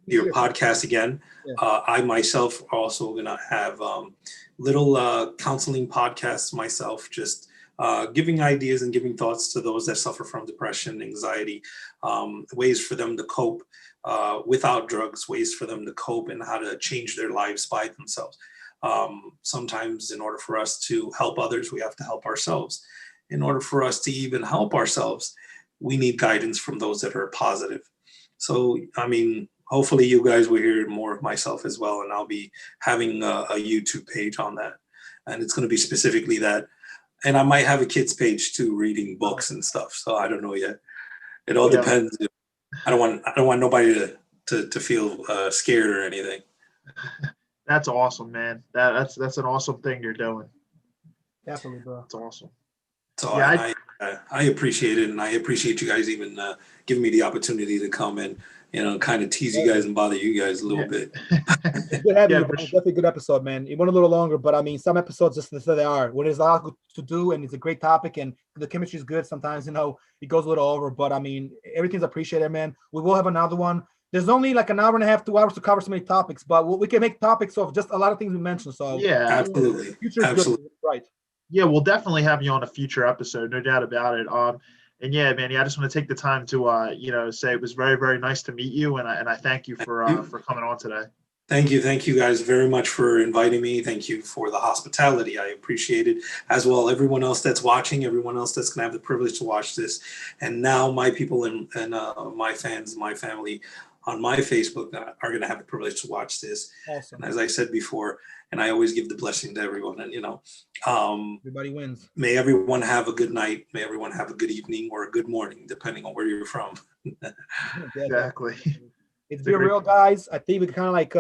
your podcast again. Yeah. I myself also gonna have little counseling podcasts myself, just giving ideas and giving thoughts to those that suffer from depression, anxiety, ways for them to cope without drugs, ways for them to cope and how to change their lives by themselves. Sometimes in order for us to help others, we have to help ourselves. In order for us to even help ourselves, we need guidance from those that are positive. So, I mean, hopefully you guys will hear more of myself as well. And I'll be having a YouTube page on that. And it's going to be specifically that And I might have a kids page too, reading books and stuff. So I don't know yet. It all depends. I don't want nobody to feel scared or anything. That's awesome, man. That's an awesome thing you're doing. Definitely, bro. That's awesome. So Yeah, I appreciate it, and I appreciate you guys even giving me the opportunity to come and kind of tease you guys and bother you guys a little bit. It's good having Yeah, you, bro. Definitely a good episode, man. It went a little longer, but I mean, some episodes just as they are. When there's a lot to do and it's a great topic and the chemistry is good, sometimes it goes a little over. But I mean, everything's appreciated, man. We will have another one. There's only like an hour and a half, 2 hours to cover so many topics, but we can make topics of just a lot of things we mentioned. So yeah, absolutely, future is absolutely. good, right? Yeah, we'll definitely have you on a future episode, no doubt about it. And yeah, Manny, I just want to take the time to say it was very, very nice to meet you, and I thank you for coming on today. Thank you guys very much for inviting me. Thank you for the hospitality. I appreciate it as well. Everyone else that's watching, everyone else that's gonna have the privilege to watch this, and now my people and my fans, my family on my Facebook are gonna have the privilege to watch this. Awesome. And as I said before, and I always give the blessing to everyone, and everybody wins. May everyone have a good night. May everyone have a good evening or a good morning, depending on where you're from. Exactly. It's been real, guys. I think we kind of like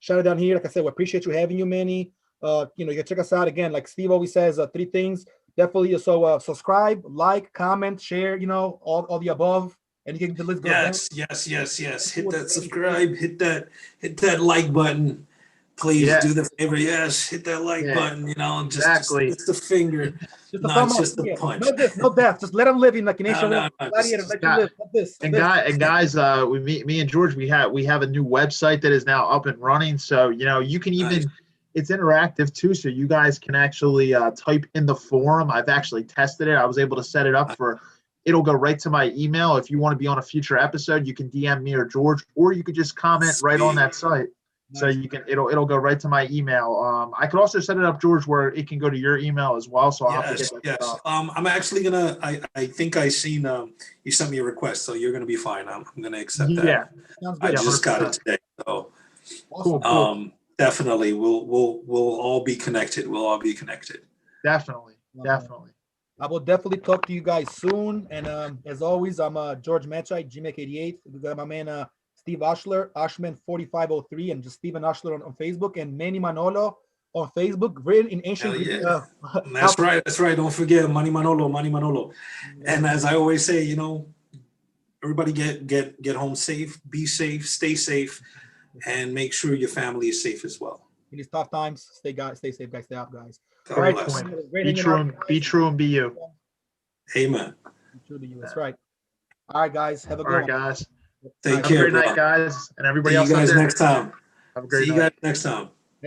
shut it down here. Like I said, we appreciate you having you, Manny. You can check us out again. Like Steve always says, 3 things. Definitely. So subscribe, like, comment, share. All the above. And you can the list goes down. Yes. Hit that subscribe. Hit that like button. Please do the favor. Yes, hit that like button. Just the finger, not just the punch. No death. Just let them live in like an ancient world. Let you live. This. And guys, me and George, we have a new website that is now up and running. So you can even it's interactive too. So you guys can actually type in the forum. I've actually tested it. I was able to set it up for. It'll go right to my email. If you want to be on a future episode, you can DM me or George, or you could just comment right on that site. So you can it'll go right to my email. I could also set it up, George, where it can go to your email as well. So I'll have to get that. I'm actually gonna. I think I seen you sent me a request, so you're gonna be fine. I'm gonna accept that. Yeah, I just got it today. So cool. Definitely, we'll all be connected. We'll all be connected. Definitely. I will definitely talk to you guys soon. And as always, I'm George Mechai, GMEC88. We got my man Steve Ashler, Ashman4503, and just Steven Ashler on Facebook, and Manny Manolo on Facebook, written in ancient Greek. That's right. Don't forget Manny Manolo. And as I always say, everybody get home safe, be safe, stay safe, and make sure your family is safe as well. In these tough times, stay safe, guys. Stay up, guys. All right, be true and be you. Amen. Be true to you. That's right. All right, guys. Have a good one. All right, guys. Take Have care. a great night, guys, and everybody See else. you guys next time. Have a great night. See you guys next time.